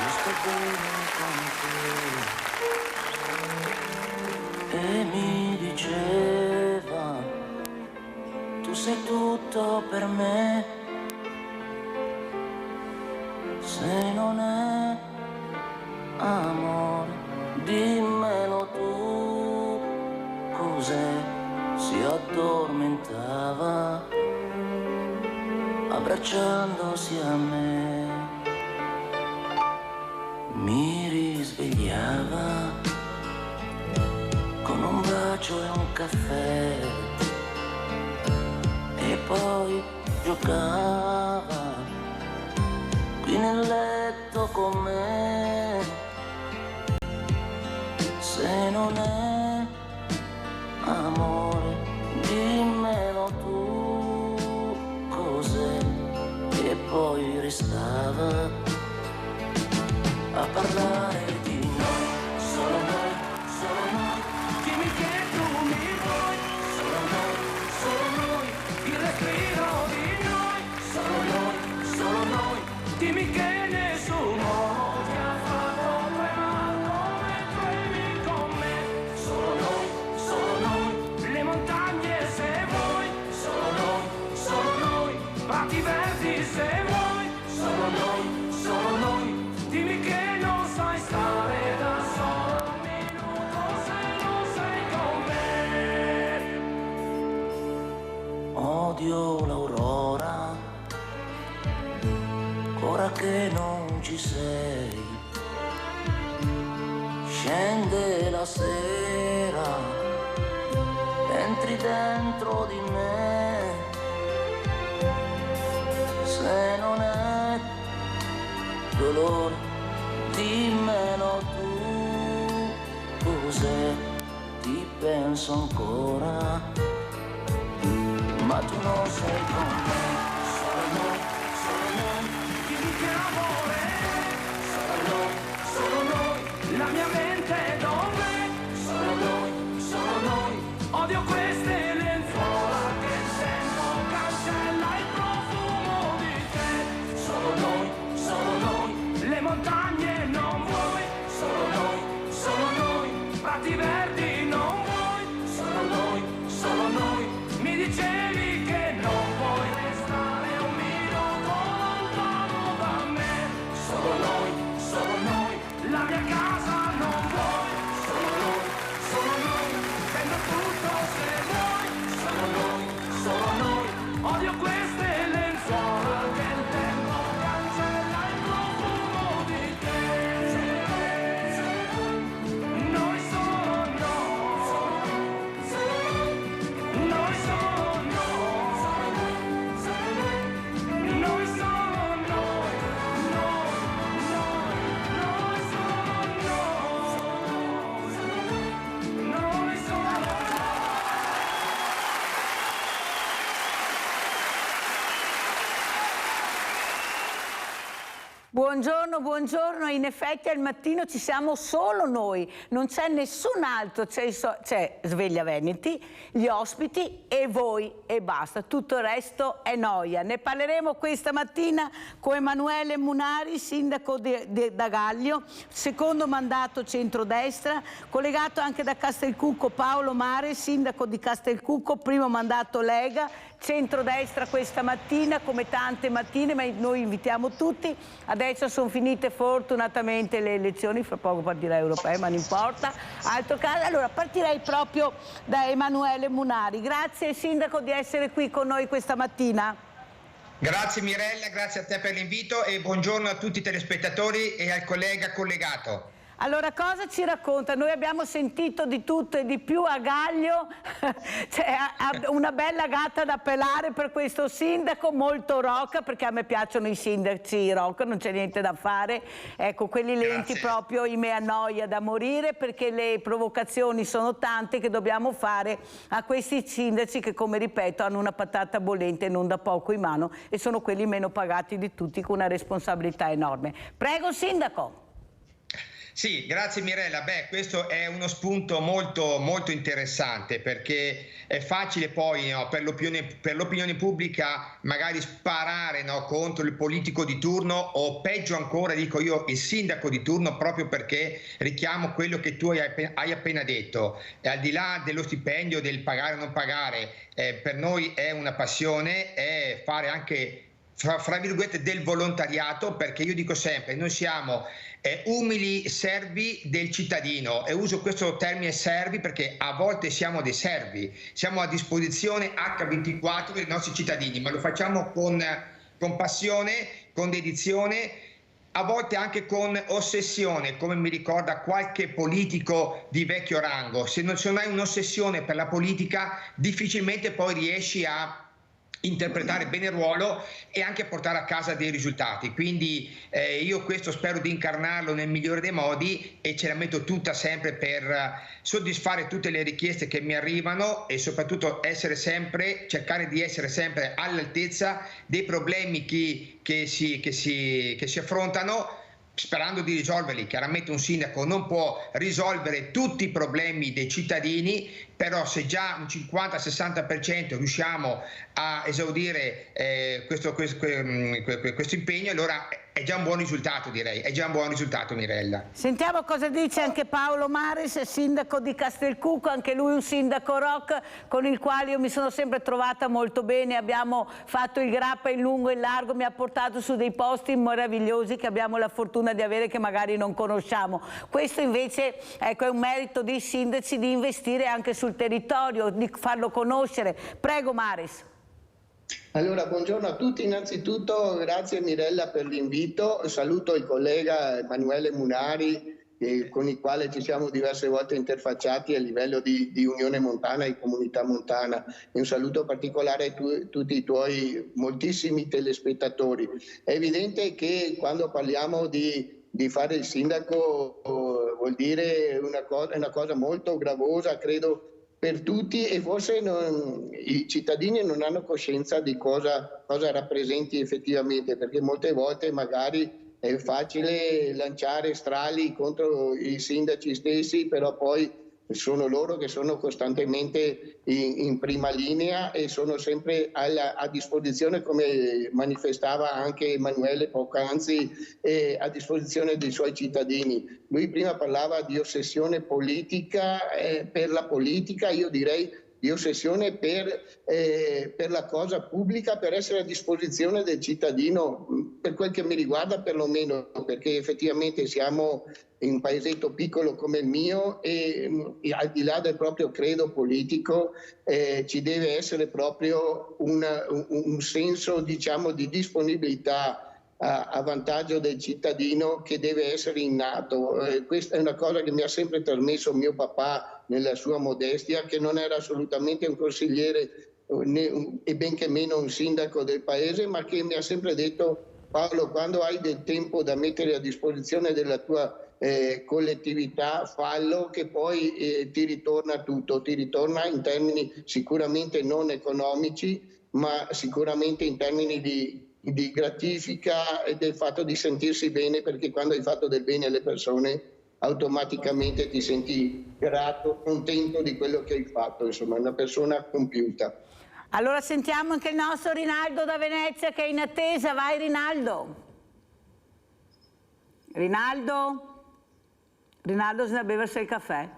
io sto bene con te. E mi diceva, tu sei tutto per me, se non è amore, dimmelo tu, cos'è? Si addormentava abbracciandosi a me, mi risvegliava con un bacio e un caffè e poi giocava qui nel letto con me, se non è amore, dimmelo tu, cos'è? E poi restava a parlare di noi, solo noi, solo noi. Dimmi che tu mi vuoi, solo noi, il respiro di noi, solo noi. Dimmi che nessuno ti ha fatto tremare come tremi con me, solo noi, le montagne se vuoi, solo noi, prati verdi se vuoi, solo noi, dimmi che non sai stare da solo un minuto se non sei con me. Odio l'aurora, ora che non ci sei, scende la sera, entri dentro di me, se non è dolore, dimmelo tu, cos'è? Ti penso ancora, ma tu non sei con me, solo noi, dimmi che amore è, solo noi, la mia mente dov'è, solo noi, odio queste lenzuola che il tempo cancella il profumo di te, solo noi, le montagne non vuoi, solo noi, prati verdi non vuoi, solo noi, mi dicevi che non vuoi restare un minuto lontano da me, solo noi, la mia casa non vuoi, solo noi, prendo tutto se vuoi, solo noi, odio queste lenzuola che il tempo cancella il profumo di te, noi solo noi solo noi solo noi, noi solo noi solo. Buongiorno, buongiorno, in effetti al mattino ci siamo solo noi, non c'è nessun altro, c'è Sveglia Veneti, gli ospiti e voi e basta, tutto il resto è noia. Ne parleremo questa mattina con Emanuele Munari, sindaco d'Agaglio, secondo mandato centrodestra, collegato anche da Castelcucco Paolo Mare, sindaco di Castelcucco, primo mandato Lega, centrodestra questa mattina come tante mattine, ma noi invitiamo tutti. Adesso sono finite fortunatamente le elezioni, fra poco partirà europee, ma non importa. Altro caso, allora partirei proprio da Emanuele Munari. Grazie sindaco di essere qui con noi questa mattina. Grazie Mirella, grazie a te per l'invito e buongiorno a tutti i telespettatori e al collega collegato. Allora, cosa ci racconta? Noi abbiamo sentito di tutto e di più a Gaglio, cioè, una bella gatta da pelare per questo sindaco, molto rock, perché a me piacciono i sindaci rock, non c'è niente da fare. Ecco, quelli lenti proprio mi annoia da morire, perché le provocazioni sono tante che dobbiamo fare a questi sindaci che, come ripeto, hanno una patata bollente non da poco in mano e sono quelli meno pagati di tutti, con una responsabilità enorme. Prego, sindaco. Sì, grazie Mirella. Beh, questo è uno spunto molto, molto interessante, perché è facile poi, no, per l'opinione pubblica magari sparare, no, contro il politico di turno, o peggio ancora, dico io, il sindaco di turno, proprio perché richiamo quello che tu hai appena detto. E al di là dello stipendio, del pagare o non pagare, per noi è una passione, è fare anche fra virgolette del volontariato, perché io dico sempre, noi siamo umili servi del cittadino, e uso questo termine servi perché a volte siamo dei servi, siamo a disposizione H24 dei nostri cittadini, ma lo facciamo con passione, con dedizione, a volte anche con ossessione, come mi ricorda qualche politico di vecchio rango. Se non hai un'ossessione per la politica, difficilmente poi riesci a interpretare bene il ruolo e anche portare a casa dei risultati. Quindi io questo spero di incarnarlo nel migliore dei modi, e ce la metto tutta sempre per soddisfare tutte le richieste che mi arrivano, e soprattutto cercare di essere sempre all'altezza dei problemi che si affrontano, sperando di risolverli. Chiaramente un sindaco non può risolvere tutti i problemi dei cittadini, però se già un 50-60% riusciamo a esaudire questo impegno, allora è già un buon risultato, direi. È già un buon risultato, Mirella. Sentiamo cosa dice anche Paolo Maris, sindaco di Castelcucco, anche lui un sindaco rock con il quale io mi sono sempre trovata molto bene. Abbiamo fatto il grappa in lungo e in largo, mi ha portato su dei posti meravigliosi che abbiamo la fortuna di avere, che magari non conosciamo. Questo invece, ecco, è un merito dei sindaci, di investire anche sul territorio, di farlo conoscere. Prego Maris. Allora, buongiorno a tutti. Innanzitutto grazie Mirella per l'invito. Saluto il collega Emanuele Munari, con il quale ci siamo diverse volte interfacciati a livello di Unione Montana e Comunità Montana. E un saluto particolare a tutti i tuoi moltissimi telespettatori. È evidente che quando parliamo di fare il sindaco vuol dire una cosa molto gravosa, credo, per tutti, e forse i cittadini non hanno coscienza di cosa rappresenti effettivamente, perché molte volte magari è facile lanciare strali contro i sindaci stessi, però poi sono loro che sono costantemente in prima linea e sono sempre a disposizione, come manifestava anche Emanuele poc'anzi, a disposizione dei suoi cittadini. Lui prima parlava di ossessione politica per la politica, io direi di ossessione per la cosa pubblica, per essere a disposizione del cittadino, per quel che mi riguarda perlomeno, perché effettivamente siamo in un paesetto piccolo come il mio e al di là del proprio credo politico ci deve essere proprio un senso, diciamo, di disponibilità a vantaggio del cittadino, che deve essere innato. Questa è una cosa che mi ha sempre trasmesso mio papà nella sua modestia, che non era assolutamente un consigliere e benché meno un sindaco del paese, ma che mi ha sempre detto: Paolo, quando hai del tempo da mettere a disposizione della tua collettività, fallo, che poi ti ritorna tutto, ti ritorna in termini sicuramente non economici, ma sicuramente in termini di gratifica e del fatto di sentirsi bene, perché quando hai fatto del bene alle persone automaticamente ti senti grato, contento di quello che hai fatto, insomma, una persona compiuta. Allora sentiamo anche il nostro Rinaldo da Venezia che è in attesa. Vai Rinaldo. Rinaldo se ne beversi il caffè.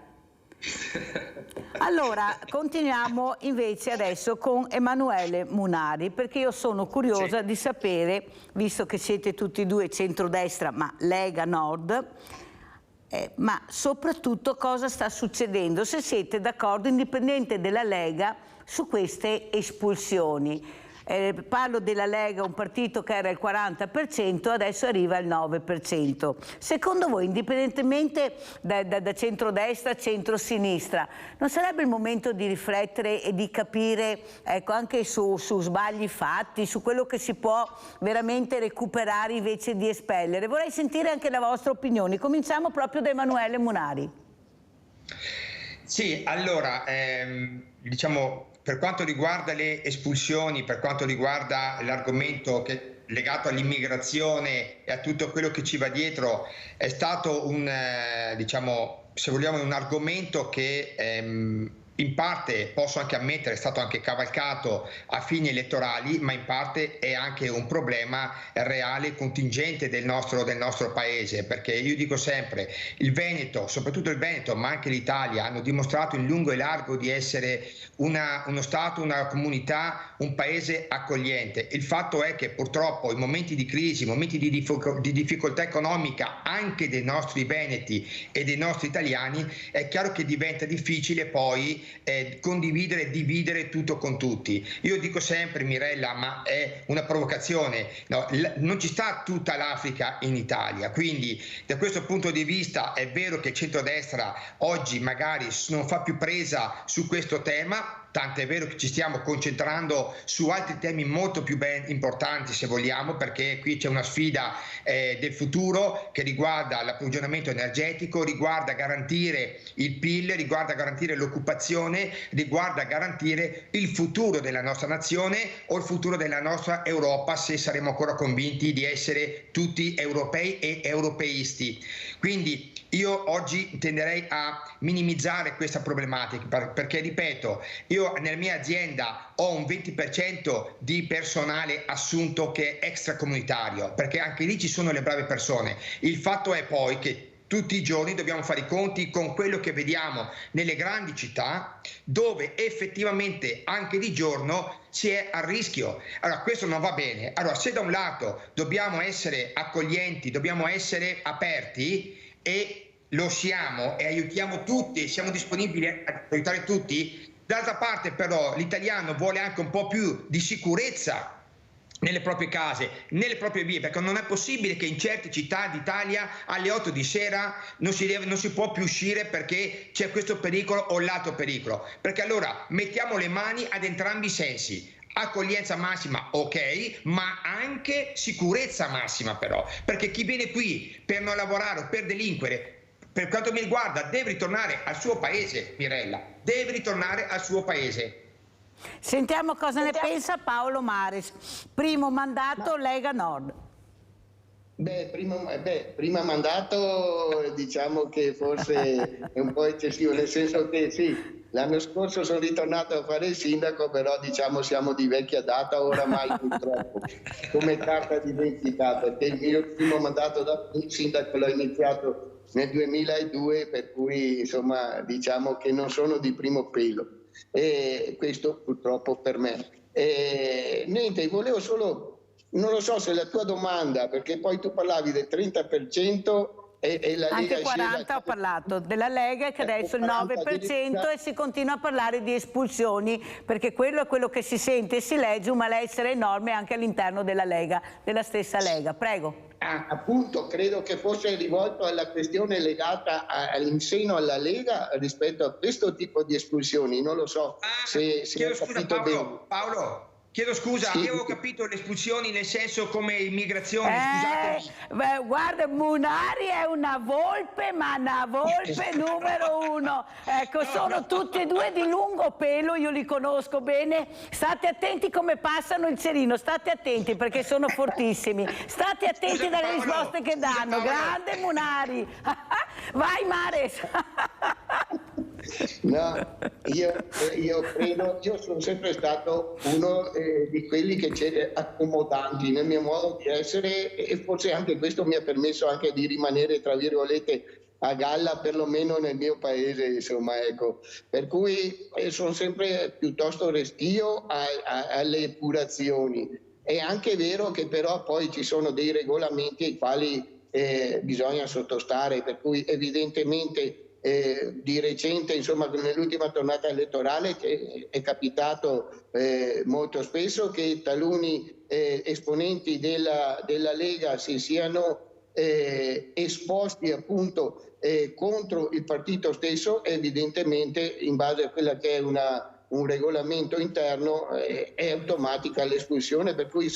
Allora continuiamo invece adesso con Emanuele Munari, perché io sono curiosa di sapere, visto che siete tutti e due centrodestra ma Lega Nord, ma soprattutto cosa sta succedendo, se siete d'accordo, indipendente della Lega, su queste espulsioni. Parlo della Lega, un partito che era il 40%, adesso arriva al 9%. Secondo voi, indipendentemente da centrodestra a centrosinistra, non sarebbe il momento di riflettere e di capire, ecco, anche su sbagli fatti, su quello che si può veramente recuperare invece di espellere? Vorrei sentire anche la vostra opinione. Cominciamo proprio da Emanuele Munari. Sì, allora, diciamo, per quanto riguarda le espulsioni, per quanto riguarda l'argomento che legato all'immigrazione e a tutto quello che ci va dietro è stato diciamo, se vogliamo, un argomento che in parte, posso anche ammettere, è stato anche cavalcato a fini elettorali, ma in parte è anche un problema reale, contingente del nostro paese, perché io dico sempre, il Veneto, soprattutto il Veneto, ma anche l'Italia, hanno dimostrato in lungo e largo di essere uno Stato, una comunità, un paese accogliente. Il fatto è che purtroppo in momenti di crisi, in momenti di difficoltà economica anche dei nostri veneti e dei nostri italiani, è chiaro che diventa difficile poi condividere e dividere tutto con tutti. Io dico sempre, Mirella, ma è una provocazione, no, non ci sta tutta l'Africa in Italia, quindi da questo punto di vista è vero che il centrodestra oggi magari non fa più presa su questo tema, tanto è vero che ci stiamo concentrando su altri temi molto più importanti, se vogliamo, perché qui c'è una sfida del futuro che riguarda l'approvvigionamento energetico, riguarda garantire il PIL, riguarda garantire l'occupazione, riguarda garantire il futuro della nostra nazione o il futuro della nostra Europa, se saremo ancora convinti di essere tutti europei e europeisti. Quindi io oggi tenderei a minimizzare questa problematica, perché ripeto, io nella mia azienda ho un 20% di personale assunto che è extracomunitario, perché anche lì ci sono le brave persone. Il fatto è poi che tutti i giorni dobbiamo fare i conti con quello che vediamo nelle grandi città, dove effettivamente anche di giorno si è a rischio. Allora questo non va bene. Allora, se da un lato dobbiamo essere accoglienti, dobbiamo essere aperti, e lo siamo e aiutiamo tutti, siamo disponibili a aiutare tutti, d'altra parte però l'italiano vuole anche un po' più di sicurezza nelle proprie case, nelle proprie vie, perché non è possibile che in certe città d'Italia alle 8 di sera non si può più uscire perché c'è questo pericolo o l'altro pericolo, perché allora mettiamo le mani ad entrambi i sensi. Accoglienza massima, ok, ma anche sicurezza massima però, perché chi viene qui per non lavorare o per delinquere, per quanto mi riguarda, deve ritornare al suo paese, Mirella, deve ritornare al suo paese. Sentiamo cosa ne pensa Paolo Mares, primo mandato Lega Nord. Prima mandato diciamo che forse è un po' eccessivo, nel senso che sì, l'anno scorso sono ritornato a fare il sindaco, però diciamo siamo di vecchia data oramai purtroppo, come carta d'identità, perché il mio primo mandato da sindaco l'ho iniziato nel 2002, per cui insomma diciamo che non sono di primo pelo, e questo purtroppo per me. Niente, volevo solo... Non lo so se la tua domanda, perché poi tu parlavi del 30% e la Lega... Anche 40 ho parlato della Lega, che adesso il 9%, e si continua a parlare di espulsioni, perché quello è quello che si sente e si legge, un malessere enorme anche all'interno della Lega, della stessa Lega. Prego. Appunto, credo che fosse rivolto alla questione legata in seno alla Lega rispetto a questo tipo di espulsioni. Non lo so se ho capito bene. Paolo. Chiedo scusa, sì. Io avevo capito le espulsioni nel senso come immigrazione, scusatemi. Guarda, Munari è una volpe, ma una volpe numero uno. Ecco, sono tutti e due di lungo pelo, io li conosco bene. State attenti come passano il cerino, state attenti perché sono fortissimi. State attenti dalle risposte che danno. Grande Munari. Vai Mares. No, io credo, io sono sempre stato uno di quelli che c'è accomodanti nel mio modo di essere, e forse anche questo mi ha permesso anche di rimanere, tra virgolette, a galla, perlomeno nel mio paese, insomma, ecco. Per cui sono sempre piuttosto restio alle epurazioni. È anche vero che però poi ci sono dei regolamenti ai quali bisogna sottostare, per cui evidentemente di recente, insomma, nell'ultima tornata elettorale è capitato molto spesso che taluni esponenti della Lega si siano esposti appunto contro il partito stesso, evidentemente in base a quella che è un regolamento interno è automatica l'espulsione, per cui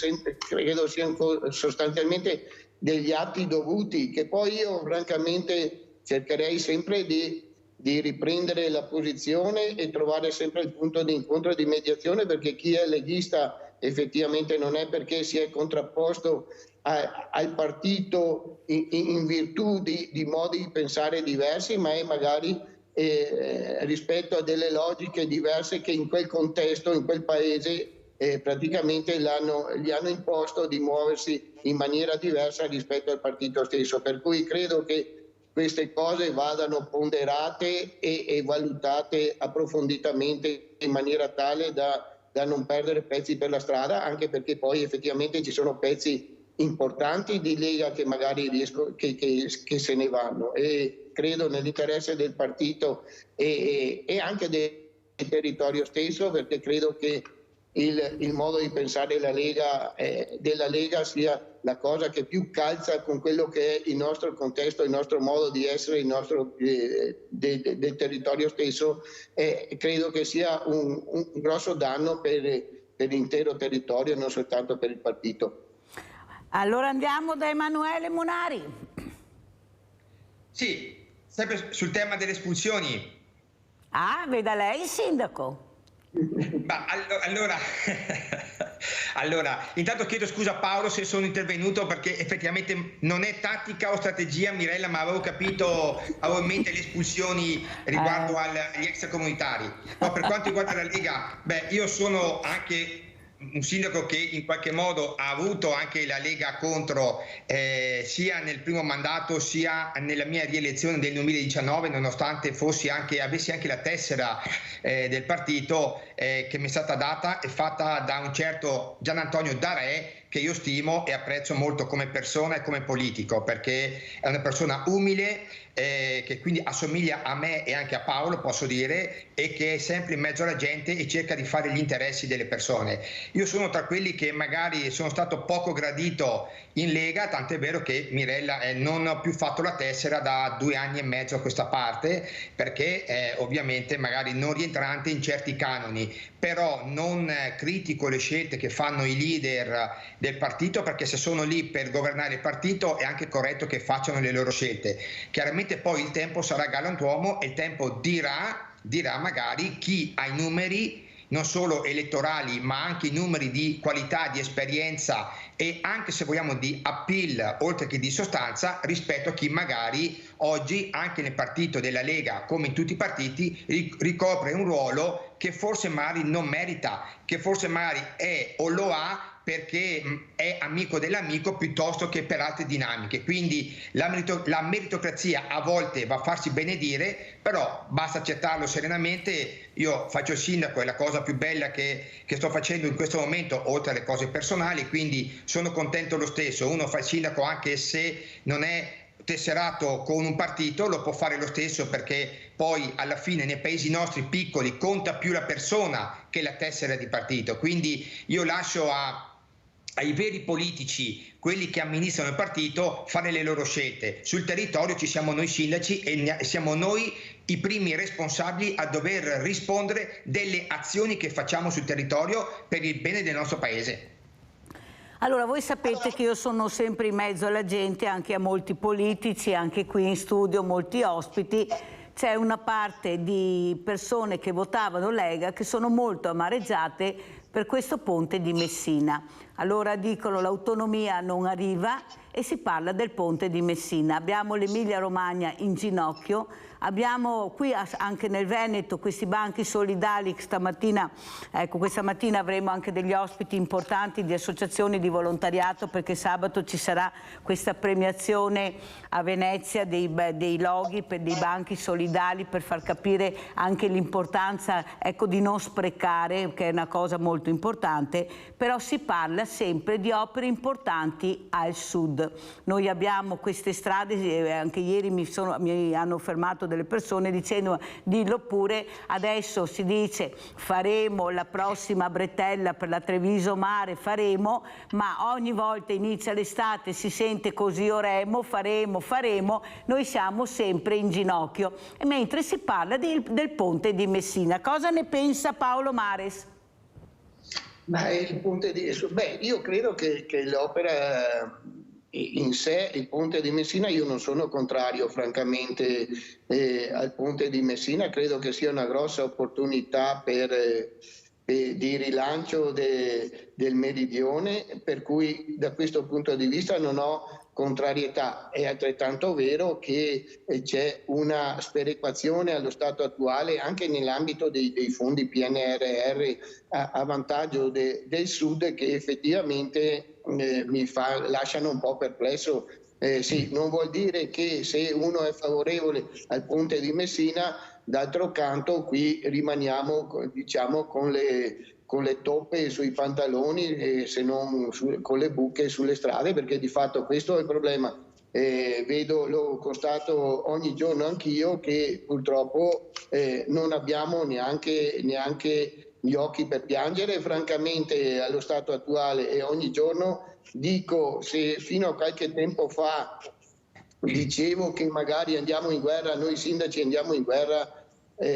credo siano sostanzialmente degli atti dovuti, che poi io francamente cercherei sempre di riprendere la posizione e trovare sempre il punto di incontro e di mediazione, perché chi è leghista effettivamente non è perché si è contrapposto al partito in virtù di modi di pensare diversi, ma è magari rispetto a delle logiche diverse che in quel contesto, in quel paese praticamente gli hanno imposto di muoversi in maniera diversa rispetto al partito stesso, per cui credo che queste cose vadano ponderate e valutate approfonditamente in maniera tale da non perdere pezzi per la strada, anche perché poi effettivamente ci sono pezzi importanti di Lega che magari che se ne vanno, e credo nell'interesse del partito e anche del territorio stesso, perché credo che il modo di pensare della Lega sia la cosa che più calza con quello che è il nostro contesto, il nostro modo di essere, il nostro del territorio stesso. Credo che sia un grosso danno per l'intero territorio, non soltanto per il partito. Allora andiamo da Emanuele Munari. Sì, sempre sul tema delle espulsioni. Ah, veda lei il sindaco. Ma allora, intanto chiedo scusa a Paolo se sono intervenuto, perché effettivamente non è tattica o strategia, Mirella, ma avevo in mente le espulsioni riguardo agli extracomunitari. No, per quanto riguarda la Lega, io sono anche un sindaco che in qualche modo ha avuto anche la Lega contro sia nel primo mandato sia nella mia rielezione del 2019, nonostante avessi anche la tessera del partito che mi è stata data e fatta da un certo Gian Antonio Darè, che io stimo e apprezzo molto come persona e come politico, perché è una persona umile, che quindi assomiglia a me e anche a Paolo, posso dire, e che è sempre in mezzo alla gente e cerca di fare gli interessi delle persone. Io sono tra quelli che magari sono stato poco gradito in Lega, tant'è vero che Mirella non ho più fatto la tessera da 2 anni e mezzo a questa parte, perché ovviamente magari non rientrante in certi canoni, però non critico le scelte che fanno i leader del partito, perché se sono lì per governare il partito è anche corretto che facciano le loro scelte. Chiaramente poi il tempo sarà galantuomo e il tempo dirà magari chi ha i numeri non solo elettorali ma anche i numeri di qualità, di esperienza e anche, se vogliamo, di appeal oltre che di sostanza rispetto a chi magari oggi anche nel partito della Lega, come in tutti i partiti, ricopre un ruolo che forse magari non merita, che forse magari è o lo ha perché è amico dell'amico piuttosto che per altre dinamiche. Quindi la meritocrazia a volte va a farsi benedire, però basta accettarlo serenamente. Io faccio il sindaco, è la cosa più bella che sto facendo in questo momento, oltre alle cose personali, quindi sono contento lo stesso. Uno fa il sindaco anche se non è tesserato con un partito, lo può fare lo stesso, perché poi alla fine nei paesi nostri piccoli conta più la persona che la tessera di partito. Quindi io lascio ai veri politici, quelli che amministrano il partito, fare le loro scelte. Sul territorio ci siamo noi sindaci e siamo noi i primi responsabili a dover rispondere delle azioni che facciamo sul territorio per il bene del nostro paese. Allora, voi sapete che io sono sempre in mezzo alla gente, anche a molti politici, anche qui in studio, molti ospiti. C'è una parte di persone che votavano Lega che sono molto amareggiate per questo ponte di Messina. Allora dicono l'autonomia non arriva e si parla del ponte di Messina. Abbiamo l'Emilia Romagna in ginocchio, abbiamo qui anche nel Veneto questi banchi solidali. Stamattina, ecco, questa mattina avremo anche degli ospiti importanti di associazioni di volontariato, perché sabato ci sarà questa premiazione a Venezia dei loghi per dei banchi solidali, per far capire anche l'importanza, ecco, di non sprecare, che è una cosa molto importante. Però si parla sempre di opere importanti al sud. Noi abbiamo queste strade, anche ieri mi hanno fermato delle persone dicendo, dillo pure, adesso si dice faremo la prossima bretella per la Treviso Mare, ma ogni volta inizia l'estate, si sente così oremo, faremo, noi siamo sempre in ginocchio. E mentre si parla del ponte di Messina, cosa ne pensa Paolo Mares? Io credo che l'opera in sé, il ponte di Messina, io non sono contrario francamente al ponte di Messina, credo che sia una grossa opportunità per di rilancio del meridione, per cui da questo punto di vista non ho contrarietà. È altrettanto vero che c'è una sperequazione allo stato attuale anche nell'ambito dei fondi PNRR a vantaggio del Sud, che effettivamente lasciano un po' perplesso. Sì, non vuol dire che se uno è favorevole al ponte di Messina, d'altro canto qui rimaniamo, diciamo, con le toppe sui pantaloni, se non con le buche sulle strade, perché di fatto questo è il problema. Lo constato ogni giorno anch'io, che purtroppo non abbiamo neanche gli occhi per piangere, francamente, allo stato attuale. E ogni giorno dico, se fino a qualche tempo fa dicevo che magari andiamo in guerra, noi sindaci andiamo in guerra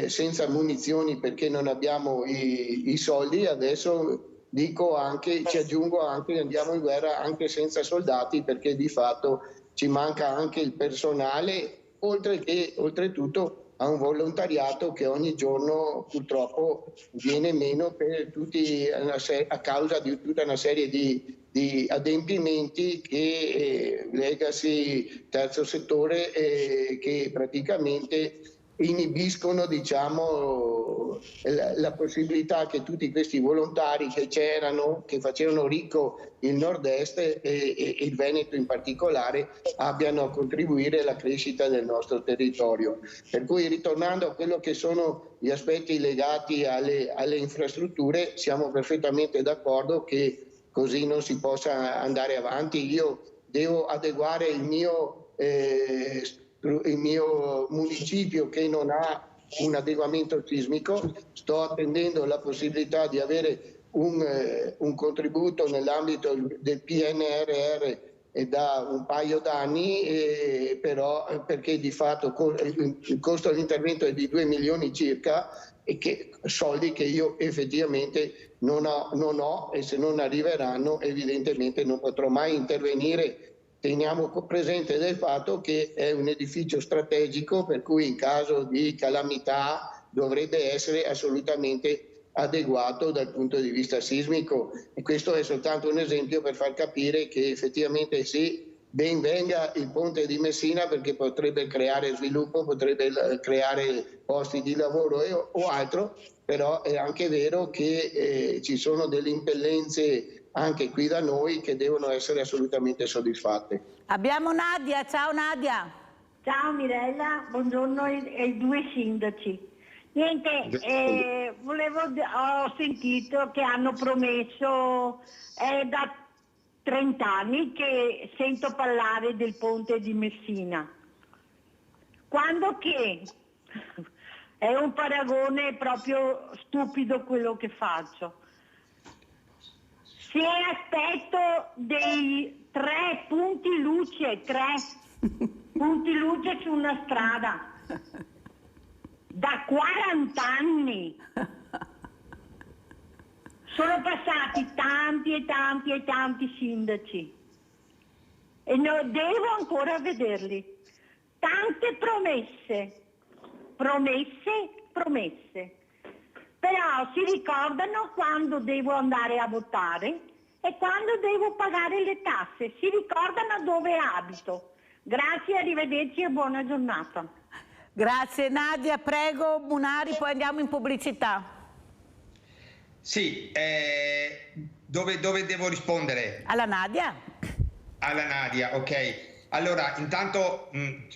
senza munizioni perché non abbiamo i soldi, adesso dico anche, ci aggiungo anche, andiamo in guerra anche senza soldati, perché di fatto ci manca anche il personale, oltre che oltretutto a un volontariato che ogni giorno purtroppo viene meno per a causa di tutta una serie di adempimenti che Legacy, terzo settore, che praticamente inibiscono, diciamo, la possibilità che tutti questi volontari che c'erano, che facevano ricco il nord-est e il Veneto in particolare, abbiano a contribuire alla crescita del nostro territorio. Per cui, ritornando a quello che sono gli aspetti legati alle infrastrutture, siamo perfettamente d'accordo che così non si possa andare avanti. Io devo adeguare il mio municipio, che non ha un adeguamento sismico. Sto attendendo la possibilità di avere un contributo nell'ambito del PNRR da un paio d'anni, però perché di fatto il costo dell'intervento è di 2 milioni circa, e soldi che io effettivamente non ho, e se non arriveranno evidentemente non potrò mai intervenire. Teniamo presente del fatto che è un edificio strategico, per cui in caso di calamità dovrebbe essere assolutamente adeguato dal punto di vista sismico. E questo è soltanto un esempio per far capire che effettivamente sì, ben venga il ponte di Messina, perché potrebbe creare sviluppo, potrebbe creare posti di lavoro o altro, però è anche vero che ci sono delle impellenze anche qui da noi che devono essere assolutamente soddisfatte. Abbiamo Nadia, ciao Nadia. Ciao Mirella, buongiorno ai due sindaci. Niente, ho sentito che hanno promesso da 30 anni che sento parlare del ponte di Messina. Quando che? È un paragone proprio stupido quello che faccio. Se aspetto dei 3 punti luce su una strada da 40 anni, sono passati tanti sindaci e devo ancora vederli. Tante promesse. Però si ricordano quando devo andare a votare e quando devo pagare le tasse, si ricordano dove abito. Grazie, arrivederci e buona giornata. Grazie Nadia, prego Munari, poi andiamo in pubblicità. Sì, dove devo rispondere? Alla Nadia. Alla Nadia, ok. Allora, intanto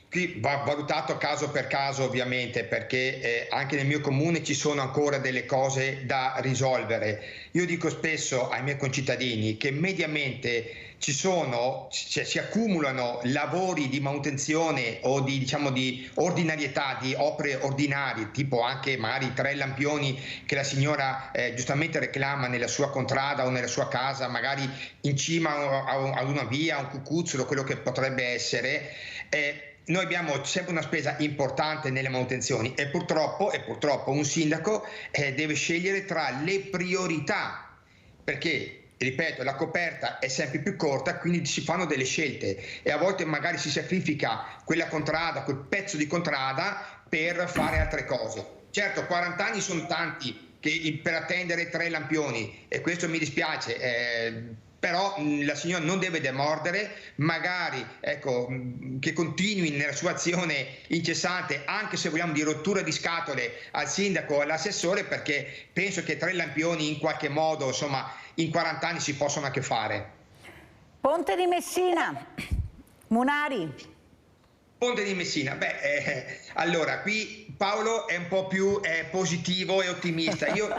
qui va valutato caso per caso, ovviamente, perché anche nel mio comune ci sono ancora delle cose da risolvere. Io dico spesso ai miei concittadini che mediamente si accumulano lavori di manutenzione o di ordinarietà, di opere ordinarie, tipo anche magari 3 lampioni che la signora giustamente reclama nella sua contrada o nella sua casa, magari in cima a una via, un cucuzzolo, quello che potrebbe essere. Noi abbiamo sempre una spesa importante nelle manutenzioni e purtroppo un sindaco deve scegliere tra le priorità, perché ripeto, la coperta è sempre più corta, quindi si fanno delle scelte e a volte magari si sacrifica quella contrada, quel pezzo di contrada per fare altre cose. Certo, 40 anni sono tanti per attendere 3 lampioni, e questo mi dispiace. Però la signora non deve demordere, magari ecco, che continui nella sua azione incessante, anche se vogliamo di rottura di scatole al sindaco o all'assessore, perché penso che 3 lampioni in qualche modo, insomma, in 40 anni si possono anche fare. Ponte di Messina, Munari. Ponte di Messina, allora qui Paolo è un po' più positivo e ottimista, io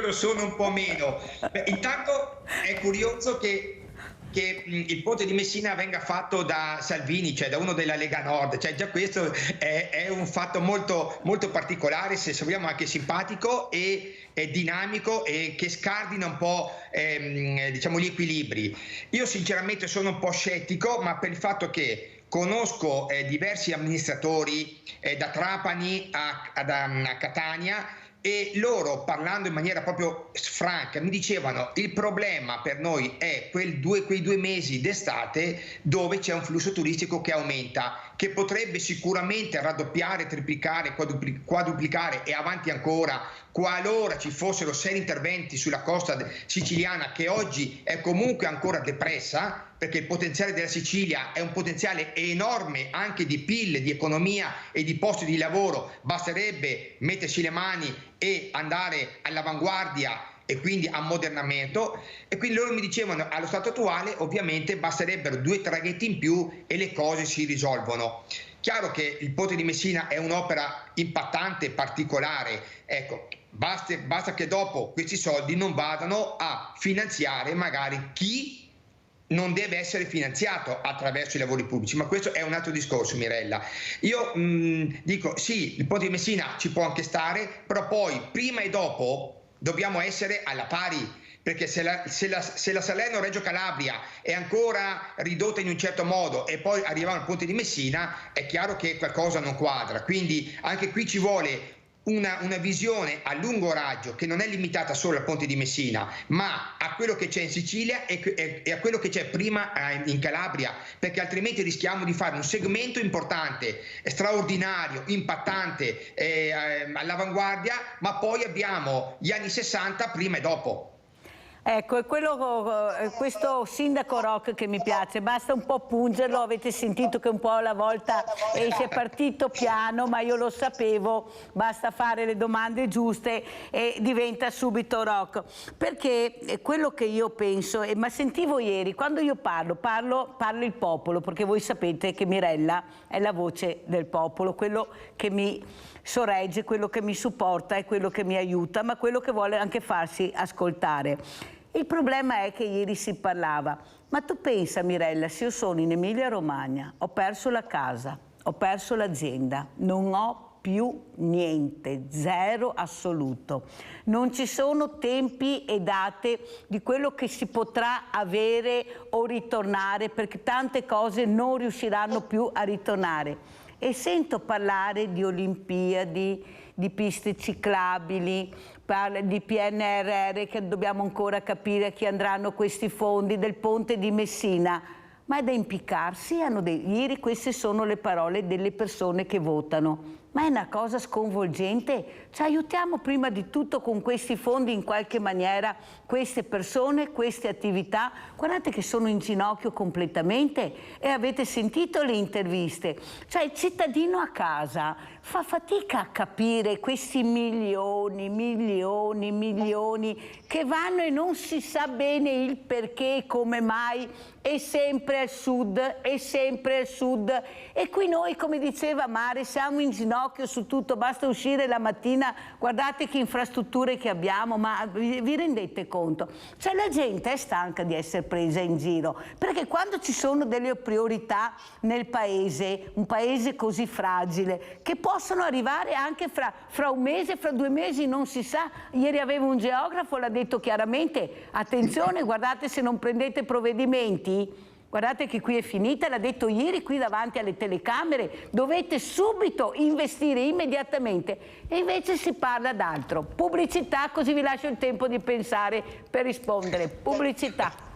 lo sono un po' meno. Intanto è curioso che il ponte di Messina venga fatto da Salvini, cioè da uno della Lega Nord, cioè già questo è un fatto molto, molto particolare, se vogliamo anche simpatico e dinamico, e che scardina un po' diciamo gli equilibri. Io sinceramente sono un po' scettico, ma per il fatto che conosco diversi amministratori da Trapani a Catania, e loro, parlando in maniera proprio franca, mi dicevano: il problema per noi è quei 2 mesi d'estate dove c'è un flusso turistico che aumenta, che potrebbe sicuramente raddoppiare, triplicare, quadruplicare e avanti ancora qualora ci fossero seri interventi sulla costa siciliana, che oggi è comunque ancora depressa, perché il potenziale della Sicilia è un potenziale enorme anche di PIL, di economia e di posti di lavoro. Basterebbe metterci le mani e andare all'avanguardia e quindi ammodernamento. E quindi loro mi dicevano: allo stato attuale ovviamente basterebbero 2 traghetti in più e le cose si risolvono. Chiaro che il ponte di Messina è un'opera impattante, particolare, ecco, basta che dopo questi soldi non vadano a finanziare magari chi non deve essere finanziato attraverso i lavori pubblici, ma questo è un altro discorso, Mirella. Io dico sì, il ponte di Messina ci può anche stare, però poi prima e dopo dobbiamo essere alla pari, perché se la Salerno-Reggio Calabria è ancora ridotta in un certo modo e poi arriviamo al ponte di Messina, è chiaro che qualcosa non quadra. Quindi anche qui ci vuole una visione a lungo raggio, che non è limitata solo al ponte di Messina, ma a quello che c'è in Sicilia e a quello che c'è prima in Calabria, perché altrimenti rischiamo di fare un segmento importante, straordinario, impattante, all'avanguardia, ma poi abbiamo gli anni 60 prima e dopo. Ecco, è questo sindaco rock che mi piace, basta un po' pungerlo, avete sentito che un po' alla volta esce partito piano, ma io lo sapevo, basta fare le domande giuste e diventa subito rock. Perché quello che io penso, ma sentivo ieri, quando io parlo il popolo, perché voi sapete che Mirella è la voce del popolo, quello che mi sorregge, quello che mi supporta e quello che mi aiuta, ma quello che vuole anche farsi ascoltare. Il problema è che ieri si parlava, ma tu pensa, Mirella, se io sono in Emilia Romagna, ho perso la casa, ho perso l'azienda, non ho più niente, zero assoluto. Non ci sono tempi e date di quello che si potrà avere o ritornare, perché tante cose non riusciranno più a ritornare. E sento parlare di Olimpiadi, di piste ciclabili, di PNRR, che dobbiamo ancora capire a chi andranno questi fondi, del ponte di Messina. Ma è da impiccarsi? Ieri queste sono le parole delle persone che votano. Ma è una cosa sconvolgente. Ci aiutiamo prima di tutto con questi fondi in qualche maniera queste persone, queste attività. Guardate che sono in ginocchio completamente, e avete sentito le interviste. Cioè il cittadino a casa fa fatica a capire questi milioni che vanno e non si sa bene il perché e come mai, e sempre al sud, e sempre al sud. E qui noi, come diceva Mare, siamo in ginocchio su tutto, basta uscire la mattina, guardate che infrastrutture che abbiamo, ma vi rendete conto? Cioè la gente è stanca di essere presa in giro, perché quando ci sono delle priorità nel paese, un paese così fragile, che possono arrivare anche fra un mese, fra 2 mesi, non si sa. Ieri avevo un geografo, l'ha detto chiaramente, attenzione, guardate, se non prendete provvedimenti, guardate che qui è finita, l'ha detto ieri qui davanti alle telecamere, dovete subito investire immediatamente, e invece si parla d'altro. Pubblicità, così vi lascio il tempo di pensare per rispondere. Pubblicità.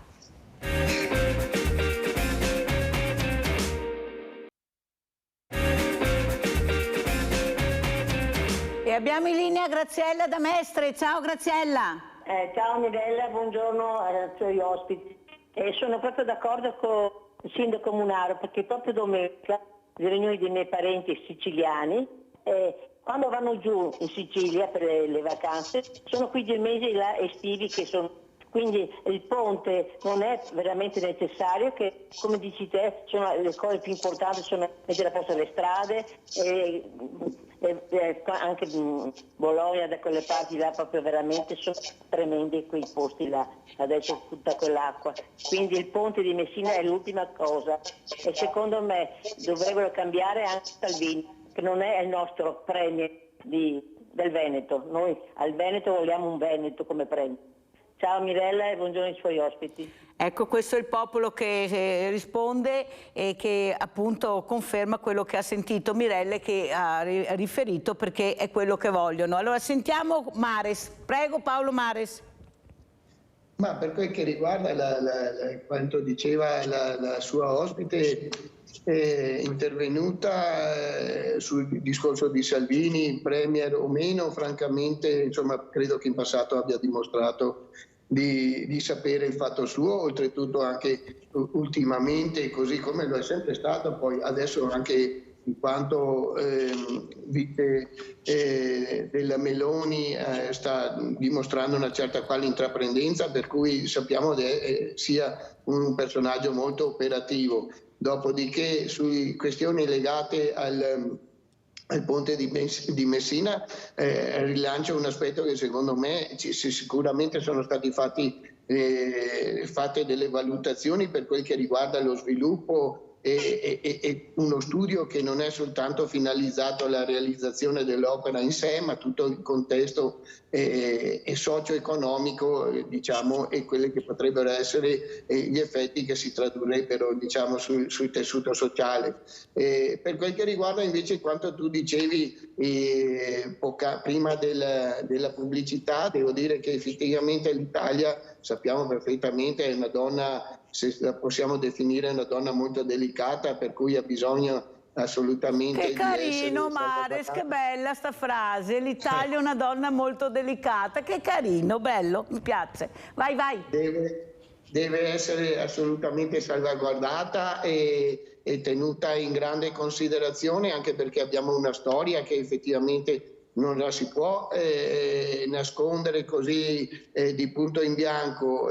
E abbiamo in linea Graziella da Mestre. Ciao Graziella. Ciao Mirella, buongiorno ai tuoi ospiti. Sono proprio d'accordo con il sindaco Munaro, perché proprio domenica, le riunioni dei miei parenti siciliani, quando vanno giù in Sicilia per le vacanze, sono qui dei mesi là estivi che sono. Quindi il ponte non è veramente necessario, che come dici te sono le cose più importanti, sono mettere a posto le strade, anche Bologna, da quelle parti là proprio veramente sono tremendi quei posti là, adesso tutta quell'acqua. Quindi il ponte di Messina è l'ultima cosa e secondo me dovrebbero cambiare anche Salvini, che non è il nostro premio del Veneto. Noi al Veneto vogliamo un Veneto come premio. Ciao Mirella e buongiorno ai suoi ospiti. Ecco, questo è il popolo che risponde e che appunto conferma quello che ha sentito Mirella, che ha riferito, perché è quello che vogliono. Allora sentiamo Mares. Prego Paolo Mares. Ma per quel che riguarda quanto diceva la sua ospite intervenuta sul discorso di Salvini, premier o meno, francamente, insomma, credo che in passato abbia dimostrato di sapere il fatto suo, oltretutto anche ultimamente, così come lo è sempre stato, poi adesso anche in quanto vice della Meloni sta dimostrando una certa quale intraprendenza, per cui sappiamo che sia un personaggio molto operativo. Dopodiché, su questioni legate al ponte di Messina, rilancio un aspetto che secondo me sicuramente sono stati fatte delle valutazioni per quel che riguarda lo sviluppo e uno studio che non è soltanto finalizzato alla realizzazione dell'opera in sé, ma tutto il contesto socio-economico, diciamo, e quelli che potrebbero essere gli effetti che si tradurrebbero, diciamo, sul tessuto sociale. Per quel che riguarda invece quanto tu dicevi prima della pubblicità, devo dire che effettivamente l'Italia, sappiamo perfettamente, è una donna, se la possiamo definire una donna molto delicata, per cui ha bisogno assolutamente che carino Mares, che bella sta frase, l'Italia è una donna molto delicata, che carino, bello, mi piace, vai. Deve essere assolutamente salvaguardata e tenuta in grande considerazione, anche perché abbiamo una storia che effettivamente non la si può nascondere così di punto in bianco,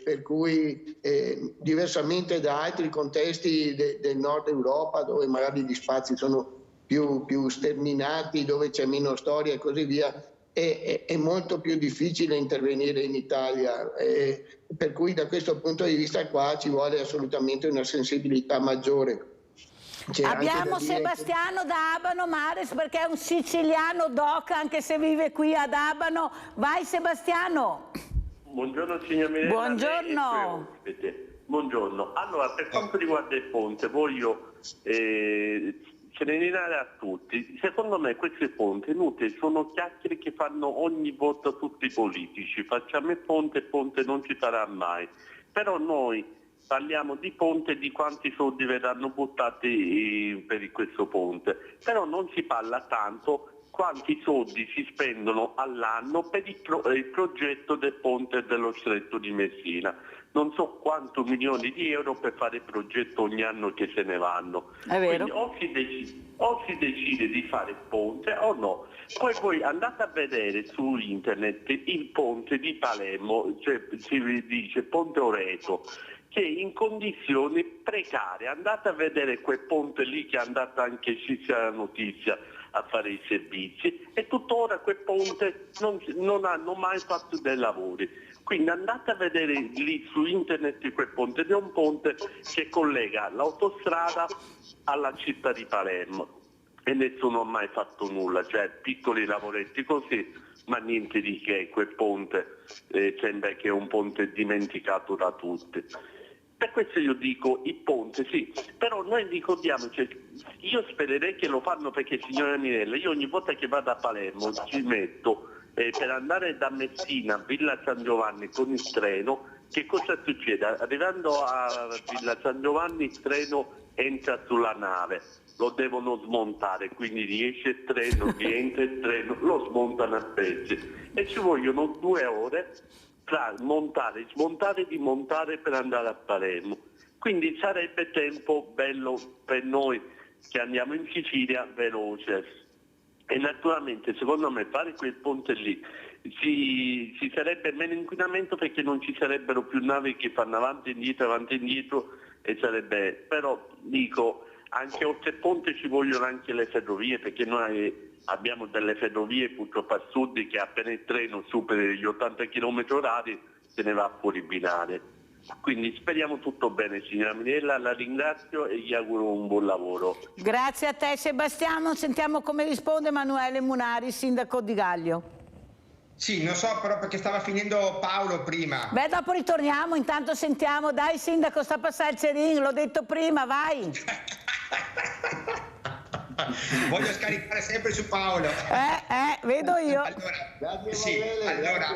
per cui diversamente da altri contesti del nord Europa, dove magari gli spazi sono più sterminati, dove c'è meno storia e così via, è molto più difficile intervenire in Italia, per cui da questo punto di vista qua ci vuole assolutamente una sensibilità maggiore. Abbiamo Sebastiano da Abano, Mares, perché è un siciliano doc, anche se vive qui ad Abano. Vai Sebastiano. Buongiorno signor Mirella. Buongiorno. Buongiorno. Allora, per quanto riguarda il ponte, voglio serenare a tutti. Secondo me questi ponti inutili sono chiacchiere che fanno ogni volta tutti i politici. Facciamo il ponte non ci sarà mai. Però noi parliamo di ponte e di quanti soldi verranno buttati per questo ponte, però non si parla tanto quanti soldi si spendono all'anno per il progetto del ponte dello Stretto di Messina. Non so quanto milioni di euro per fare il progetto ogni anno che se ne vanno. È vero. Quindi o si decide di fare il ponte o no. Poi voi andate a vedere su internet il ponte di Palermo, cioè si dice Ponte Oreto, che è in condizioni precarie. Andate a vedere quel ponte lì che è andata anche la notizia a fare i servizi e tuttora quel ponte non hanno mai fatto dei lavori. Quindi andate a vedere lì su internet quel ponte, è un ponte che collega l'autostrada alla città di Palermo e nessuno ha mai fatto nulla, cioè piccoli lavoretti così, ma niente di che. Quel ponte sembra che è un ponte dimenticato da tutti. Per questo io dico il ponte sì, però noi ricordiamoci, io spererei che lo fanno, perché signora Mirella, io ogni volta che vado a Palermo ci metto per andare da Messina a Villa San Giovanni con il treno. Che cosa succede? Arrivando a Villa San Giovanni il treno entra sulla nave, lo devono smontare, quindi riesce il treno, rientra il treno, lo smontano a pezzi e ci vogliono 2 ore tra montare, smontare e rimontare per andare a Palermo. Quindi sarebbe tempo bello per noi che andiamo in Sicilia veloce. E naturalmente secondo me fare quel ponte lì ci sarebbe meno inquinamento perché non ci sarebbero più navi che fanno avanti e indietro e sarebbe, però dico, anche oltre il ponte ci vogliono anche le ferrovie, perché noi abbiamo delle ferrovie purtroppo a sud che appena il treno supera gli 80 km/h se ne va fuori binare. Quindi speriamo tutto bene, signora Mirella, la ringrazio e gli auguro un buon lavoro. Grazie a te Sebastiano, sentiamo come risponde Emanuele Munari, sindaco di Gaglio. Sì, non so però perché stava finendo Paolo prima. Beh, dopo ritorniamo, intanto sentiamo, dai sindaco, sta a passare il Cerin, l'ho detto prima, vai. Voglio scaricare sempre su Paolo. Vedo io. Allora, Grazie, sì, allora,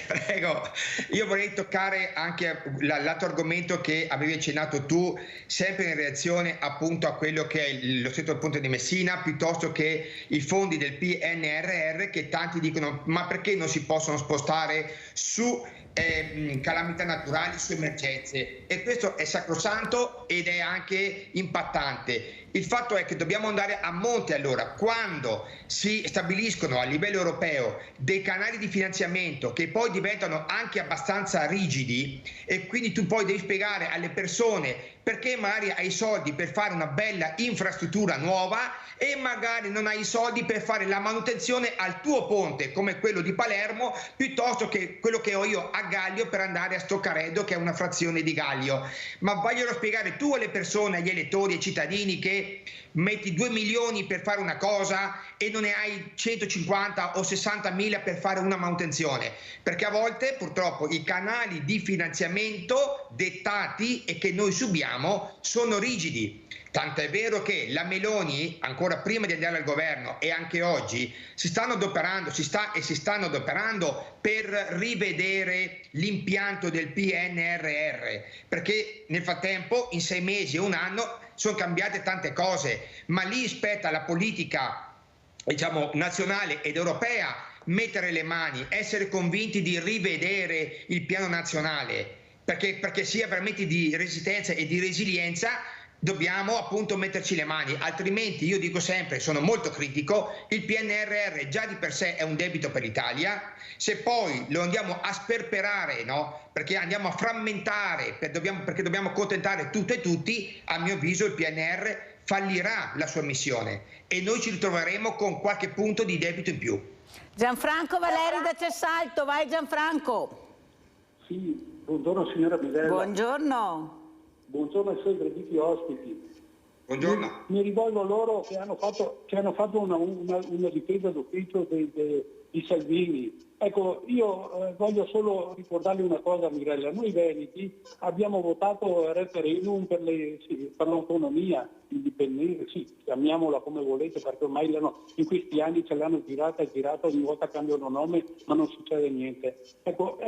prego, io vorrei toccare anche l'altro argomento che avevi accennato tu, sempre in reazione appunto a quello che è lo stretto del ponte di Messina, piuttosto che i fondi del PNRR, che tanti dicono ma perché non si possono spostare su calamità naturali, su emergenze, e questo è sacrosanto ed è anche impattante. Il fatto è che dobbiamo andare a monte allora, quando si stabiliscono a livello europeo dei canali di finanziamento che poi diventano anche abbastanza rigidi, e quindi tu poi devi spiegare alle persone perché magari hai i soldi per fare una bella infrastruttura nuova e magari non hai i soldi per fare la manutenzione al tuo ponte come quello di Palermo, piuttosto che quello che ho io a Gaglio per andare a Stoccareddo, che è una frazione di Gaglio. Ma voglio spiegare tu alle persone, agli elettori, ai cittadini, che metti 2 milioni per fare una cosa e non ne hai 150 o 60.000 per fare una manutenzione, perché a volte purtroppo i canali di finanziamento dettati e che noi subiamo sono rigidi. Tant'è vero che la Meloni, ancora prima di andare al governo e anche oggi, si stanno adoperando per rivedere l'impianto del PNRR, perché nel frattempo, in 6 mesi o un anno, sono cambiate tante cose, ma lì spetta alla politica, diciamo, nazionale ed europea mettere le mani, essere convinti di rivedere il piano nazionale, perché sia veramente di resistenza e di resilienza. Dobbiamo appunto metterci le mani, altrimenti io dico sempre, sono molto critico, il PNRR già di per sé è un debito per l'Italia, se poi lo andiamo a sperperare, no? Perché andiamo a frammentare, perché dobbiamo accontentare tutto e tutti, a mio avviso il PNR fallirà la sua missione e noi ci ritroveremo con qualche punto di debito in più. Gianfranco Valeri da Cessalto, vai Gianfranco. Sì, buongiorno signora Mirella. Buongiorno. Buongiorno ai suoi graditi ospiti. Buongiorno. Mi rivolgo a loro che hanno fatto una difesa d'ufficio di Salvini. Ecco, io voglio solo ricordarle una cosa, Mirella. Noi veneti abbiamo votato il referendum per l'autonomia indipendente, sì, chiamiamola come volete, perché ormai in questi anni ce l'hanno girata, ogni volta cambiano nome, ma non succede niente. Ecco,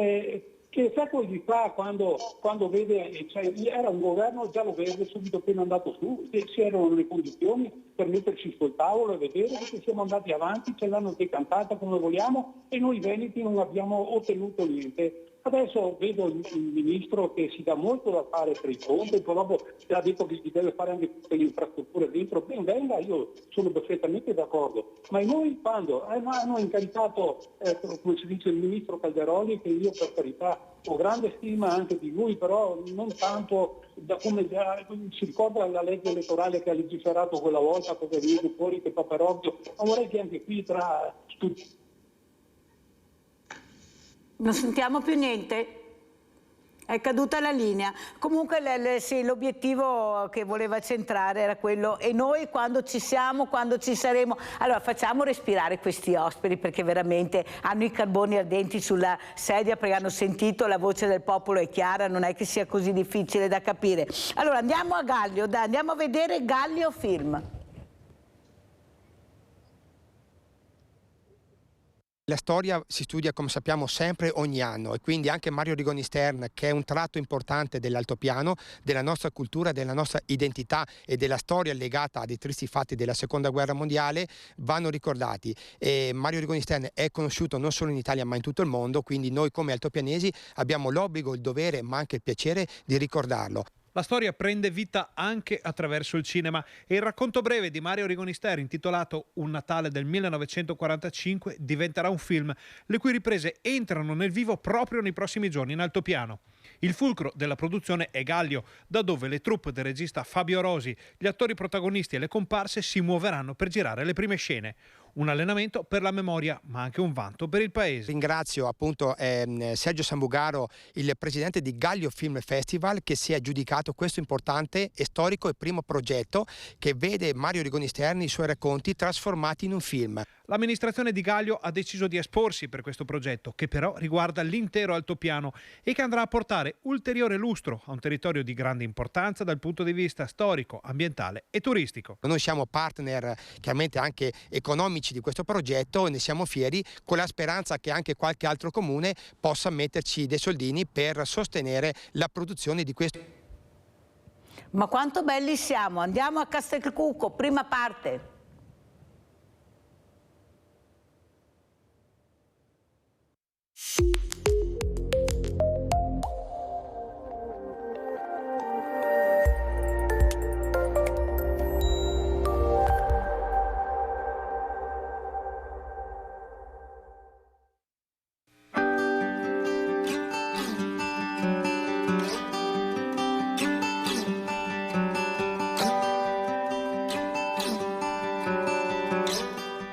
che secoli fa, quando vede, cioè, era un governo giallo-verde subito appena andato su, si erano le condizioni per metterci sul tavolo e vedere che siamo andati avanti, ce l'hanno decantata come vogliamo e noi veneti non abbiamo ottenuto niente. Adesso vedo il ministro che si dà molto da fare per il ponte, poi dopo ha detto che si deve fare anche tutte le infrastrutture dentro, ben venga, io sono perfettamente d'accordo. Ma noi quando hanno incaricato, come si dice, il ministro Calderoli, che io per carità ho grande stima anche di lui, però non tanto da come si ricorda la legge elettorale che ha legiferato quella volta, cosa viene fuori che Paparoglio, ma vorrei che anche qui tra Non sentiamo più niente? È caduta la linea. Comunque sì, l'obiettivo che voleva centrare era quello, e noi quando ci siamo, quando ci saremo, allora facciamo respirare questi ospiti, perché veramente hanno i carboni ardenti sulla sedia, perché hanno sentito la voce del popolo, è chiara, non è che sia così difficile da capire. Allora andiamo a Gaglio, andiamo a vedere Gaglio Film. La storia si studia, come sappiamo, sempre ogni anno, e quindi anche Mario Rigoni Stern, che è un tratto importante dell'altopiano, della nostra cultura, della nostra identità e della storia legata a dei tristi fatti della Seconda Guerra Mondiale, vanno ricordati. E Mario Rigoni Stern è conosciuto non solo in Italia ma in tutto il mondo, quindi noi come altopianesi abbiamo l'obbligo, il dovere ma anche il piacere di ricordarlo. La storia prende vita anche attraverso il cinema e il racconto breve di Mario Rigoni Stern, intitolato Un Natale del 1945, diventerà un film le cui riprese entrano nel vivo proprio nei prossimi giorni in altopiano. Il fulcro della produzione è Gallio, da dove le troupe del regista Fabio Rosi, gli attori protagonisti e le comparse si muoveranno per girare le prime scene. Un allenamento per la memoria, ma anche un vanto per il paese. Ringrazio appunto Sergio Sambugaro, il presidente di Gallio Film Festival, che si è aggiudicato questo importante e storico e primo progetto che vede Mario Rigoni Stern e i suoi racconti trasformati in un film. L'amministrazione di Gallio ha deciso di esporsi per questo progetto, che però riguarda l'intero altopiano e che andrà a portare ulteriore lustro a un territorio di grande importanza dal punto di vista storico, ambientale e turistico. Noi siamo partner chiaramente anche economici di questo progetto e ne siamo fieri, con la speranza che anche qualche altro comune possa metterci dei soldini per sostenere la produzione di questo. Ma quanto belli siamo! Andiamo a Castelcucco, prima parte.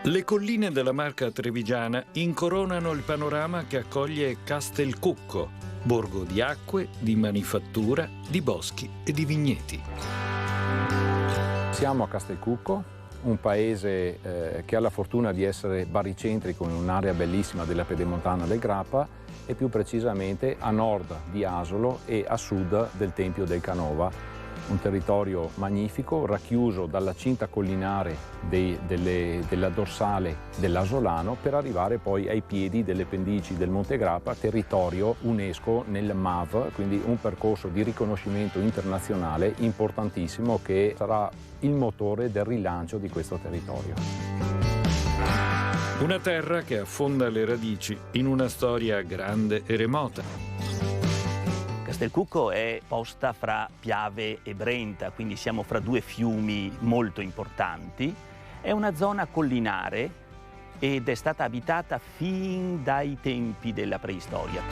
Le colline della Marca trevigiana incoronano il panorama che accoglie Castelcucco, borgo di acque, di manifattura, di boschi e di vigneti. Siamo a Castelcucco, un paese che ha la fortuna di essere baricentrico in un'area bellissima della Pedemontana del Grappa e più precisamente a nord di Asolo e a sud del Tempio del Canova. Un territorio magnifico, racchiuso dalla cinta collinare della dorsale dell'Asolano per arrivare poi ai piedi delle pendici del Monte Grappa, territorio UNESCO nel MAV, quindi un percorso di riconoscimento internazionale importantissimo che sarà il motore del rilancio di questo territorio. Una terra che affonda le radici in una storia grande e remota. Castelcucco è posta fra Piave e Brenta, quindi siamo fra due fiumi molto importanti. È una zona collinare ed è stata abitata fin dai tempi della preistoria.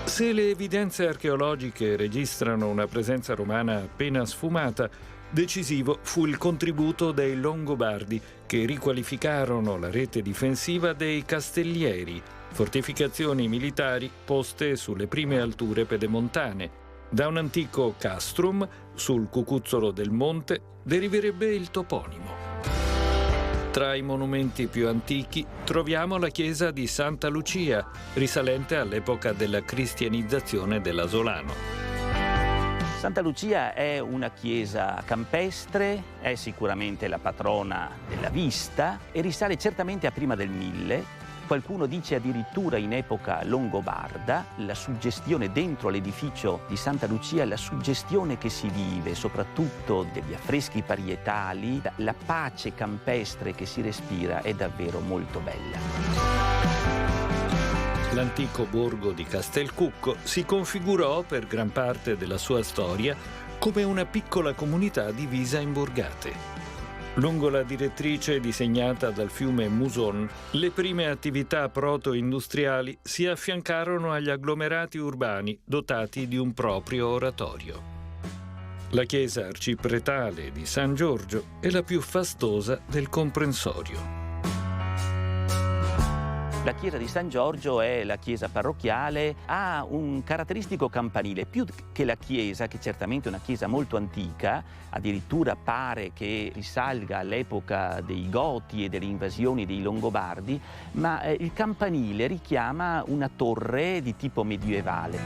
Se le evidenze archeologiche registrano una presenza romana appena sfumata, decisivo fu il contributo dei Longobardi che riqualificarono la rete difensiva dei Castellieri, fortificazioni militari poste sulle prime alture pedemontane. Da un antico castrum sul cucuzzolo del monte deriverebbe il toponimo. Tra i monumenti più antichi troviamo la chiesa di Santa Lucia, risalente all'epoca della cristianizzazione dell'Asolano. Santa Lucia è una chiesa campestre, è sicuramente la patrona della vista e risale certamente a prima del 1000. Qualcuno dice addirittura in epoca longobarda. La suggestione dentro l'edificio di Santa Lucia, la suggestione che si vive, soprattutto degli affreschi parietali, la pace campestre che si respira è davvero molto bella. L'antico borgo di Castelcucco si configurò per gran parte della sua storia come una piccola comunità divisa in borgate. Lungo la direttrice disegnata dal fiume Muson, le prime attività proto-industriali si affiancarono agli agglomerati urbani dotati di un proprio oratorio. La chiesa arcipretale di San Giorgio è la più fastosa del comprensorio. La chiesa di San Giorgio è la chiesa parrocchiale, ha un caratteristico campanile, più che la chiesa, che certamente è una chiesa molto antica, addirittura pare che risalga all'epoca dei Goti e delle invasioni dei Longobardi, ma il campanile richiama una torre di tipo medievale.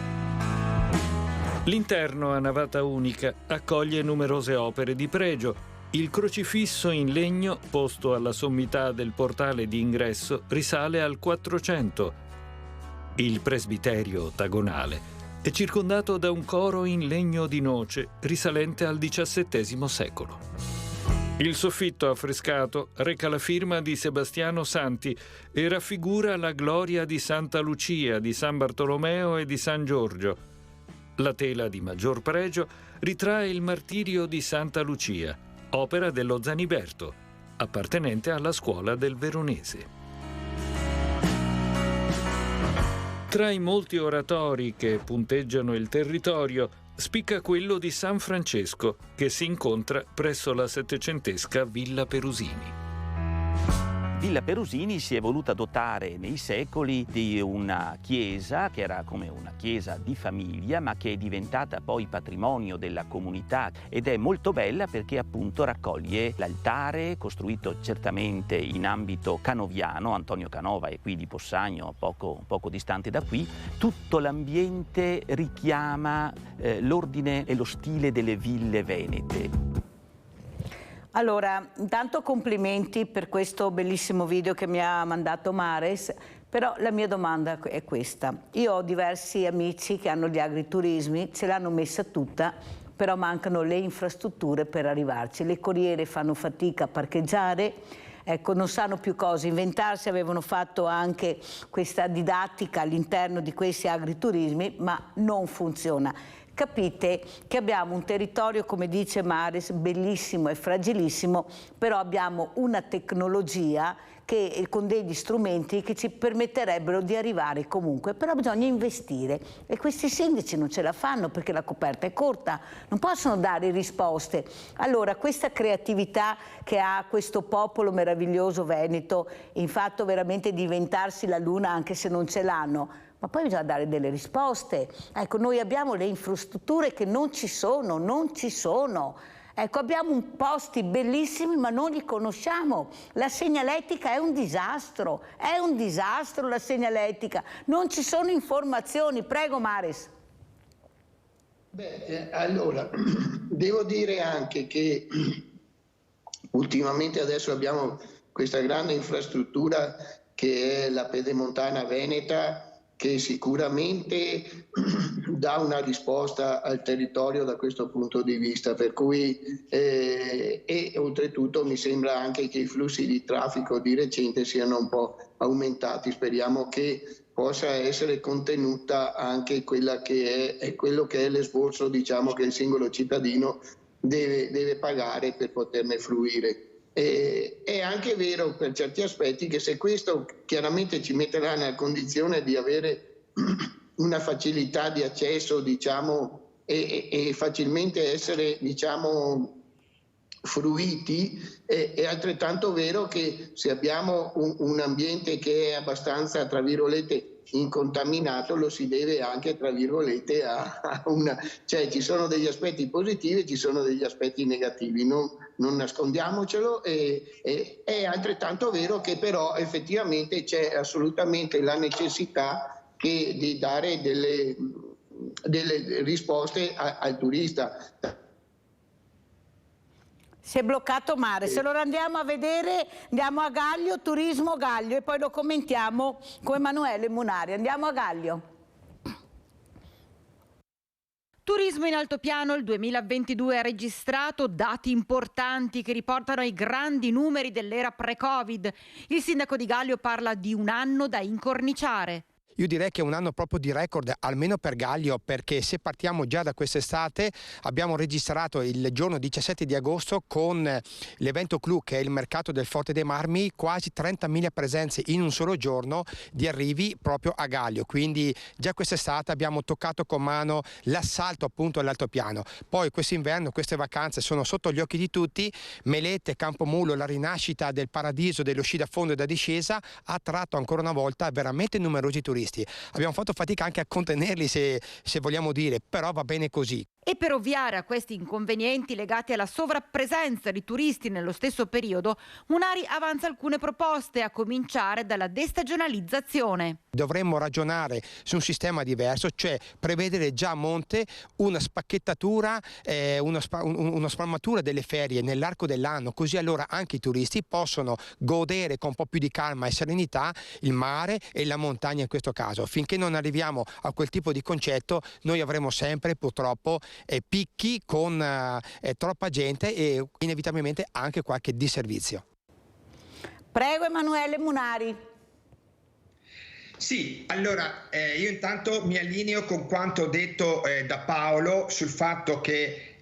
L'interno a navata unica accoglie numerose opere di pregio, Il crocifisso in legno posto alla sommità del portale di ingresso risale al 400. Il presbiterio ottagonale è circondato da un coro in legno di noce risalente al XVII secolo. Il soffitto affrescato reca la firma di Sebastiano Santi e raffigura la gloria di Santa Lucia, di San Bartolomeo e di San Giorgio. La tela di maggior pregio ritrae il martirio di Santa Lucia, opera dello Zaniberto, appartenente alla scuola del Veronese. Tra i molti oratori che punteggiano il territorio, spicca quello di San Francesco, che si incontra presso la settecentesca Villa Perusini. Villa Perusini si è voluta dotare nei secoli di una chiesa che era come una chiesa di famiglia, ma che è diventata poi patrimonio della comunità ed è molto bella perché appunto raccoglie l'altare, costruito certamente in ambito canoviano. Antonio Canova è qui di Possagno, poco distante da qui. Tutto l'ambiente richiama l'ordine e lo stile delle ville venete. Allora, intanto complimenti per questo bellissimo video che mi ha mandato Mares, però la mia domanda è questa. Io ho diversi amici che hanno gli agriturismi, ce l'hanno messa tutta, però mancano le infrastrutture per arrivarci. Le corriere fanno fatica a parcheggiare, ecco, non sanno più cosa inventarsi, avevano fatto anche questa didattica all'interno di questi agriturismi, ma non funziona. Capite che abbiamo un territorio, come dice Mares, bellissimo e fragilissimo, però abbiamo una tecnologia che, con degli strumenti che ci permetterebbero di arrivare comunque, però bisogna investire e questi sindaci non ce la fanno perché la coperta è corta, non possono dare risposte. Allora questa creatività che ha questo popolo meraviglioso veneto, in fatto veramente di inventarsi la luna anche se non ce l'hanno, ma poi bisogna dare delle risposte. Ecco, noi abbiamo le infrastrutture che non ci sono. Ecco, abbiamo posti bellissimi ma non li conosciamo. La segnaletica è un disastro la segnaletica. Non ci sono informazioni. Prego Mares. Allora, devo dire anche che ultimamente adesso abbiamo questa grande infrastruttura che è la Pedemontana Veneta, che sicuramente dà una risposta al territorio da questo punto di vista, per cui e oltretutto mi sembra anche che i flussi di traffico di recente siano un po' aumentati. Speriamo che possa essere contenuta anche quella che è quello che è l'esborso, diciamo, che il singolo cittadino deve pagare per poterne fruire. È anche vero per certi aspetti che se questo chiaramente ci metterà nella condizione di avere una facilità di accesso, diciamo, e facilmente essere, diciamo, fruiti, è altrettanto vero che se abbiamo un ambiente che è abbastanza, tra virgolette, incontaminato, lo si deve anche, tra virgolette, a una... cioè ci sono degli aspetti positivi e ci sono degli aspetti negativi, non nascondiamocelo, è altrettanto vero che però effettivamente c'è assolutamente la necessità di dare delle risposte al turista. Si è bloccato Mares, allora andiamo a vedere, andiamo a Gaglio, Turismo Gaglio e poi lo commentiamo con Emanuele Munari. Andiamo a Gaglio. Turismo in altopiano il 2022 ha registrato dati importanti che riportano ai grandi numeri dell'era pre-Covid. Il sindaco di Gaglio parla di un anno da incorniciare. Io direi che è un anno proprio di record, almeno per Gaglio, perché se partiamo già da quest'estate abbiamo registrato il giorno 17 di agosto con l'evento clou, che è il mercato del Forte dei Marmi, quasi 30.000 presenze in un solo giorno di arrivi proprio a Gaglio, quindi già quest'estate abbiamo toccato con mano l'assalto appunto all'altopiano. Poi quest'inverno, queste vacanze sono sotto gli occhi di tutti, Melette, Campomulo, la rinascita del paradiso dello sci da fondo e da discesa ha attratto ancora una volta veramente numerosi turisti. Abbiamo fatto fatica anche a contenerli se vogliamo dire, però va bene così. E per ovviare a questi inconvenienti legati alla sovrappresenza di turisti nello stesso periodo, Munari avanza alcune proposte, a cominciare dalla destagionalizzazione. Dovremmo ragionare su un sistema diverso, cioè prevedere già a monte una spacchettatura, una spalmatura delle ferie nell'arco dell'anno, così allora anche i turisti possono godere con un po' più di calma e serenità il mare e la montagna in questo caso. Finché non arriviamo a quel tipo di concetto, noi avremo sempre purtroppo picchi con troppa gente e inevitabilmente anche qualche disservizio. Prego Emanuele Munari. Sì, allora io intanto mi allineo con quanto detto da Paolo sul fatto che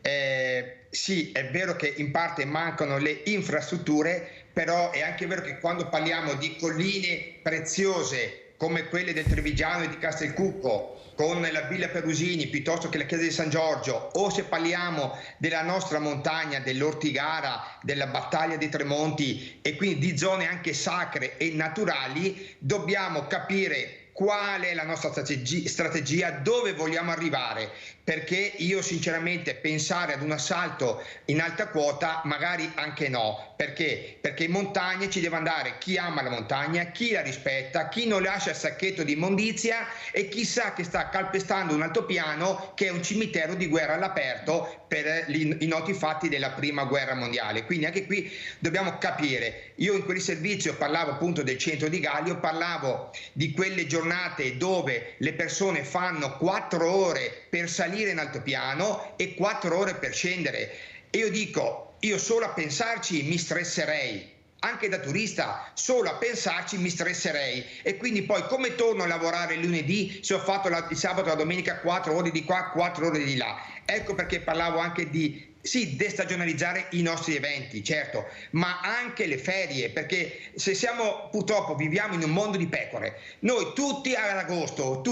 sì, è vero che in parte mancano le infrastrutture, però è anche vero che quando parliamo di colline preziose come quelle del Trevigiano e di Castelcucco, con la Villa Perusini piuttosto che la Chiesa di San Giorgio, o se parliamo della nostra montagna, dell'Ortigara, della Battaglia dei Tremonti e quindi di zone anche sacre e naturali, dobbiamo capire qual è la nostra strategia, dove vogliamo arrivare, perché io sinceramente pensare ad un assalto in alta quota magari anche no. Perché? Perché in montagna ci deve andare chi ama la montagna, chi la rispetta, chi non lascia il sacchetto di immondizia e chi sa che sta calpestando un altopiano che è un cimitero di guerra all'aperto per i noti fatti della prima guerra mondiale. Quindi anche qui dobbiamo capire. Io in quel servizio parlavo appunto del centro di Gallio, parlavo di quelle giornate dove le persone fanno 4 ore per salire in altopiano e 4 ore per scendere. E io dico, io solo a pensarci mi stresserei, anche da turista, solo a pensarci mi stresserei. E quindi poi come torno a lavorare il lunedì se ho fatto il sabato e la domenica 4 ore di qua, 4 ore di là? Ecco perché parlavo anche di sì, destagionalizzare i nostri eventi, certo, ma anche le ferie, perché se siamo, purtroppo viviamo in un mondo di pecore, noi tutti ad agosto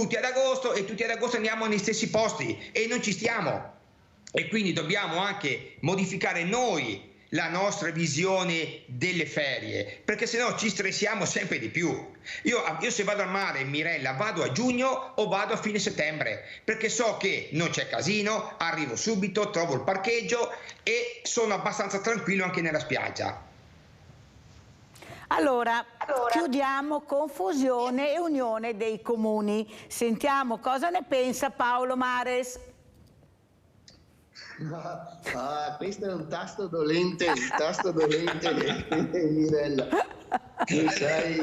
andiamo negli stessi posti e non ci stiamo. E quindi dobbiamo anche modificare noi la nostra visione delle ferie, perché sennò ci stressiamo sempre di più. Io se vado al mare, Mirella, vado a giugno o vado a fine settembre, perché so che non c'è casino, arrivo subito, trovo il parcheggio e sono abbastanza tranquillo anche nella spiaggia. Allora, chiudiamo confusione e unione dei comuni. Sentiamo cosa ne pensa Paolo Mares. Questo è un tasto dolente Mirella. Tu sai,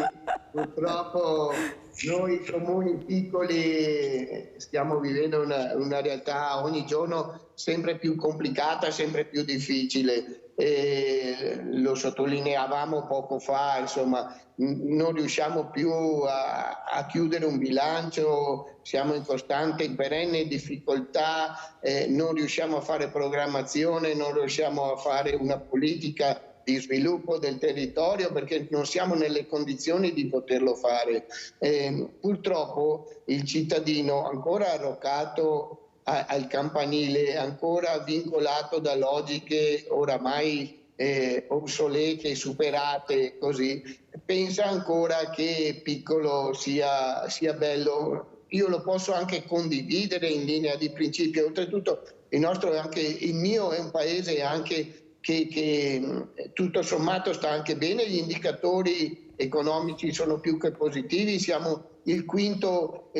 purtroppo noi comuni piccoli stiamo vivendo una realtà ogni giorno sempre più complicata, sempre più difficile. Lo sottolineavamo poco fa, insomma, non riusciamo più a chiudere un bilancio, siamo in costante, in perenne difficoltà, non riusciamo a fare programmazione, non riusciamo a fare una politica di sviluppo del territorio perché non siamo nelle condizioni di poterlo fare. Purtroppo il cittadino ancora arroccato al campanile, ancora vincolato da logiche oramai obsolete, superate, così, pensa ancora che piccolo sia bello. Io lo posso anche condividere in linea di principio. Oltretutto il mio è un paese anche che tutto sommato sta anche bene, gli indicatori economici sono più che positivi, siamo il quinto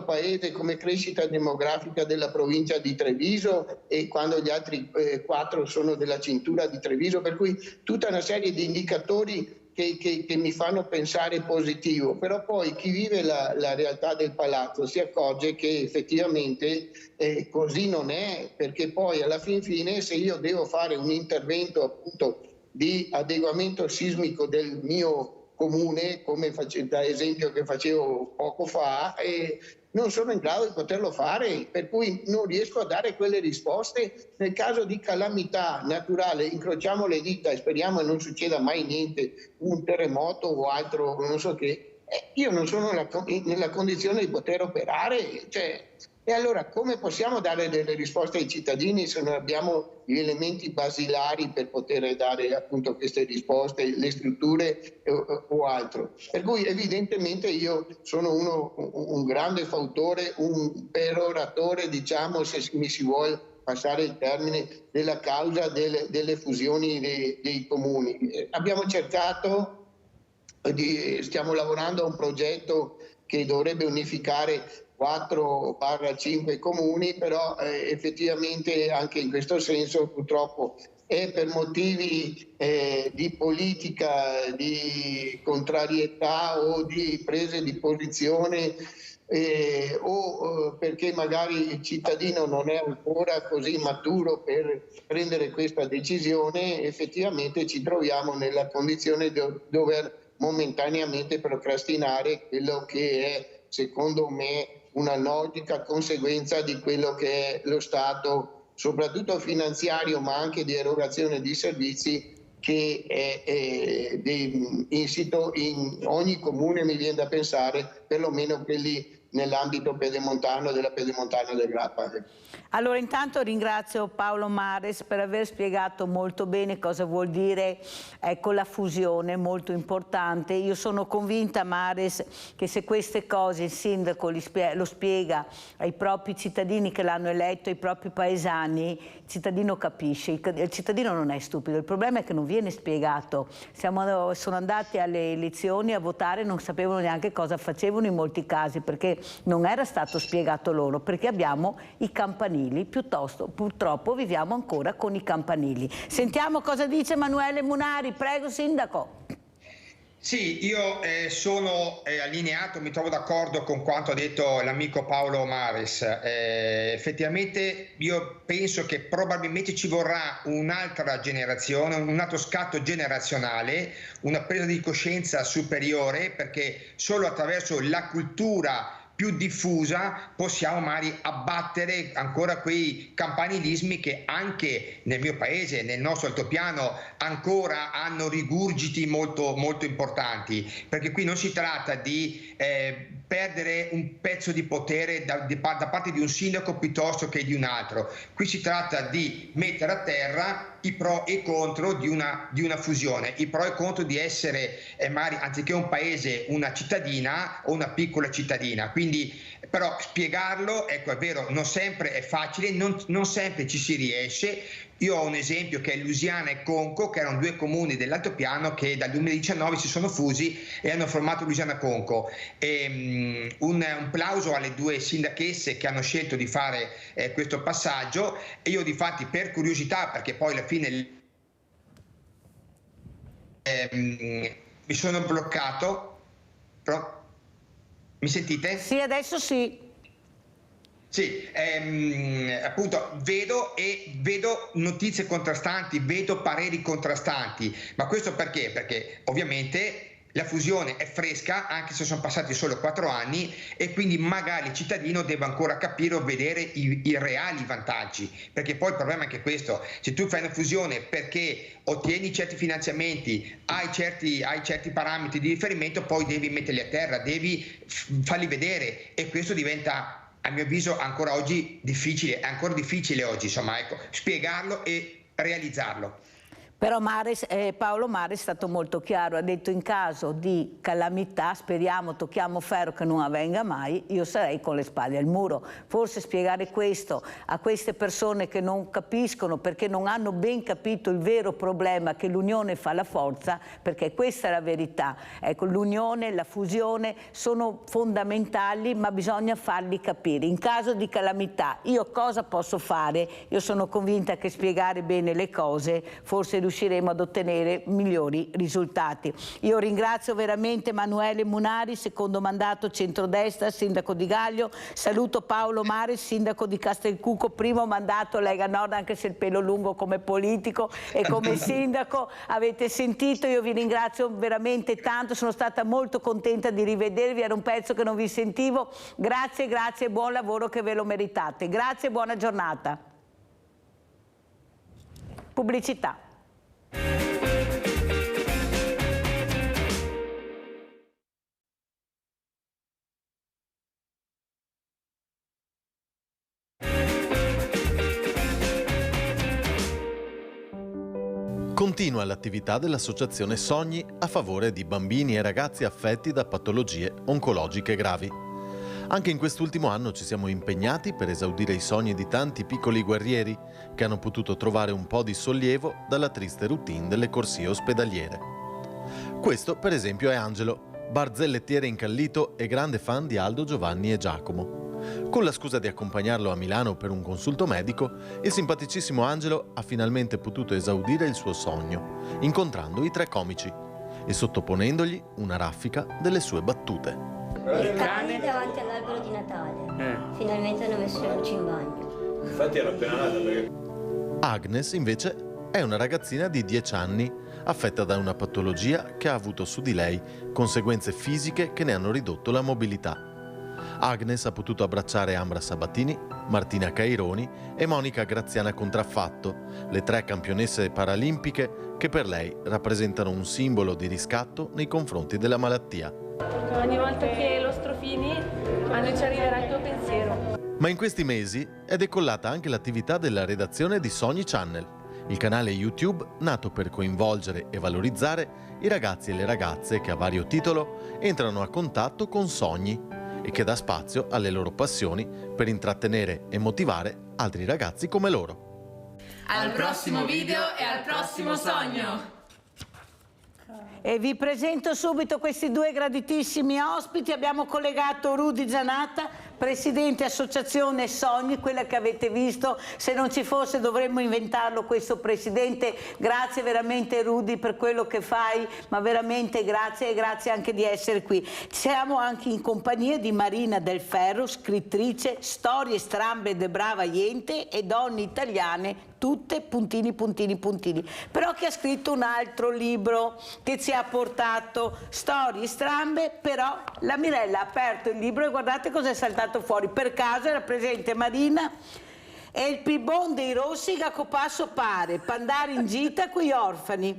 paese come crescita demografica della provincia di Treviso, e quando gli altri 4 sono della cintura di Treviso, per cui tutta una serie di indicatori che mi fanno pensare positivo. Però poi chi vive la realtà del palazzo si accorge che effettivamente così non è, perché poi alla fin fine se io devo fare un intervento appunto di adeguamento sismico del mio comune, come da esempio che facevo poco fa, non sono in grado di poterlo fare, per cui non riesco a dare quelle risposte. Nel caso di calamità naturale incrociamo le dita e speriamo che non succeda mai niente, un terremoto o altro, non so che, io non sono nella condizione di poter operare, cioè, E allora come possiamo dare delle risposte ai cittadini se non abbiamo gli elementi basilari per poter dare appunto queste risposte, le strutture o altro? Per cui evidentemente io sono un grande fautore, un peroratore, diciamo, se mi si vuole passare il termine, della causa delle fusioni dei comuni. Abbiamo cercato, stiamo lavorando a un progetto che dovrebbe unificare 4-5 comuni, però effettivamente anche in questo senso purtroppo è per motivi di politica, di contrarietà o di prese di posizione o perché magari il cittadino non è ancora così maturo per prendere questa decisione, effettivamente ci troviamo nella condizione di dover momentaneamente procrastinare quello che è, secondo me, una logica conseguenza di quello che è lo stato, soprattutto finanziario, ma anche di erogazione di servizi che è insito in ogni comune, mi viene da pensare, perlomeno quelli nell'ambito pedemontano della Pedemontana del Grappa. Allora intanto ringrazio Paolo Mares per aver spiegato molto bene cosa vuol dire, ecco, la fusione, molto importante. Io sono convinta, Mares, che se queste cose il sindaco lo spiega ai propri cittadini che l'hanno eletto, ai propri paesani, il cittadino capisce, il cittadino non è stupido, il problema è che non viene spiegato. Sono andati alle elezioni a votare, non sapevano neanche cosa facevano in molti casi, perché non era stato spiegato loro, perché abbiamo i campanili, piuttosto purtroppo viviamo ancora con i campanili. Sentiamo cosa dice Emanuele Munari, prego sindaco. Sì, io sono allineato, mi trovo d'accordo con quanto ha detto l'amico Paolo Mares. Effettivamente io penso che probabilmente ci vorrà un'altra generazione, un altro scatto generazionale, una presa di coscienza superiore, perché solo attraverso la cultura più diffusa possiamo magari abbattere ancora quei campanilismi che anche nel mio paese, nel nostro altopiano, ancora hanno rigurgiti molto, molto importanti, perché qui non si tratta di perdere un pezzo di potere da parte di un sindaco piuttosto che di un altro. Qui si tratta di mettere a terra i pro e i contro di una fusione, i pro e i contro di essere magari anziché un paese una cittadina o una piccola cittadina. Quindi però spiegarlo, ecco, è vero, non sempre è facile, non sempre ci si riesce. Io ho un esempio che è Lusiana e Conco, che erano due comuni dell'altopiano che dal 2019 si sono fusi e hanno formato Lusiana Conco. Un plauso alle due sindachesse che hanno scelto di fare questo passaggio, e io difatti per curiosità, perché poi alla fine mi sono bloccato. Mi sentite? Sì, adesso sì. Sì, appunto vedo notizie contrastanti, vedo pareri contrastanti, ma questo perché? Perché ovviamente la fusione è fresca, anche se sono passati solo 4 anni, e quindi magari il cittadino deve ancora capire o vedere i reali vantaggi, perché poi il problema è anche questo: se tu fai una fusione perché ottieni certi finanziamenti, hai certi parametri di riferimento, poi devi metterli a terra, devi farli vedere, e questo diventa, a mio avviso, ancora oggi difficile, è ancora difficile oggi, insomma, ecco, spiegarlo e realizzarlo. Però Paolo Mares è stato molto chiaro, ha detto: in caso di calamità, speriamo, tocchiamo ferro che non avvenga mai, io sarei con le spalle al muro. Forse spiegare questo a queste persone che non capiscono, perché non hanno ben capito il vero problema, che l'unione fa la forza, perché questa è la verità. Ecco, l'unione, la fusione sono fondamentali, ma bisogna farli capire. In caso di calamità, io cosa posso fare? Io sono convinta che spiegare bene le cose forse riusciremo ad ottenere migliori risultati. Io ringrazio veramente Emanuele Munari, secondo mandato centrodestra, sindaco di Gaglio. Saluto Paolo Mares, sindaco di Castelcuco, primo mandato Lega Nord, anche se il pelo lungo come politico e come sindaco. Avete sentito, io vi ringrazio veramente tanto, sono stata molto contenta di rivedervi, era un pezzo che non vi sentivo. Grazie, grazie e buon lavoro che ve lo meritate. Grazie e buona giornata. Pubblicità. Continua l'attività dell'Associazione Sogni a favore di bambini e ragazzi affetti da patologie oncologiche gravi. Anche in quest'ultimo anno ci siamo impegnati per esaudire i sogni di tanti piccoli guerrieri che hanno potuto trovare un po' di sollievo dalla triste routine delle corsie ospedaliere. Questo, per esempio, è Angelo, barzellettiere incallito e grande fan di Aldo, Giovanni e Giacomo. Con la scusa di accompagnarlo a Milano per un consulto medico, il simpaticissimo Angelo ha finalmente potuto esaudire il suo sogno, incontrando i 3 comici e sottoponendogli una raffica delle sue battute. Il cane davanti all'albero di Natale. Finalmente hanno messo le luci in bagno. Infatti era appena nata perché... Agnes, invece, è una ragazzina di 10 anni, affetta da una patologia che ha avuto su di lei conseguenze fisiche che ne hanno ridotto la mobilità. Agnes ha potuto abbracciare Ambra Sabatini, Martina Caironi e Monica Graziana Contraffatto, le 3 campionesse paralimpiche che per lei rappresentano un simbolo di riscatto nei confronti della malattia. Ogni volta che lo strofini, a noi ci arriverà il tuo pensiero. Ma in questi mesi è decollata anche l'attività della redazione di Sogni Channel, il canale YouTube nato per coinvolgere e valorizzare i ragazzi e le ragazze che a vario titolo entrano a contatto con sogni e che dà spazio alle loro passioni per intrattenere e motivare altri ragazzi come loro. Al prossimo video e al prossimo sogno! E vi presento subito questi 2 graditissimi ospiti. Abbiamo collegato Rudy Zanata, presidente Associazione Sogni, quella che avete visto. Se non ci fosse dovremmo inventarlo questo presidente. Grazie veramente Rudy per quello che fai, ma veramente grazie, e grazie anche di essere qui. Siamo anche in compagnia di Marina Del Ferro, scrittrice, storie strambe de brava gente e donne italiane tutte puntini puntini puntini, però che ha scritto un altro libro che ci ha portato storie strambe. Però la Mirella ha aperto il libro e guardate cosa è saltato fuori. Per caso era presente Marina e il pibon dei rossi che a copasso pare per andare in gita con gli orfani.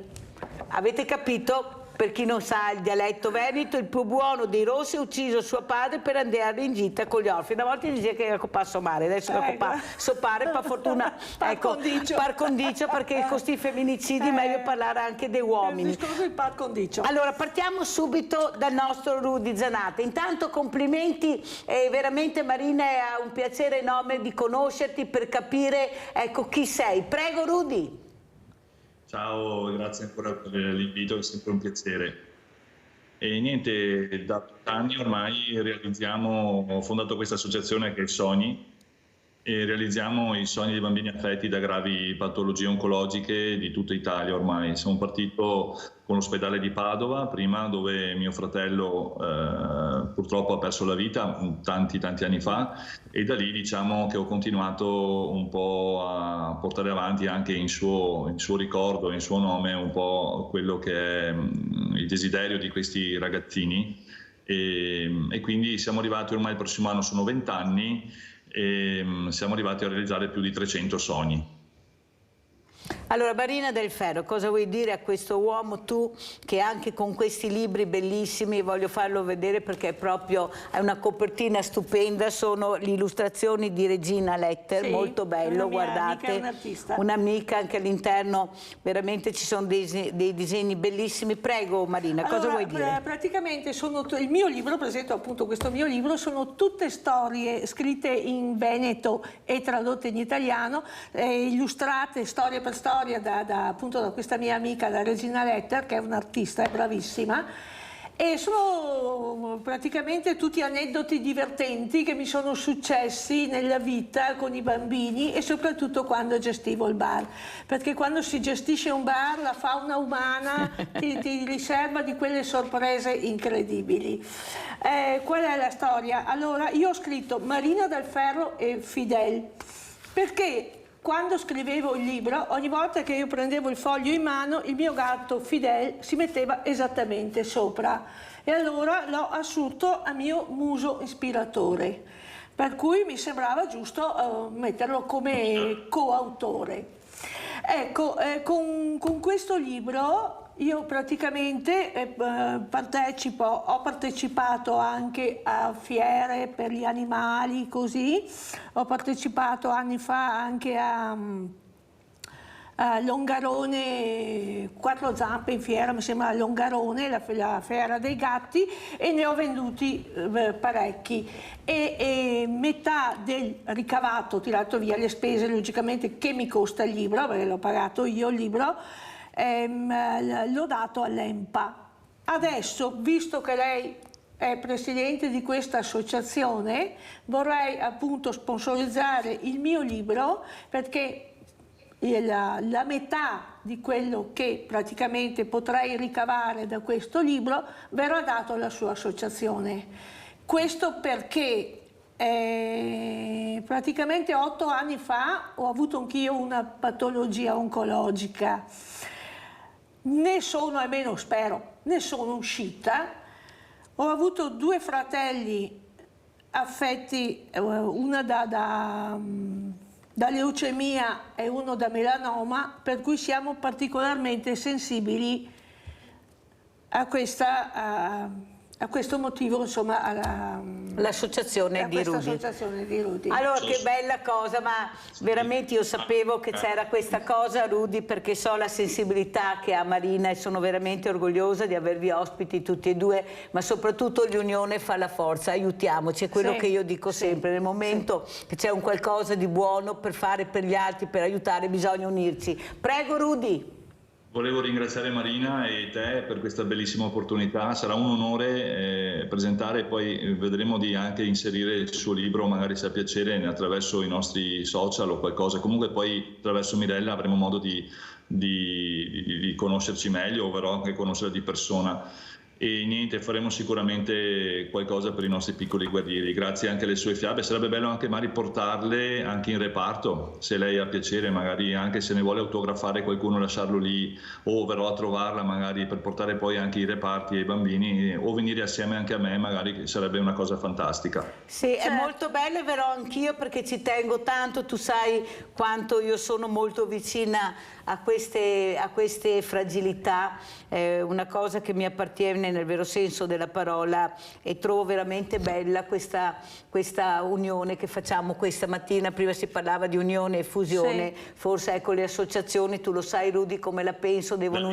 Avete capito? Per chi non sa il dialetto veneto, il più buono dei rossi ha ucciso suo padre per andare in gita con gli orfani. Una volta diceva che era copasso mare, adesso che copasso pare, per fortuna, ecco, par condicio, perché con questi femminicidi è meglio parlare anche dei uomini. Par condicio. Allora, partiamo subito dal nostro Rudy Zanata. Intanto complimenti, veramente Marina, è un piacere enorme di conoscerti, per capire, ecco, chi sei. Prego Rudy. Ciao, grazie ancora per l'invito, è sempre un piacere. E niente, da anni ormai ho fondato questa associazione che è Sogni, e realizziamo i sogni dei bambini affetti da gravi patologie oncologiche di tutta Italia ormai. Siamo partito con l'ospedale di Padova, prima, dove mio fratello purtroppo ha perso la vita tanti anni fa, e da lì diciamo che ho continuato un po' a portare avanti anche in suo ricordo, in suo nome, un po' quello che è il desiderio di questi ragazzini, e quindi siamo arrivati, ormai il prossimo anno sono 20 anni, e siamo arrivati a realizzare più di 300 sogni. Allora, Marina Del Ferro, cosa vuoi dire a questo uomo, tu che anche con questi libri bellissimi, voglio farlo vedere perché è una copertina stupenda, sono le illustrazioni di Regina Letter, sì, molto bello, guardate, un'artista. Un'amica, anche all'interno veramente ci sono dei disegni bellissimi. Prego Marina, cosa vuoi dire? Praticamente il mio libro, presento appunto questo mio libro, sono tutte storie scritte in veneto e tradotte in italiano, illustrate storia per storia appunto da questa mia amica, da Regina Letter, che è un'artista, è bravissima, e sono praticamente tutti aneddoti divertenti che mi sono successi nella vita con i bambini, e soprattutto quando gestivo il bar, perché quando si gestisce un bar la fauna umana ti riserva di quelle sorprese incredibili. Qual è la storia? Allora, io ho scritto Marina Del Ferro e Fidel perché quando scrivevo il libro, ogni volta che io prendevo il foglio in mano, il mio gatto Fidel si metteva esattamente sopra, e allora l'ho assunto a mio muso ispiratore, per cui mi sembrava giusto metterlo come coautore. Ecco, con questo libro io praticamente ho partecipato anche a fiere per gli animali, così, ho partecipato anni fa anche Longarone, Quattro Zampe in fiera, mi sembra Longarone, la fiera dei gatti, e ne ho venduti parecchi. E metà del ricavato, tirato via le spese logicamente che mi costa il libro, perché l'ho pagato io il libro, l'ho dato all'EMPA. Adesso, visto che lei è presidente di questa associazione, vorrei appunto sponsorizzare il mio libro, perché la metà di quello che praticamente potrei ricavare da questo libro verrà dato alla sua associazione. Questo perché praticamente 8 anni fa ho avuto anch'io una patologia oncologica. Ne sono, almeno spero, ne sono uscita. Ho avuto 2 fratelli affetti, una da leucemia e uno da melanoma, per cui siamo particolarmente sensibili a questo motivo, insomma, l'associazione di Rudy. Allora, che bella cosa, ma veramente io sapevo che c'era questa cosa, Rudy, perché so la sensibilità che ha Marina e sono veramente orgogliosa di avervi ospiti tutti e due, ma soprattutto l'unione fa la forza, aiutiamoci, è quello che io dico sempre, nel momento che c'è un qualcosa di buono per fare per gli altri, per aiutare, bisogna unirci. Prego, Rudy. Volevo ringraziare Marina e te per questa bellissima opportunità, sarà un onore presentare, poi vedremo di anche inserire il suo libro, magari se ha piacere, attraverso i nostri social o qualcosa, comunque poi attraverso Mirella avremo modo di conoscerci meglio, o verrò anche conoscerla di persona. E niente, faremo sicuramente qualcosa per i nostri piccoli guerrieri, grazie anche alle sue fiabe. Sarebbe bello anche magari portarle anche in reparto, se lei ha piacere, magari anche se ne vuole autografare qualcuno, lasciarlo lì, o verrò a trovarla magari per portare poi anche i reparti ai bambini, o venire assieme anche a me, magari, che sarebbe una cosa fantastica. Sì, è molto bello, e verrò anch'io perché ci tengo tanto, tu sai quanto io sono molto vicina a queste fragilità, una cosa che mi appartiene nel vero senso della parola, e trovo veramente bella questa unione che facciamo questa mattina. Prima si parlava di unione e fusione, forse ecco le associazioni, tu lo sai Rudy come la penso, devono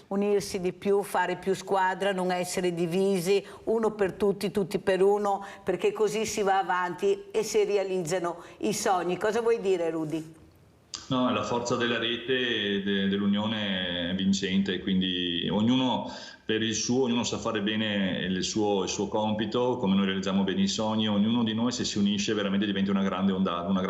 unirsi di più, fare più squadra, non essere divisi, uno per tutti, tutti per uno, perché così si va avanti e si realizzano i sogni. Cosa vuoi dire, Rudy? No, la forza della rete, dell'unione è vincente, quindi ognuno per il suo, ognuno sa fare bene il suo compito, come noi realizziamo bene i sogni, ognuno di noi se si unisce veramente diventa una grande onda, una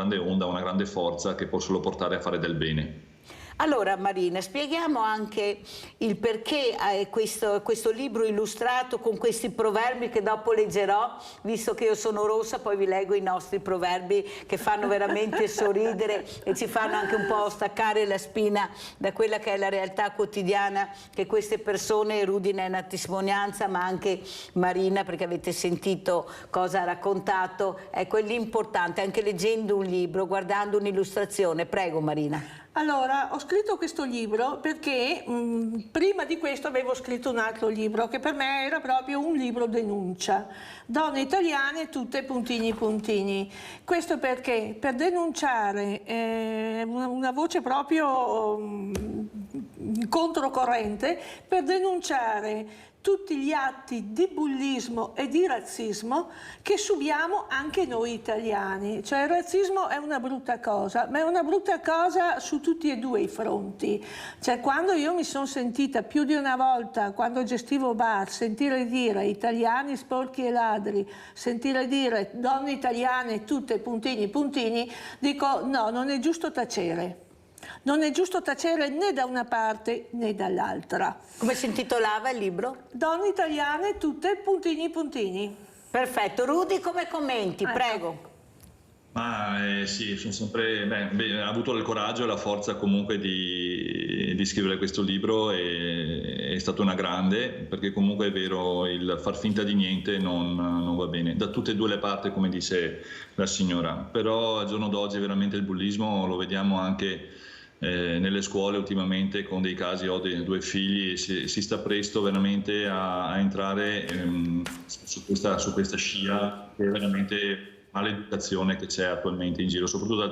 grande forza che può solo portare a fare del bene. Allora Marina, spieghiamo anche il perché questo libro illustrato con questi proverbi che dopo leggerò, visto che io sono rossa, poi vi leggo i nostri proverbi che fanno veramente sorridere e ci fanno anche un po' staccare la spina da quella che è la realtà quotidiana che queste persone, Rudy ne è una testimonianza, ma anche Marina, perché avete sentito cosa ha raccontato. Ecco, l'importante, anche leggendo un libro, guardando un'illustrazione. Prego Marina. Allora, ho scritto questo libro perché prima di questo avevo scritto un altro libro che per me era proprio un libro denuncia. Donne italiane tutte puntini puntini. Questo perché? Per denunciare una voce proprio controcorrente, per denunciare tutti gli atti di bullismo e di razzismo che subiamo anche noi italiani. Cioè il razzismo è una brutta cosa, ma è una brutta cosa su tutti e due i fronti. Cioè quando io mi sono sentita più di una volta, quando gestivo bar, sentire dire italiani sporchi e ladri, sentire dire donne italiane tutte puntini puntini, dico no, non è giusto tacere. Non è giusto tacere né da una parte né dall'altra. Come si intitolava il libro? Donne italiane tutte puntini puntini. Perfetto. Rudy, come commenti? Prego. Ma sì, sono sempre ha avuto il coraggio e la forza comunque di scrivere questo libro, è stata una grande, perché comunque è vero, il far finta di niente non va bene, da tutte e due le parti, come dice la signora. Però al giorno d'oggi veramente il bullismo lo vediamo anche nelle scuole ultimamente, con dei casi, ho due figli, e si sta presto veramente a entrare su questa scia che veramente maleducazione che c'è attualmente in giro, soprattutto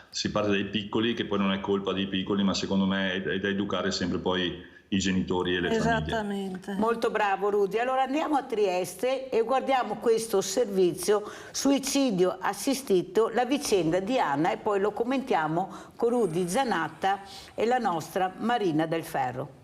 si parte dai piccoli, che poi non è colpa dei piccoli, ma secondo me è da educare sempre poi i genitori e le famiglie. Esattamente. Molto bravo Rudy. Allora andiamo a Trieste e guardiamo questo servizio suicidio assistito, la vicenda di Anna, e poi lo commentiamo con Rudy Zanatta e la nostra Marina Del Ferro.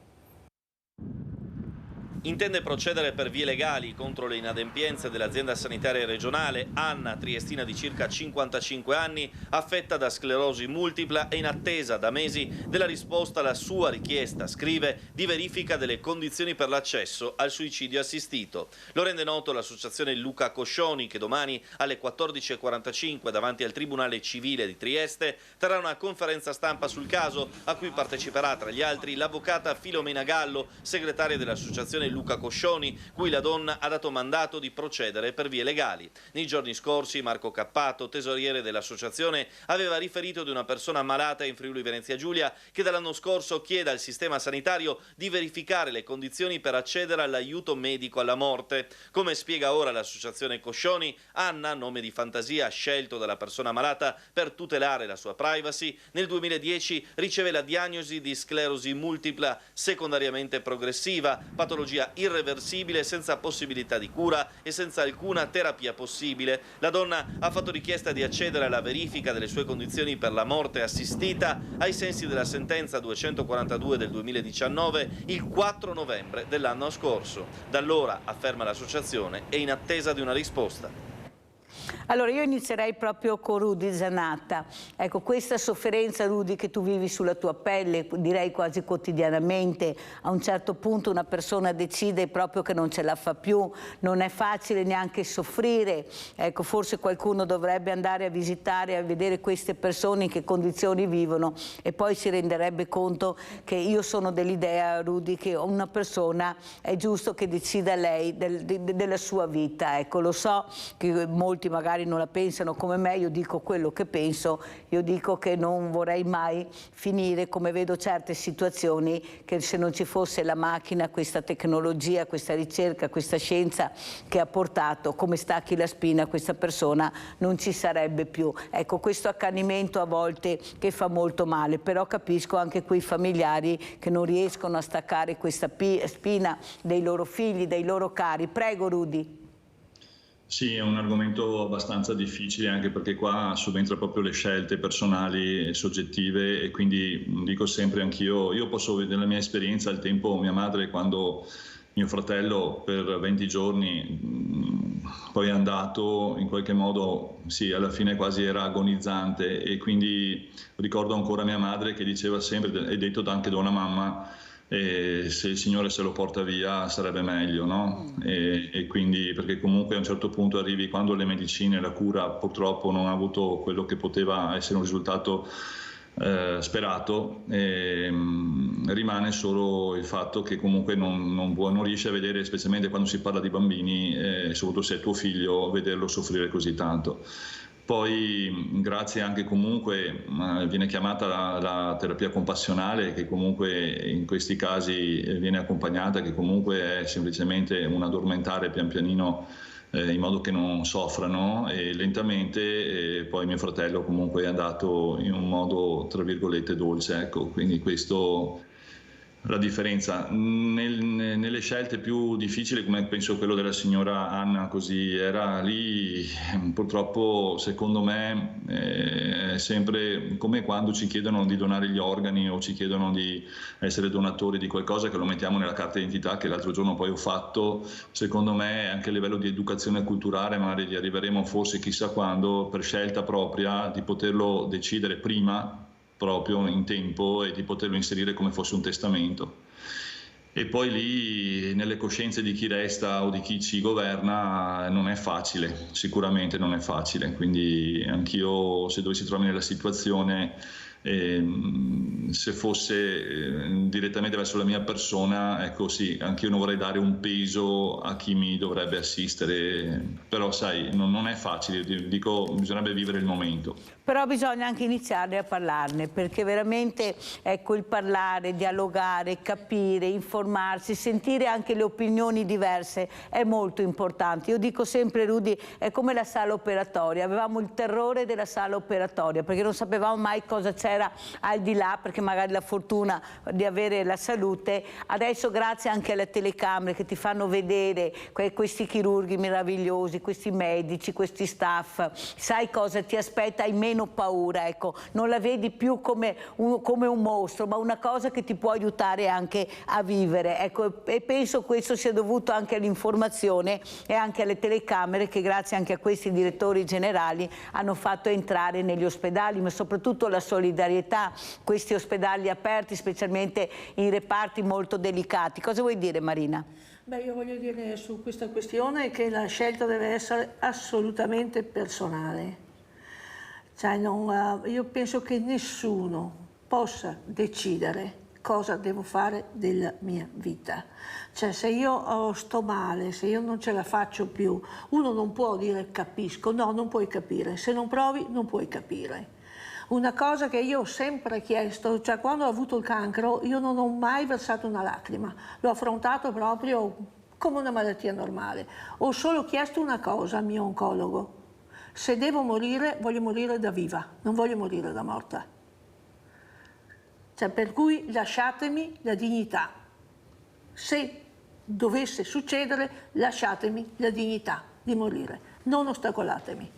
Intende procedere per vie legali contro le inadempienze dell'azienda sanitaria regionale. Anna, triestina di circa 55 anni, affetta da sclerosi multipla e in attesa da mesi della risposta alla sua richiesta, scrive, di verifica delle condizioni per l'accesso al suicidio assistito. Lo rende noto l'associazione Luca Coscioni, che domani alle 14:45 davanti al Tribunale Civile di Trieste terrà una conferenza stampa sul caso, a cui parteciperà tra gli altri l'avvocata Filomena Gallo, segretaria dell'associazione Luca Coscioni, cui la donna ha dato mandato di procedere per vie legali. Nei giorni scorsi Marco Cappato, tesoriere dell'associazione, aveva riferito di una persona malata in Friuli Venezia Giulia che dall'anno scorso chiede al sistema sanitario di verificare le condizioni per accedere all'aiuto medico alla morte. Come spiega ora l'associazione Coscioni, Anna, nome di fantasia scelto dalla persona malata per tutelare la sua privacy, nel 2010 riceve la diagnosi di sclerosi multipla secondariamente progressiva, patologia irreversibile senza possibilità di cura e senza alcuna terapia possibile. La donna ha fatto richiesta di accedere alla verifica delle sue condizioni per la morte assistita ai sensi della sentenza 242 del 2019 il 4 novembre dell'anno scorso. Da allora, afferma l'associazione, è in attesa di una risposta. Allora io inizierei proprio con Rudy Zanatta. Ecco, questa sofferenza, Rudy, che tu vivi sulla tua pelle, direi quasi quotidianamente, a un certo punto una persona decide proprio che non ce la fa più, non è facile neanche soffrire. Ecco, forse qualcuno dovrebbe andare a visitare, a vedere queste persone in che condizioni vivono, e poi si renderebbe conto che io sono dell'idea, Rudy, che una persona è giusto che decida lei della sua vita. Ecco, lo so che molti magari non la pensano come me, io dico quello che penso, io dico che non vorrei mai finire come vedo certe situazioni, che se non ci fosse la macchina, questa tecnologia, questa ricerca, questa scienza che ha portato come stacchi la spina, questa persona non ci sarebbe più. Ecco, questo accanimento a volte che fa molto male, però capisco anche quei familiari che non riescono a staccare questa spina dei loro figli, dei loro cari. Prego Rudy. Sì, è un argomento abbastanza difficile, anche perché qua subentra proprio le scelte personali e soggettive, e quindi dico sempre anch'io, io posso vedere la mia esperienza al tempo, mia madre quando mio fratello per 20 giorni poi è andato, in qualche modo sì, alla fine quasi era agonizzante, e quindi ricordo ancora mia madre che diceva sempre, e detto anche da una mamma, e se il Signore se lo porta via sarebbe meglio, no? E quindi, perché comunque a un certo punto arrivi, quando le medicine, la cura purtroppo non ha avuto quello che poteva essere un risultato sperato, rimane solo il fatto che comunque non riesci a vedere, specialmente quando si parla di bambini, soprattutto se è tuo figlio, vederlo soffrire così tanto. Poi grazie anche comunque viene chiamata la terapia compassionale, che comunque in questi casi viene accompagnata, che comunque è semplicemente un addormentare pian pianino in modo che non soffrano, e lentamente, e poi mio fratello comunque è andato in un modo tra virgolette dolce, ecco, quindi questo la differenza. Nelle scelte più difficili, come penso quello della signora Anna, così era lì, purtroppo secondo me è sempre come quando ci chiedono di donare gli organi o ci chiedono di essere donatori di qualcosa, che lo mettiamo nella carta d'identità, che l'altro giorno poi ho fatto. Secondo me anche a livello di educazione culturale magari arriveremo forse chissà quando, per scelta propria, di poterlo decidere prima, proprio in tempo, e di poterlo inserire come fosse un testamento. E poi lì nelle coscienze di chi resta o di chi ci governa non è facile, sicuramente non è facile, quindi anch'io, se dovessi trovarmi nella situazione, Se fosse direttamente verso la mia persona, ecco sì, anche io non vorrei dare un peso a chi mi dovrebbe assistere, però sai, non è facile, dico, bisognerebbe vivere il momento. Però bisogna anche iniziare a parlarne, perché veramente ecco, il parlare, dialogare, capire, informarsi, sentire anche le opinioni diverse è molto importante. Io dico sempre, Rudy, è come la sala operatoria, avevamo il terrore della sala operatoria perché non sapevamo mai cosa c'era al di là, perché magari la fortuna di avere la salute. Adesso grazie anche alle telecamere che ti fanno vedere questi chirurghi meravigliosi, questi medici, questi staff, sai cosa ti aspetta, hai meno paura, ecco, non la vedi più come un mostro, ma una cosa che ti può aiutare anche a vivere, ecco, e penso questo sia dovuto anche all'informazione e anche alle telecamere che grazie anche a questi direttori generali hanno fatto entrare negli ospedali, ma soprattutto la solidarietà, questi ospedali aperti, specialmente in reparti molto delicati. Cosa vuoi dire, Marina? Beh, io voglio dire su questa questione che la scelta deve essere assolutamente personale. Cioè io penso che nessuno possa decidere cosa devo fare della mia vita. Cioè se io sto male, se io non ce la faccio più, uno non può dire capisco, no, non puoi capire, se non provi non puoi capire. Una cosa che io ho sempre chiesto, cioè quando ho avuto il cancro io non ho mai versato una lacrima, l'ho affrontato proprio come una malattia normale. Ho solo chiesto una cosa al mio oncologo: se devo morire, voglio morire da viva, non voglio morire da morta. Cioè, per cui lasciatemi la dignità. Se dovesse succedere, lasciatemi la dignità di morire, non ostacolatemi.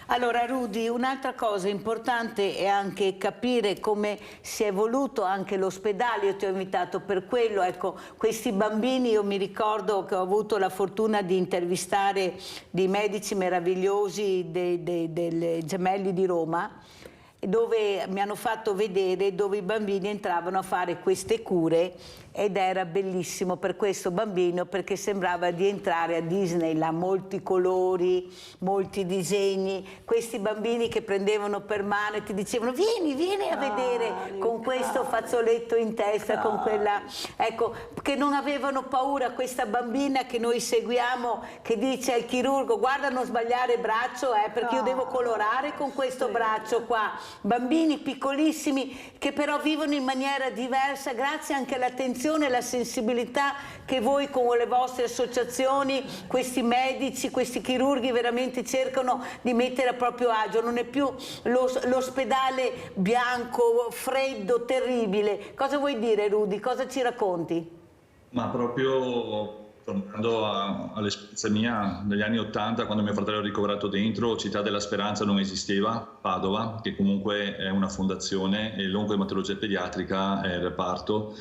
Allora Rudy, un'altra cosa importante è anche capire come si è evoluto anche l'ospedale. Io ti ho invitato per quello, ecco, questi bambini, io mi ricordo che ho avuto la fortuna di intervistare dei medici meravigliosi dei Gemelli di Roma, dove mi hanno fatto vedere dove i bambini entravano a fare queste cure, ed era bellissimo per questo bambino perché sembrava di entrare a Disneyland, molti colori, molti disegni, questi bambini che prendevano per mano e ti dicevano vieni a vedere, con questo fazzoletto in testa, con quella, ecco, che non avevano paura. Questa bambina che noi seguiamo che dice al chirurgo guarda non sbagliare braccio perché io devo colorare con questo braccio qua. Bambini piccolissimi che però vivono in maniera diversa grazie anche all'attenzione e alla sensibilità che voi con le vostre associazioni, questi medici, questi chirurghi veramente cercano di mettere a proprio agio. Non è più l'ospedale bianco, freddo, terribile. Cosa vuoi dire, Rudy? Cosa ci racconti? Ma proprio tornando all'esperienza mia negli anni '80, quando mio fratello è ricoverato dentro, Città della Speranza non esisteva, Padova, che comunque è una fondazione, e l'oncoematologia pediatrica è il reparto.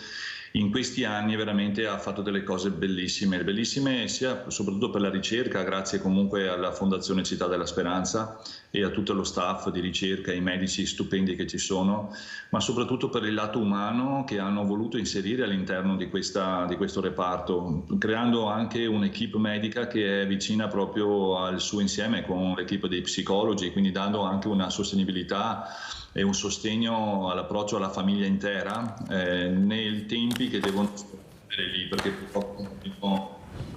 In questi anni veramente ha fatto delle cose bellissime sia soprattutto per la ricerca, grazie comunque alla Fondazione Città della Speranza e a tutto lo staff di ricerca, ai medici stupendi che ci sono, ma soprattutto per il lato umano che hanno voluto inserire all'interno di questo reparto, creando anche un'equipe medica che è vicina proprio al suo insieme con l'equipe dei psicologi, quindi dando anche una sostenibilità e un sostegno all'approccio alla famiglia intera nei tempi che devono stare lì, perché purtroppo il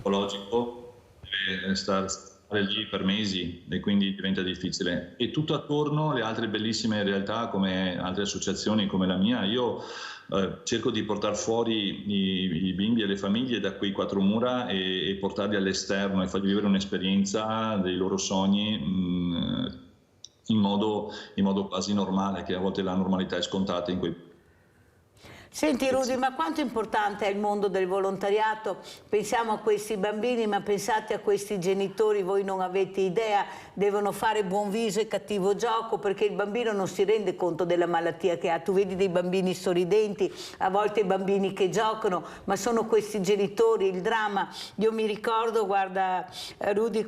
psicologico deve stare lì per mesi e quindi diventa difficile. E tutto attorno le altre bellissime realtà come altre associazioni come la mia, io cerco di portare fuori i bimbi e le famiglie da quei quattro mura e portarli all'esterno e fargli vivere un'esperienza dei loro sogni in modo quasi normale, che a volte la normalità è scontata in quei. Senti Rudy, ma quanto importante è il mondo del volontariato? Pensiamo a questi bambini, ma pensate a questi genitori, voi non avete idea, devono fare buon viso e cattivo gioco perché il bambino non si rende conto della malattia che ha. Tu vedi dei bambini sorridenti, a volte i bambini che giocano, ma sono questi genitori, il dramma. Io mi ricordo, guarda Rudy,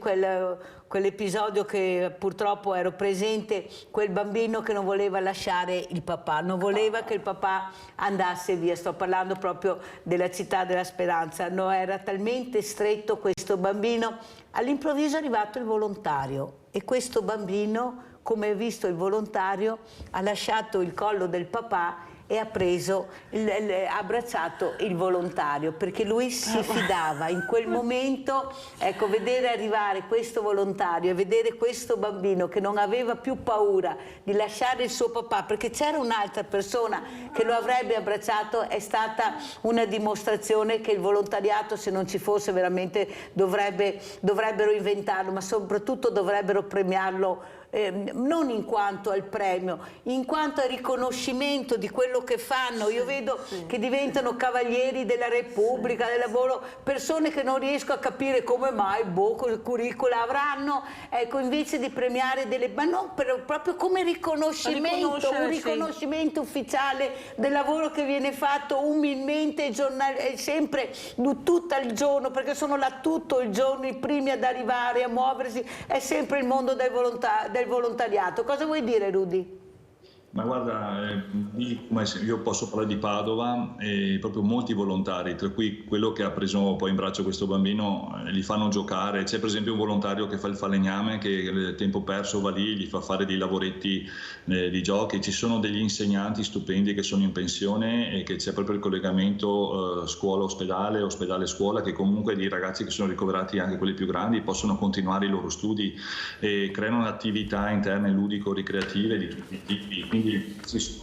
quell'episodio che purtroppo ero presente, quel bambino che non voleva lasciare il papà, non voleva che il papà andasse via. Sto parlando proprio della Città della Speranza. No, era talmente stretto questo bambino, all'improvviso è arrivato il volontario e questo bambino come hai visto il volontario, ha lasciato il collo del papà e ha preso, ha abbracciato il volontario, perché lui si fidava in quel momento. Ecco, vedere arrivare questo volontario e vedere questo bambino che non aveva più paura di lasciare il suo papà perché c'era un'altra persona che lo avrebbe abbracciato, è stata una dimostrazione che il volontariato, se non ci fosse veramente, dovrebbero inventarlo, ma soprattutto dovrebbero premiarlo. Non in quanto al premio, in quanto al riconoscimento di quello che fanno. Io vedo che diventano cavalieri della Repubblica, del lavoro, persone che non riesco a capire come mai, il curricula avranno, ecco, invece di premiare ma non proprio come riconoscimento, un riconoscimento ufficiale del lavoro che viene fatto umilmente, sempre tutto il giorno, perché sono là tutto il giorno, i primi ad arrivare, a muoversi, è sempre il mondo del volontariato. Cosa vuoi dire, Rudy? Ma guarda, io posso parlare di Padova e proprio molti volontari, tra cui quello che ha preso poi in braccio questo bambino, li fanno giocare. C'è per esempio un volontario che fa il falegname, che il tempo perso va lì, gli fa fare dei lavoretti di giochi. Ci sono degli insegnanti stupendi che sono in pensione e che c'è proprio il collegamento scuola-ospedale, ospedale-scuola, che comunque di ragazzi che sono ricoverati, anche quelli più grandi, possono continuare i loro studi e creano attività interne ludico-ricreative di tutti i tipi. Quindi si sono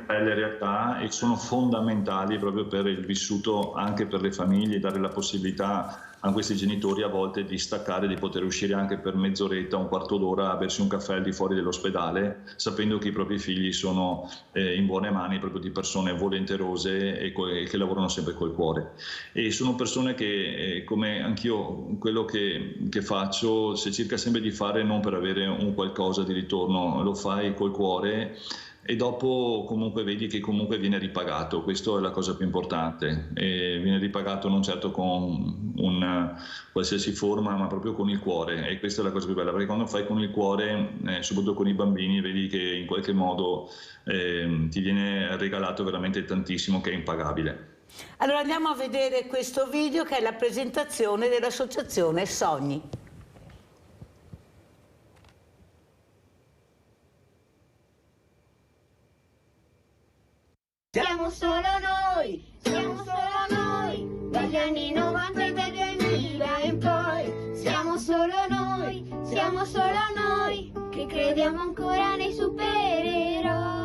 belle realtà e sono fondamentali proprio per il vissuto, anche per le famiglie, dare la possibilità a questi genitori a volte di staccare, di poter uscire anche per mezz'oretta, un quarto d'ora a bersi un caffè al di fuori dell'ospedale, sapendo che i propri figli sono in buone mani, proprio di persone volenterose e che lavorano sempre col cuore. E sono persone che, come anch'io, quello che faccio, si cerca sempre di fare non per avere un qualcosa di ritorno, lo fai col cuore e dopo comunque vedi che comunque viene ripagato. Questa è la cosa più importante, e viene ripagato non certo con una qualsiasi forma, ma proprio con il cuore, e questa è la cosa più bella, perché quando fai con il cuore, soprattutto con i bambini, vedi che in qualche modo ti viene regalato veramente tantissimo, che è impagabile. Allora andiamo a vedere questo video, che è la presentazione dell'associazione Sogni. Siamo solo noi, dagli anni 90 e dal 2000 in poi. Siamo solo noi, che crediamo ancora nei supereroi.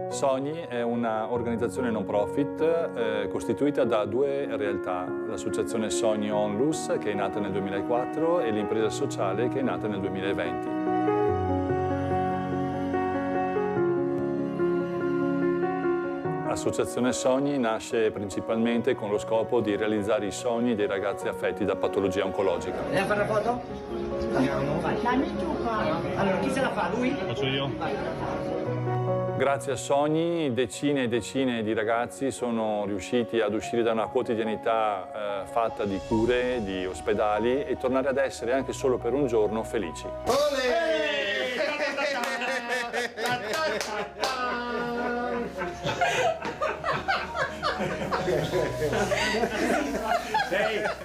Sogni è un'organizzazione non profit costituita da due realtà, l'associazione Sogni Onlus, che è nata nel 2004, e l'impresa sociale, che è nata nel 2020. L'associazione Sogni nasce principalmente con lo scopo di realizzare i sogni dei ragazzi affetti da patologia oncologica. Andiamo a fare la foto? Andiamo. Dammi tu qua. Allora, chi se la fa? Lui? Faccio io. Vai. Grazie a Sogni, decine e decine di ragazzi sono riusciti ad uscire da una quotidianità fatta di cure, di ospedali, e tornare ad essere anche solo per un giorno felici.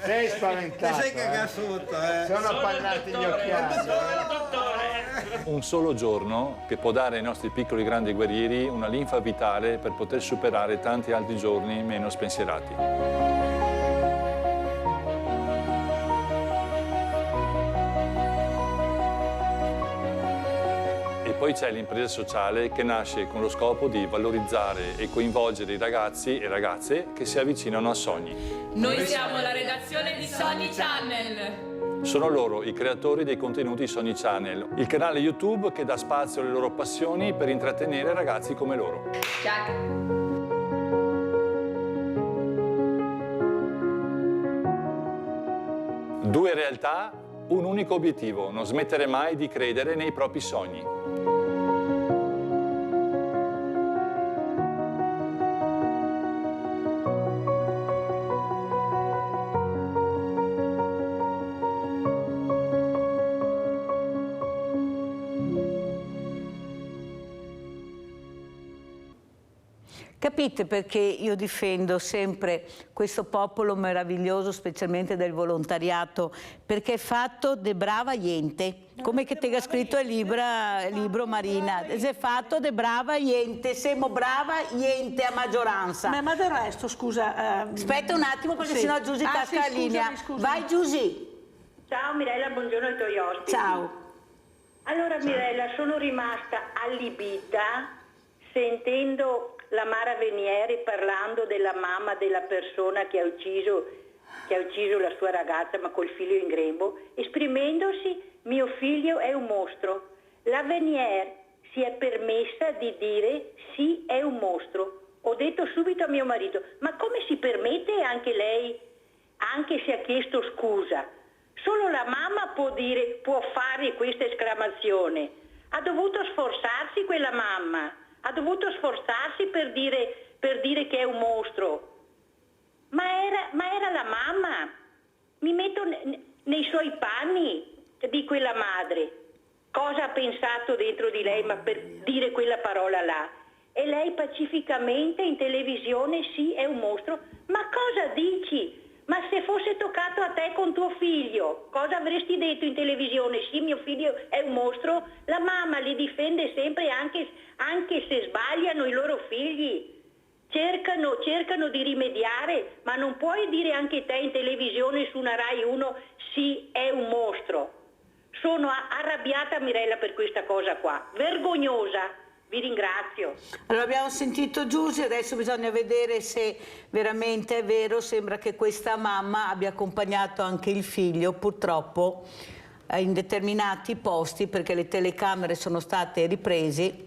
Sei spaventato. Ti sei cagato sotto, Sono appannati gli occhiali. Un solo giorno che può dare ai nostri piccoli grandi guerrieri una linfa vitale per poter superare tanti altri giorni meno spensierati. E poi c'è l'impresa sociale, che nasce con lo scopo di valorizzare e coinvolgere i ragazzi e ragazze che si avvicinano a Sogni. Noi siamo la redazione di Sogni Channel. Sono loro i creatori dei contenuti Sogni Channel, il canale YouTube che dà spazio alle loro passioni per intrattenere ragazzi come loro. Ciao. Due realtà, un unico obiettivo: non smettere mai di credere nei propri sogni. Capite perché io difendo sempre questo popolo meraviglioso, specialmente del volontariato, perché è fatto de brava gente. Come che te ha scritto il libro Marina, è fatto de brava gente, siamo brava gente a maggioranza. Ma del resto, scusa... Aspetta un attimo perché sì. sennò Giusy casca la linea. Scusami. Vai Giusy. Ciao Mirella, buongiorno ai tuoi ospiti. Ciao. Allora Mirella, sono rimasta allibita sentendo la Mara Venieri parlando della mamma della persona che ha ucciso la sua ragazza ma col figlio in grembo, esprimendosi: mio figlio è un mostro. La Venier si è permessa di dire sì, è un mostro. Ho detto subito a mio marito: ma come si permette anche lei, anche se ha chiesto scusa? Solo la mamma può fare questa esclamazione. Ha dovuto sforzarsi quella mamma, ha dovuto sforzarsi per dire che è un mostro. Ma era la mamma. Mi metto nei suoi panni di quella madre. Cosa ha pensato dentro di lei per dire quella parola là? E lei pacificamente in televisione sì, è un mostro. Ma cosa dici? Ma se fosse toccato a te con tuo figlio, cosa avresti detto in televisione? Sì, mio figlio è un mostro? La mamma li difende sempre anche se sbagliano i loro figli. Cercano di rimediare, ma non puoi dire anche te in televisione su una Rai 1 sì, è un mostro. Sono arrabbiata Mirella per questa cosa qua, vergognosa. Vi ringrazio. Allora abbiamo sentito Giusy, adesso bisogna vedere se veramente è vero. Sembra che questa mamma abbia accompagnato anche il figlio, purtroppo, in determinati posti perché le telecamere sono state riprese,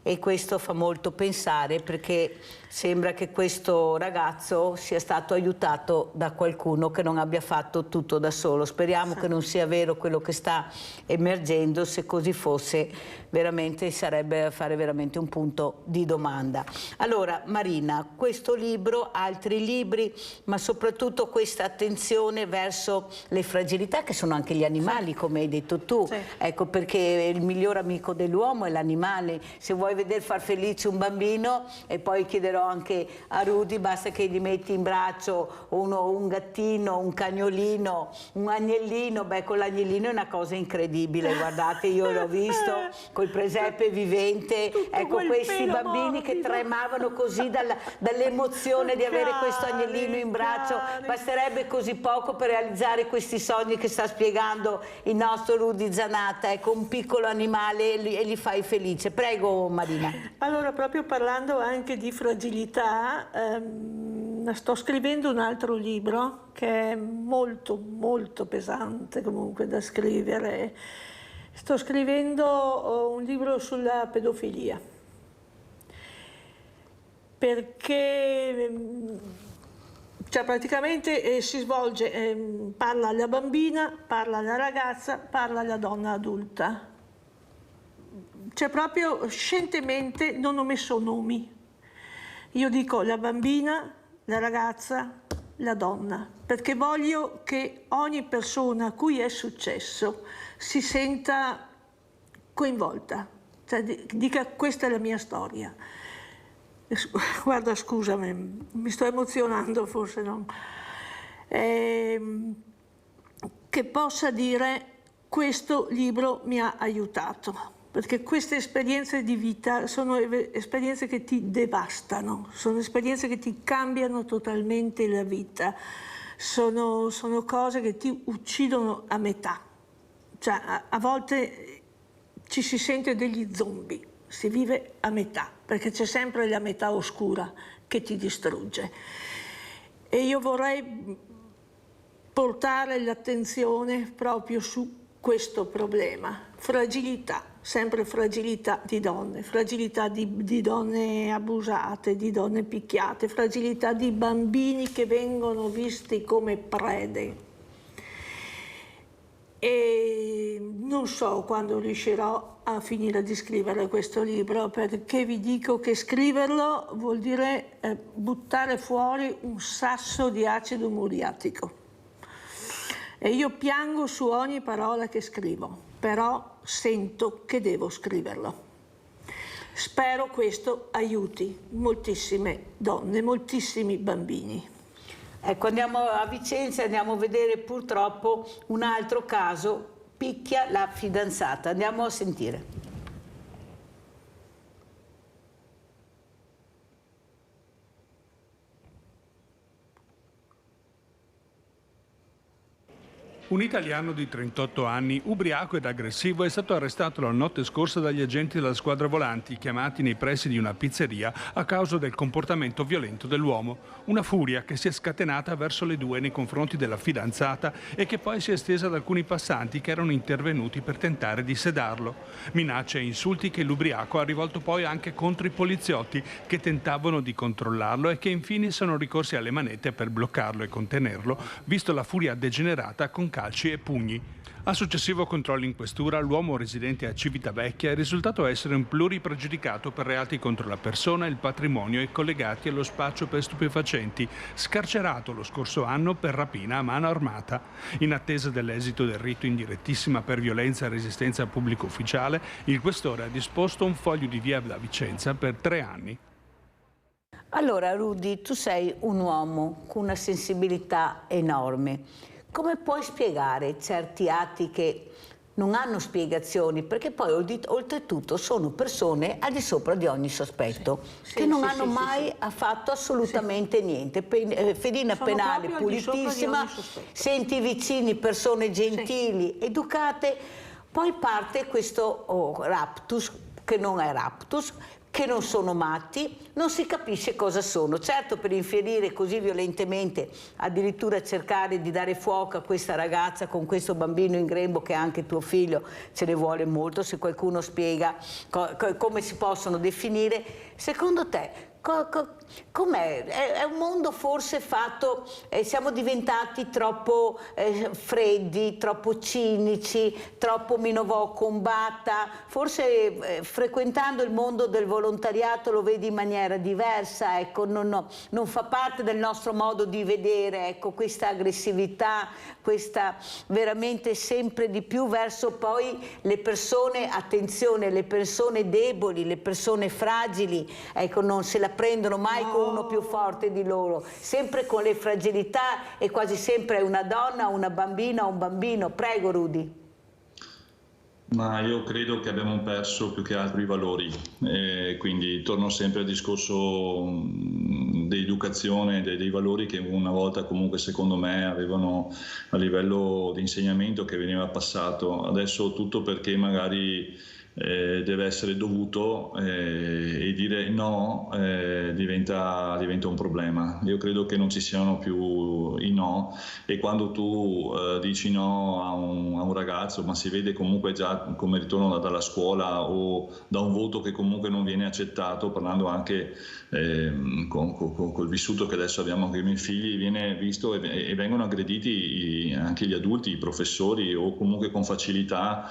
e questo fa molto pensare perché sembra che questo ragazzo sia stato aiutato da qualcuno che non abbia fatto tutto da solo. Speriamo che non sia vero quello che sta emergendo. Se così fosse, veramente sarebbe a fare veramente un punto di domanda. Allora Marina, questo libro, altri libri, ma soprattutto questa attenzione verso le fragilità che sono anche gli animali, come hai detto tu. Ecco, perché il miglior amico dell'uomo è l'animale. Se vuoi vedere far felice un bambino, e poi chiederò anche a Rudy, basta che gli metti in braccio un gattino, un cagnolino, un agnellino. Beh, con l'agnellino è una cosa incredibile, guardate, io l'ho visto col presepe vivente. Ecco, questi bambini che tremavano così dall'emozione di avere questo agnellino in braccio. Basterebbe così poco per realizzare questi sogni che sta spiegando il nostro Rudy Zanatta. Ecco, un piccolo animale e li fai felice. Prego Marina. Allora, proprio parlando anche di fragilità, sto scrivendo un altro libro che è molto molto pesante comunque da scrivere. Sto scrivendo un libro sulla pedofilia, perché cioè praticamente si svolge, parla alla bambina, parla alla ragazza, parla alla donna adulta. Cioè proprio scientemente non ho messo nomi. Io dico la bambina, la ragazza, la donna, perché voglio che ogni persona a cui è successo si senta coinvolta, cioè dica questa è la mia storia. Guarda, scusami, mi sto emozionando, forse no. Che possa dire questo libro mi ha aiutato. Perché queste esperienze di vita sono esperienze che ti devastano, sono esperienze che ti cambiano totalmente la vita, sono cose che ti uccidono a metà. Cioè, a volte ci si sente degli zombie, si vive a metà, perché c'è sempre la metà oscura che ti distrugge. E io vorrei portare l'attenzione proprio su questo problema, fragilità, sempre fragilità di donne abusate, di donne picchiate, fragilità di bambini che vengono visti come prede. E non so quando riuscirò a finire di scrivere questo libro, perché vi dico che scriverlo vuol dire buttare fuori un sasso di acido muriatico. E io piango su ogni parola che scrivo, però sento che devo scriverlo. Spero questo aiuti moltissime donne, moltissimi bambini. Ecco, andiamo a Vicenza e andiamo a vedere purtroppo un altro caso, picchia la fidanzata. Andiamo a sentire. Un italiano di 38 anni, ubriaco ed aggressivo, è stato arrestato la notte scorsa dagli agenti della squadra volanti chiamati nei pressi di una pizzeria a causa del comportamento violento dell'uomo. Una furia che si è scatenata verso le due nei confronti della fidanzata e che poi si è estesa ad alcuni passanti che erano intervenuti per tentare di sedarlo. Minacce e insulti che l'ubriaco ha rivolto poi anche contro i poliziotti che tentavano di controllarlo e che infine sono ricorsi alle manette per bloccarlo e contenerlo, visto la furia degenerata con calci e pugni. Al successivo controllo in questura, l'uomo residente a Civitavecchia è risultato essere un pluripregiudicato per reati contro la persona e il patrimonio e collegati allo spaccio per stupefacenti, scarcerato lo scorso anno per rapina a mano armata. In attesa dell'esito del rito in direttissima per violenza e resistenza al pubblico ufficiale, il questore ha disposto un foglio di via da Vicenza per 3 anni. Allora, Rudy, tu sei un uomo con una sensibilità enorme. Come puoi spiegare certi atti che non hanno spiegazioni? Perché poi oltretutto sono persone al di sopra di ogni sospetto, che non hanno mai fatto assolutamente niente. Fedina penale pulitissima, senti i vicini, persone gentili, educate, poi parte questo raptus, che non è raptus, che non sono matti, non si capisce cosa sono. Certo, per infierire così violentemente, addirittura cercare di dare fuoco a questa ragazza con questo bambino in grembo, che è anche tuo figlio, ce ne vuole molto. Se qualcuno spiega come si possono definire, secondo te com'è? È un mondo forse fatto, siamo diventati troppo freddi, troppo cinici, troppo minovò combatta, forse frequentando il mondo del volontariato lo vedi in maniera diversa, ecco, non fa parte del nostro modo di vedere, ecco, questa aggressività, questa veramente sempre di più verso poi le persone, attenzione, le persone deboli, le persone fragili, ecco, non se la prendono mai con uno più forte di loro, sempre con le fragilità, e quasi sempre è una donna, una bambina o un bambino. Prego, Rudy. Ma io credo che abbiamo perso più che altro i valori, quindi torno sempre al discorso di educazione, dei valori che una volta comunque secondo me avevano a livello di insegnamento che veniva passato. Adesso tutto perché magari deve essere dovuto e dire no diventa un problema. Io credo che non ci siano più i no, e quando tu dici no a un ragazzo, ma si vede comunque già come ritorno dalla scuola o da un voto che comunque non viene accettato, parlando anche col vissuto che adesso abbiamo anche i miei figli, viene visto e vengono aggrediti anche gli adulti, i professori, o comunque con facilità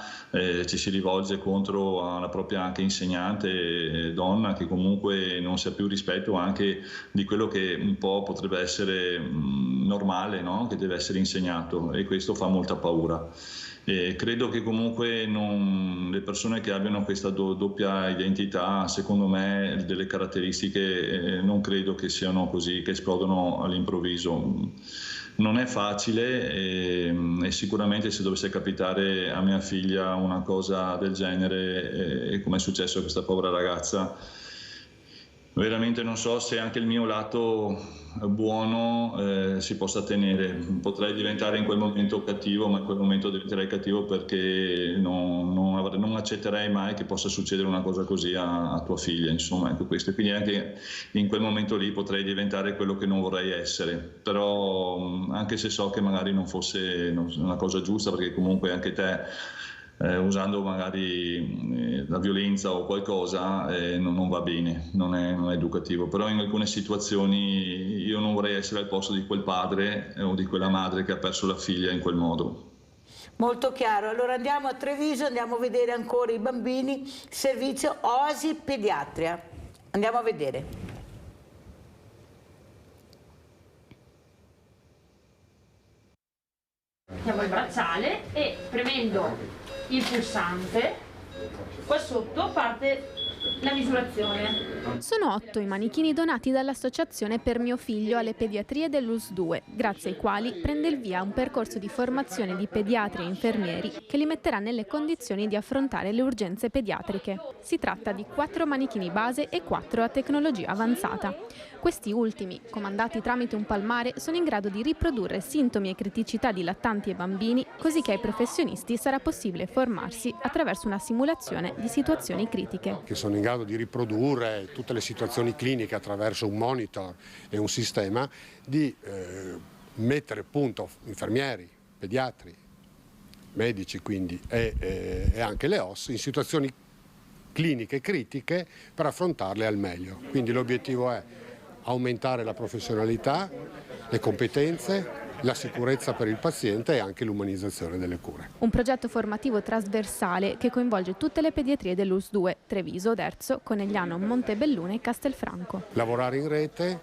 ci si rivolge contro alla propria anche insegnante donna, che comunque non si ha più rispetto anche di quello che un po' potrebbe essere normale, no? Che deve essere insegnato, e questo fa molta paura. Credo che comunque le persone che abbiano questa doppia identità, secondo me delle caratteristiche non credo che siano così, che esplodono all'improvviso. Non è facile e sicuramente se dovesse capitare a mia figlia una cosa del genere, come è successo a questa povera ragazza, veramente non so se anche il mio lato buono si possa tenere. Potrei diventare in quel momento cattivo, ma in quel momento diventerei cattivo perché non accetterei mai che possa succedere una cosa così a tua figlia, insomma, ecco questo. Quindi anche in quel momento lì potrei diventare quello che non vorrei essere, però anche se so che magari non fosse una cosa giusta, perché comunque anche te usando magari la violenza o qualcosa non va bene, non è educativo, però in alcune situazioni io non vorrei essere al posto di quel padre o di quella madre che ha perso la figlia in quel modo. Molto chiaro. Allora andiamo a Treviso, andiamo a vedere ancora i bambini, servizio Oasi Pediatria. Andiamo a vedere. Mettiamo il bracciale e premendo il pulsante, qua sotto parte La misurazione. Sono 8 i manichini donati dall'Associazione Per Mio Figlio alle pediatrie dell'ULSS 2, grazie ai quali prende il via un percorso di formazione di pediatri e infermieri che li metterà nelle condizioni di affrontare le urgenze pediatriche. Si tratta di 4 manichini base e 4 a tecnologia avanzata. Questi ultimi, comandati tramite un palmare, sono in grado di riprodurre sintomi e criticità di lattanti e bambini, così che ai professionisti sarà possibile formarsi attraverso una simulazione di situazioni critiche. Che sono in grado di riprodurre tutte le situazioni cliniche attraverso un monitor e un sistema, di mettere a punto infermieri, pediatri, medici quindi e anche le OSS in situazioni cliniche critiche per affrontarle al meglio. Quindi l'obiettivo è aumentare la professionalità, le competenze, la sicurezza per il paziente e anche l'umanizzazione delle cure. Un progetto formativo trasversale che coinvolge tutte le pediatrie dell'ULSS 2, Treviso, Oderzo, Conegliano, Montebellune e Castelfranco. Lavorare in rete,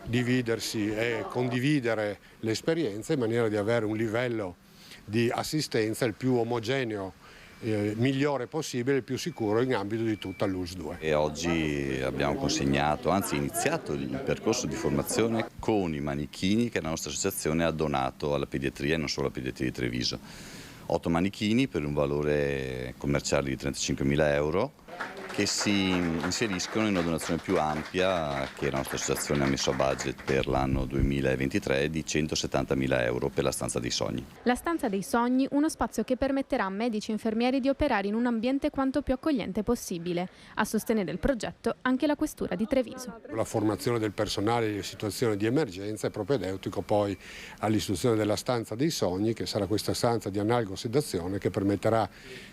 dividersi e condividere le esperienze in maniera di avere un livello di assistenza il più omogeneo, migliore possibile, il più sicuro in ambito di tutta l'ULSS 2. E oggi abbiamo consegnato, anzi iniziato il percorso di formazione con i manichini che la nostra associazione ha donato alla pediatria e non solo alla pediatria di Treviso. 8 manichini per un valore commerciale di 35.000 euro che si inseriscono in una donazione più ampia che la nostra associazione ha messo a budget per l'anno 2023 di 170.000 euro per la Stanza dei Sogni. La Stanza dei Sogni, uno spazio che permetterà a medici e infermieri di operare in un ambiente quanto più accogliente possibile. A sostenere il progetto anche la Questura di Treviso. La formazione del personale in situazioni di emergenza è propedeutico poi all'istituzione della Stanza dei Sogni, che sarà questa stanza di analgosedazione che permetterà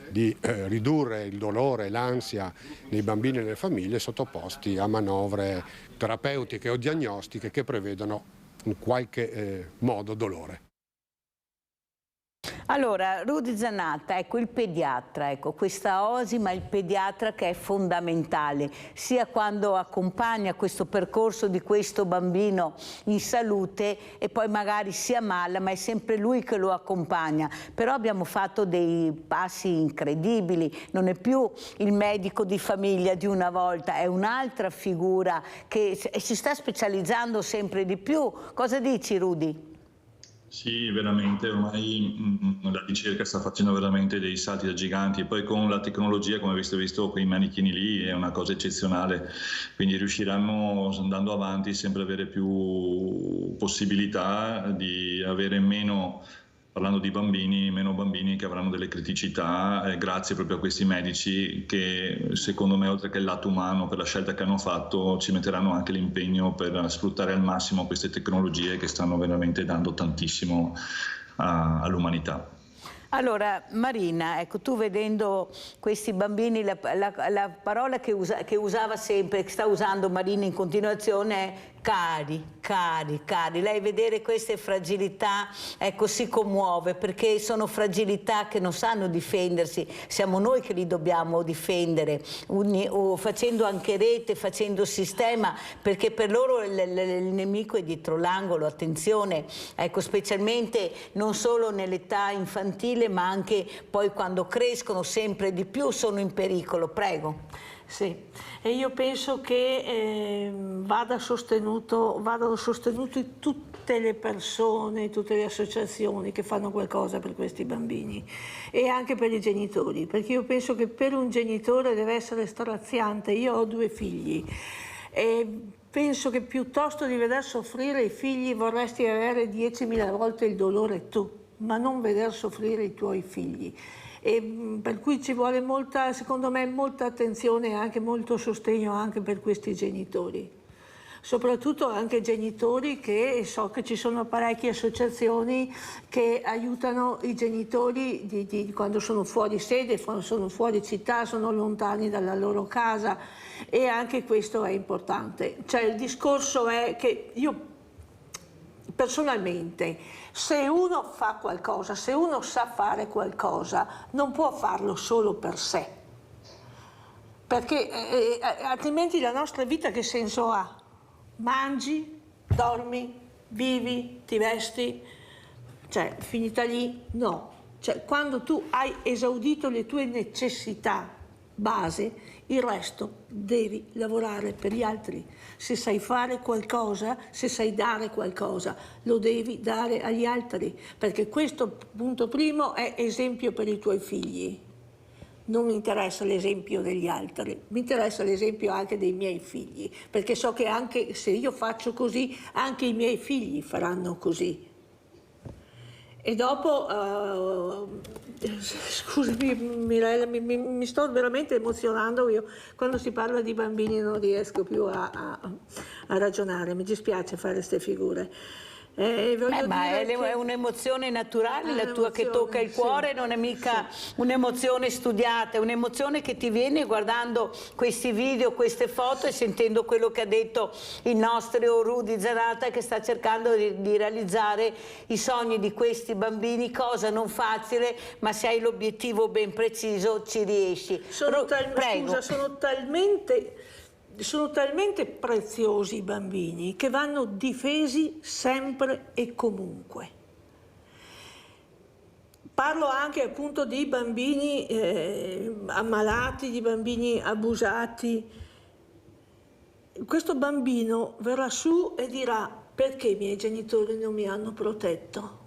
di ridurre il dolore e l'ansia nei bambini e nelle famiglie sottoposti a manovre terapeutiche o diagnostiche che prevedono in qualche modo dolore. Allora, Rudy Zanatta, ecco il pediatra, ecco questa osi, ma il pediatra che è fondamentale, sia quando accompagna questo percorso di questo bambino in salute e poi magari si ammala, ma è sempre lui che lo accompagna. Però abbiamo fatto dei passi incredibili, non è più il medico di famiglia di una volta, è un'altra figura che si sta specializzando sempre di più. Cosa dici, Rudy? Sì, veramente, ormai la ricerca sta facendo veramente dei salti da giganti e poi con la tecnologia, come avete visto, quei manichini lì è una cosa eccezionale, quindi riusciranno, andando avanti, sempre a avere più possibilità di avere meno, parlando di bambini, meno bambini che avranno delle criticità, grazie proprio a questi medici che secondo me, oltre che il lato umano per la scelta che hanno fatto, ci metteranno anche l'impegno per sfruttare al massimo queste tecnologie che stanno veramente dando tantissimo all'umanità. Allora Marina, ecco, tu vedendo questi bambini, la parola che usava sempre, che sta usando Marina in continuazione è cari, cari, cari. Lei vedere queste fragilità, ecco, si commuove perché sono fragilità che non sanno difendersi, siamo noi che li dobbiamo difendere, facendo anche rete, facendo sistema, perché per loro il nemico è dietro l'angolo, attenzione, ecco, specialmente non solo nell'età infantile ma anche poi quando crescono sempre di più sono in pericolo. Prego. Sì, e io penso che vadano sostenute tutte le persone, tutte le associazioni che fanno qualcosa per questi bambini e anche per i genitori, perché io penso che per un genitore deve essere straziante. Io ho 2 figli e penso che piuttosto di veder soffrire i figli vorresti avere 10.000 volte il dolore tu, ma non veder soffrire i tuoi figli. E per cui ci vuole molta, secondo me, molta attenzione e anche molto sostegno anche per questi genitori. Soprattutto anche genitori, che so che ci sono parecchie associazioni che aiutano i genitori quando sono fuori sede, quando sono fuori città, sono lontani dalla loro casa, e anche questo è importante. Cioè il discorso è che io personalmente, se uno fa qualcosa, se uno sa fare qualcosa, non può farlo solo per sé, perché altrimenti la nostra vita che senso ha? Mangi, dormi, vivi, ti vesti, cioè finita lì? No. Cioè, quando tu hai esaudito le tue necessità base, il resto devi lavorare per gli altri. Se sai fare qualcosa, se sai dare qualcosa, lo devi dare agli altri, perché questo, punto primo, è esempio per i tuoi figli. Non mi interessa l'esempio degli altri, mi interessa l'esempio anche dei miei figli, perché so che anche se io faccio così, anche i miei figli faranno così. E dopo, scusami Mirella, mi sto veramente emozionando, io quando si parla di bambini non riesco più a ragionare, mi dispiace fare queste figure. Ma è un'emozione naturale, la tua, che tocca il cuore, non è mica un'emozione studiata, è un'emozione che ti viene guardando questi video, queste foto e sentendo quello che ha detto il nostro Rudy Zanatta, che sta cercando di realizzare i sogni di questi bambini, cosa non facile, ma se hai l'obiettivo ben preciso ci riesci. Sono talmente preziosi i bambini che vanno difesi sempre e comunque. Parlo anche appunto di bambini ammalati, di bambini abusati. Questo bambino verrà su e dirà: perché i miei genitori non mi hanno protetto?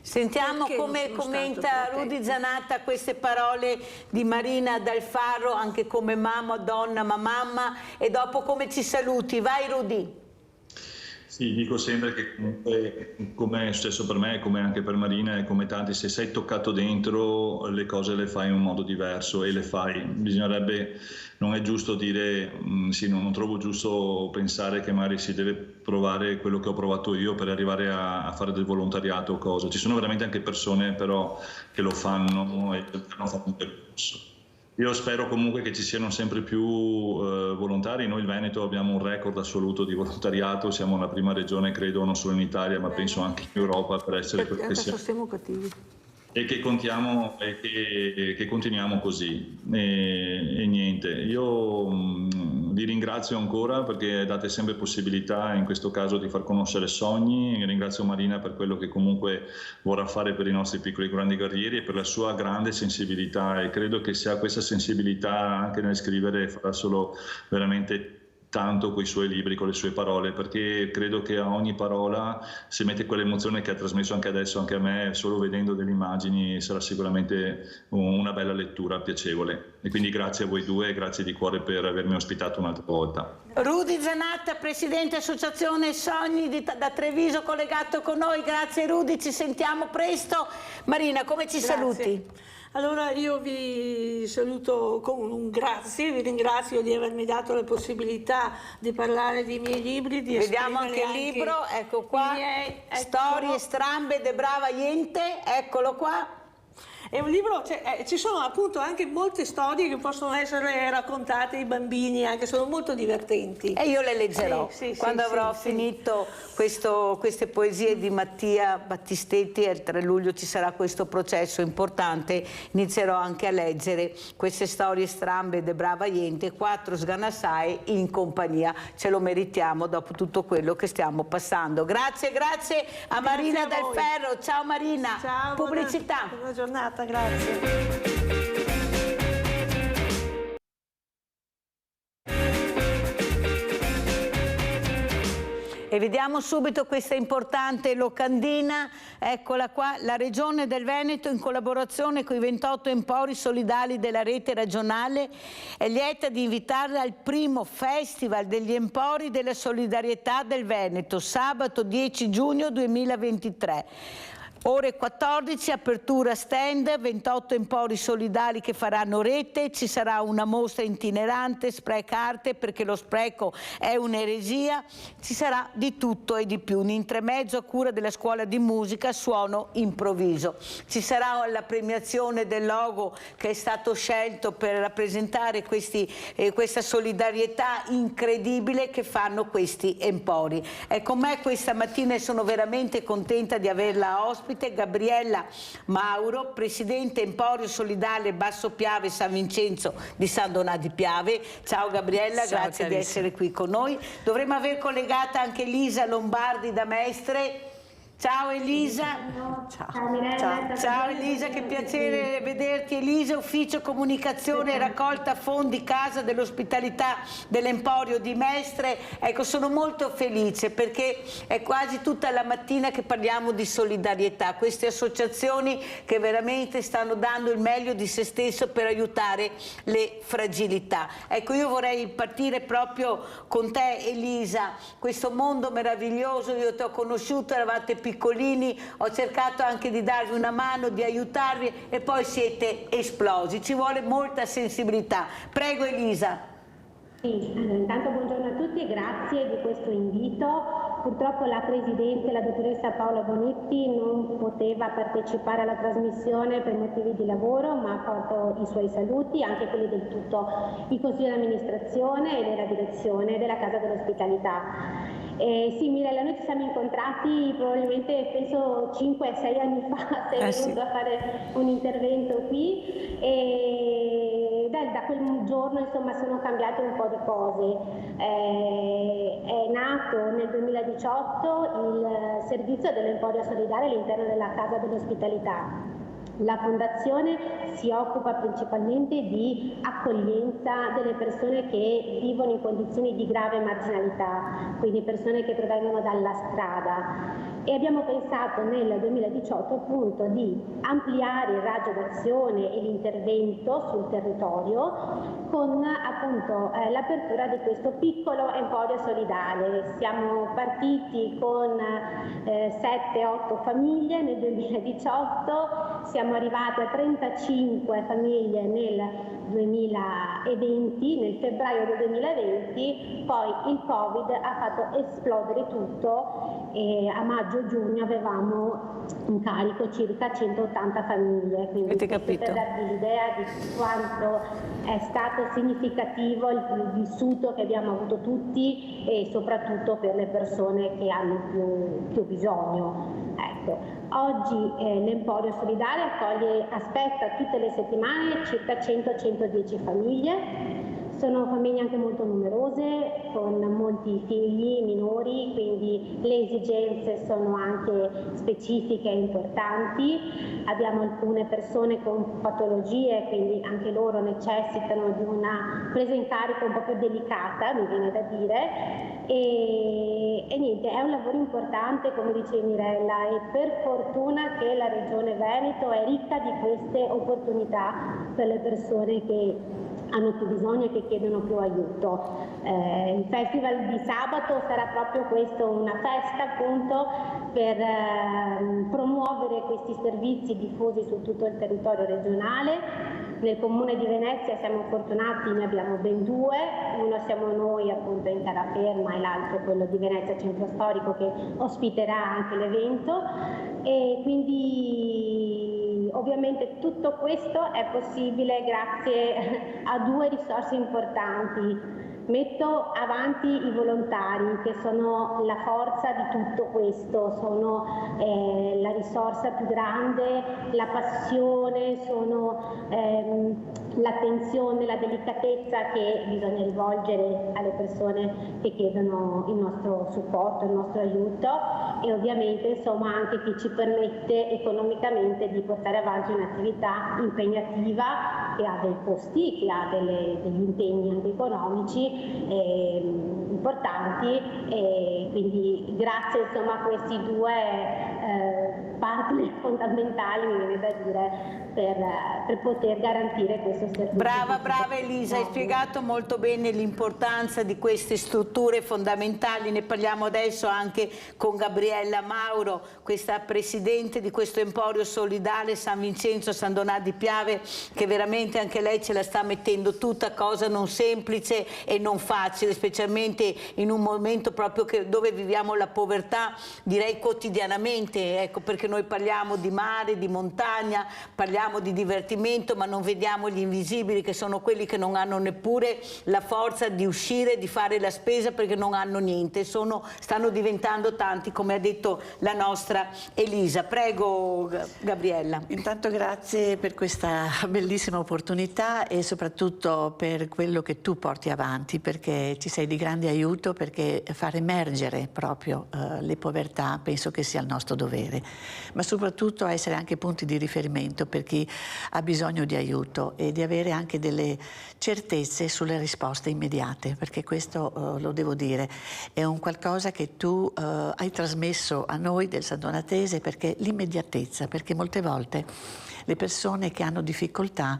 Sentiamo come commenta Rudy Zanatta queste parole di Marina Dal Farro, anche come mamma, donna, ma mamma, e dopo come ci saluti. Vai Rudy. Sì, dico sempre che comunque, come è successo per me, come anche per Marina e come tanti, se sei toccato dentro le cose le fai in un modo diverso e le fai. Bisognerebbe, non è giusto dire, sì, non trovo giusto pensare che magari si deve provare quello che ho provato io per arrivare a fare del volontariato o cosa. Ci sono veramente anche persone però che lo fanno e hanno fatto un percorso. Io spero comunque che ci siano sempre più volontari. Noi il Veneto abbiamo un record assoluto di volontariato, siamo la prima regione, credo, non solo in Italia, ma penso anche in Europa, per essere siamo cattivi. E che contiamo e che continuiamo così. E niente, io vi ringrazio ancora perché date sempre possibilità in questo caso di far conoscere sogni. Ringrazio Marina per quello che comunque vorrà fare per i nostri piccoli e grandi guerrieri e per la sua grande sensibilità, e credo che se ha questa sensibilità anche nel scrivere farà solo veramente tanto con i suoi libri, con le sue parole, perché credo che a ogni parola si mette quell'emozione che ha trasmesso anche adesso, anche a me, solo vedendo delle immagini sarà sicuramente una bella lettura piacevole. E quindi grazie a voi due e grazie di cuore per avermi ospitato un'altra volta. Rudy Zanatta, presidente Associazione Sogni da Treviso, collegato con noi. Grazie Rudy, ci sentiamo presto. Marina, come ci saluti? Allora io vi saluto con un grazie, vi ringrazio di avermi dato la possibilità di parlare dei miei libri, di vediamo anche il libro, ecco qua, Storie strambe de brava gente, eccolo qua. È un libro, ci sono appunto anche molte storie che possono essere raccontate ai bambini, anche sono molto divertenti. E io le leggerò quando avrò finito queste poesie di Mattia Battistetti. Il 3 luglio ci sarà questo processo importante, inizierò anche a leggere queste storie strambe de brava gente, 4 sganasai in compagnia. Ce lo meritiamo dopo tutto quello che stiamo passando. Grazie a Marina Dal Farro. Ciao Marina. Ciao, pubblicità. Buona giornata. Grazie. E vediamo subito questa importante locandina, eccola qua. La Regione del Veneto, in collaborazione con i 28 empori solidali della rete regionale, è lieta di invitarla al primo Festival degli Empori della Solidarietà del Veneto, sabato 10 giugno 2023. Ore 14, apertura stand, 28 empori solidali che faranno rete, ci sarà una mostra itinerante, Spreca Arte, perché lo spreco è un'eresia, ci sarà di tutto e di più, un intermezzo a cura della scuola di musica Suono Improvviso. Ci sarà la premiazione del logo che è stato scelto per rappresentare questa solidarietà incredibile che fanno questi empori. È con me questa mattina e sono veramente contenta di averla ospite. Gabriella Mauro, presidente Emporio Solidale Basso Piave San Vincenzo di San Donà di Piave. Ciao Gabriella, ciao, grazie di essere qui con noi. Dovremmo aver collegata anche Lisa Lombardi da Mestre. Ciao Elisa. Ciao Elisa, che piacere vederti. Elisa, ufficio comunicazione e raccolta fondi Casa dell'Ospitalità dell'Emporio di Mestre. Ecco, sono molto felice perché è quasi tutta la mattina che parliamo di solidarietà, queste associazioni che veramente stanno dando il meglio di se stesso per aiutare le fragilità. Ecco, io vorrei partire proprio con te Elisa, questo mondo meraviglioso, io ti ho conosciuto, eravate piccolini, ho cercato anche di darvi una mano, di aiutarvi e poi siete esplosi, ci vuole molta sensibilità. Prego Elisa. Sì, intanto buongiorno a tutti e grazie di questo invito. Purtroppo la Presidente, la dottoressa Paola Bonetti, non poteva partecipare alla trasmissione per motivi di lavoro, ma ha portato i suoi saluti, anche quelli del tutto il Consiglio di amministrazione e della direzione della Casa dell'Ospitalità. Sì, Mirella, noi ci siamo incontrati probabilmente penso 5-6 anni fa, sei venuto a fare un intervento qui e da quel giorno insomma sono cambiate un po' di cose. È nato nel 2018 il servizio dell'Emporio Solidale all'interno della Casa dell'Ospitalità. La Fondazione si occupa principalmente di accoglienza delle persone che vivono in condizioni di grave marginalità, quindi persone che provengono dalla strada. E abbiamo pensato nel 2018 appunto di ampliare il raggio d'azione e l'intervento sul territorio con appunto l'apertura di questo piccolo Emporio Solidale. Siamo partiti con 7-8 famiglie nel 2018, siamo arrivati a 35 famiglie nel 2020, nel febbraio del 2020, poi il Covid ha fatto esplodere tutto e a maggio-giugno avevamo in carico circa 180 famiglie, quindi per darvi l'idea di quanto è stato significativo il vissuto che abbiamo avuto tutti e soprattutto per le persone che hanno più bisogno. Ecco, oggi l'Emporio Solidale aspetta tutte le settimane circa 100-110 famiglie. Sono famiglie anche molto numerose, con molti figli minori, quindi le esigenze sono anche specifiche e importanti. Abbiamo alcune persone con patologie, quindi anche loro necessitano di una presa in carico un po' più delicata, mi viene da dire. E niente, è un lavoro importante, come dice Mirella, e per fortuna che la Regione Veneto è ricca di queste opportunità per le persone che hanno più bisogno e che chiedono più aiuto. Il festival di sabato sarà proprio questo, una festa appunto per promuovere questi servizi diffusi su tutto il territorio regionale. Nel comune di Venezia siamo fortunati, ne abbiamo ben due, uno siamo noi appunto in terraferma e l'altro quello di Venezia Centro Storico che ospiterà anche l'evento e quindi ovviamente tutto questo è possibile grazie a due risorse importanti. Metto avanti i volontari che sono la forza di tutto questo, sono la risorsa più grande, la passione, sono l'attenzione, la delicatezza che bisogna rivolgere alle persone che chiedono il nostro supporto, il nostro aiuto e ovviamente insomma anche chi ci permette economicamente di portare avanti un'attività impegnativa che ha dei costi, che ha degli impegni anche economici importanti e quindi grazie insomma a questi due partner fondamentali mi viene da dire per poter garantire questo servizio. Brava Elisa, hai spiegato molto bene l'importanza di queste strutture fondamentali, ne parliamo adesso anche con Gabriella Mauro, questa presidente di questo Emporio Solidale San Vincenzo San Donà di Piave, che veramente anche lei ce la sta mettendo tutta, cosa non semplice e non facile, specialmente in un momento proprio dove viviamo la povertà, direi quotidianamente, ecco, perché noi parliamo di mare, di montagna, parliamo di divertimento, ma non vediamo gli invisibili, che sono quelli che non hanno neppure la forza di uscire, di fare la spesa perché non hanno niente, stanno diventando tanti, come ha detto la nostra Elisa. Prego Gabriella. Intanto grazie per questa bellissima opportunità e soprattutto per quello che tu porti avanti, perché ci sei di grande aiuto, perché far emergere proprio le povertà penso che sia il nostro dovere, ma soprattutto essere anche punti di riferimento per chi ha bisogno di aiuto e di avere anche delle certezze sulle risposte immediate, perché questo lo devo dire, è un qualcosa che tu hai trasmesso a noi del San Donatese, perché l'immediatezza, perché molte volte le persone che hanno difficoltà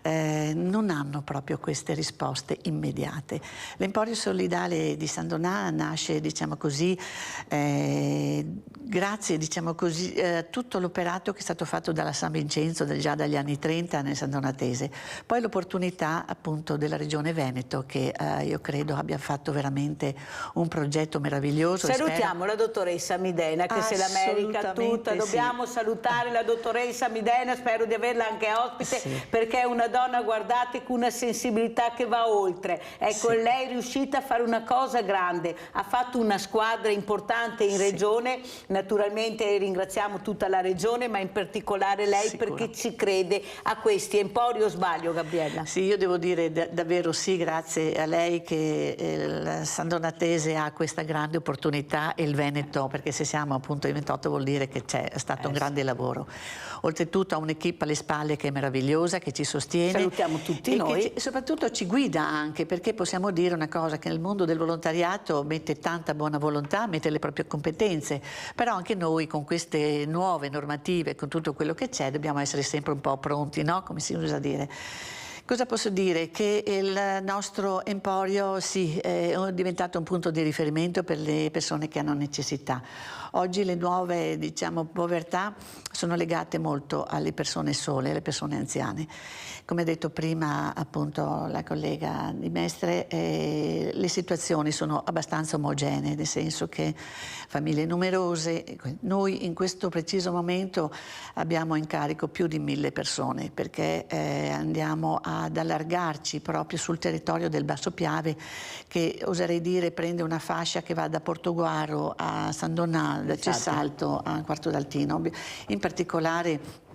non hanno proprio queste risposte immediate. L'Emporio Solidale di San Donà nasce, diciamo così, grazie, diciamo così, a tutto l'operato che è stato fatto dalla San Vincenzo già dagli anni 30 nel San Donatese. Poi l'opportunità appunto della Regione Veneto, che io credo abbia fatto veramente un progetto meraviglioso. Salutiamo la dottoressa Midena, che se la merita tutta. Dobbiamo salutare la dottoressa Midena, spero di averla anche ospite, perché è una donna, guardate, con una sensibilità che va oltre. Ecco, lei è riuscita a fare una cosa grande, ha fatto una squadra importante in Regione, naturalmente ringraziamo tutta la Regione, ma in particolare lei perché ci crede a questi empori, o sbaglio Gabriella? Sì, io devo dire davvero sì, grazie a lei che il San Donatese ha questa grande opportunità, e il Veneto, perché se siamo appunto in 28 vuol dire che c'è stato un grande lavoro. Oltretutto ha un'equipe alle spalle che è meravigliosa, che ci sostiene. Salutiamo tutti noi. E soprattutto ci guida anche, perché possiamo dire una cosa, che nel mondo del volontariato mette tanta buona volontà, mette le proprie competenze, però anche noi con queste nuove normative, con tutto quello che c'è, dobbiamo essere sempre un po' pronti, no? Come si usa dire. Cosa posso dire? Che il nostro Emporio è diventato un punto di riferimento per le persone che hanno necessità. Oggi le nuove, diciamo, povertà sono legate molto alle persone sole, alle persone anziane. Come ha detto prima appunto la collega di Mestre, le situazioni sono abbastanza omogenee, nel senso che famiglie numerose. Noi in questo preciso momento abbiamo in carico più di 1000 persone, perché andiamo ad allargarci proprio sul territorio del Basso Piave, che oserei dire prende una fascia che va da Portoguaro a San Donà, da Cessalto a Quarto d'Altino. In particolare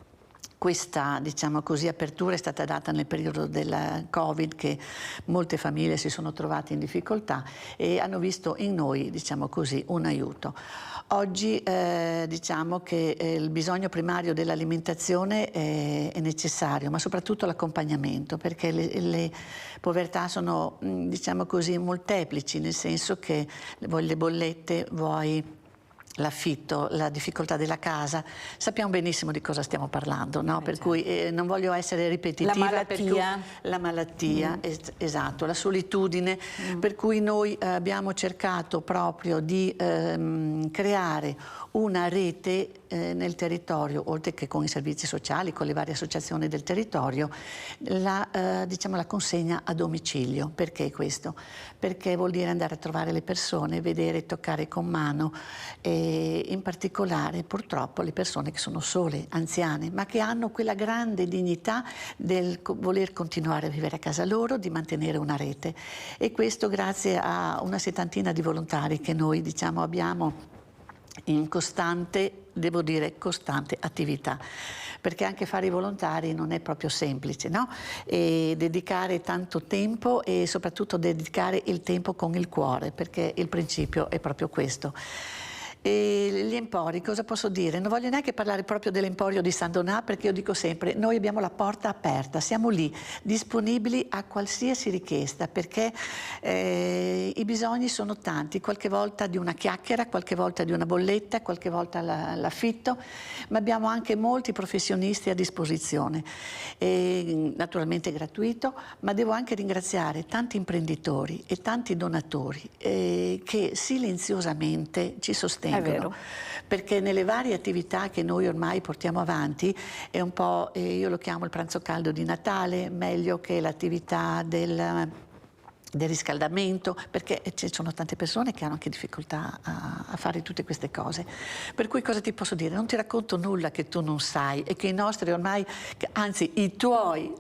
questa, diciamo così, apertura è stata data nel periodo del Covid, che molte famiglie si sono trovate in difficoltà e hanno visto in noi, diciamo così, un aiuto. Oggi diciamo che il bisogno primario dell'alimentazione è necessario, ma soprattutto l'accompagnamento, perché le povertà sono, diciamo così, molteplici, nel senso che vuoi le bollette, vuoi l'affitto, la difficoltà della casa, sappiamo benissimo di cosa stiamo parlando, no? Per cui non voglio essere ripetitiva. La malattia, esatto, la solitudine, per cui noi abbiamo cercato proprio di creare una rete nel territorio, oltre che con i servizi sociali, con le varie associazioni del territorio, diciamo, la consegna a domicilio. Perché questo? Perché vuol dire andare a trovare le persone, vedere, toccare con mano, e in particolare purtroppo le persone che sono sole, anziane, ma che hanno quella grande dignità del voler continuare a vivere a casa loro, di mantenere una rete. E questo grazie a una settantina di volontari che noi, diciamo, abbiamo in costante, devo dire, costante attività, perché anche fare i volontari non è proprio semplice, no? E dedicare tanto tempo e soprattutto dedicare il tempo con il cuore, perché il principio è proprio questo. E gli empori, cosa posso dire? Non voglio neanche parlare proprio dell'emporio di San Donà, perché io dico sempre, noi abbiamo la porta aperta, siamo lì, disponibili a qualsiasi richiesta, perché i bisogni sono tanti, qualche volta di una chiacchiera, qualche volta di una bolletta, qualche volta l'affitto, ma abbiamo anche molti professionisti a disposizione, naturalmente gratuito, ma devo anche ringraziare tanti imprenditori e tanti donatori che silenziosamente ci sostengono. È vero. Perché nelle varie attività che noi ormai portiamo avanti, è un po', io lo chiamo il pranzo caldo di Natale, meglio che l'attività del del riscaldamento, perché ci sono tante persone che hanno anche difficoltà a fare tutte queste cose. Per cui cosa ti posso dire? Non ti racconto nulla che tu non sai e che i nostri ormai, anzi i tuoi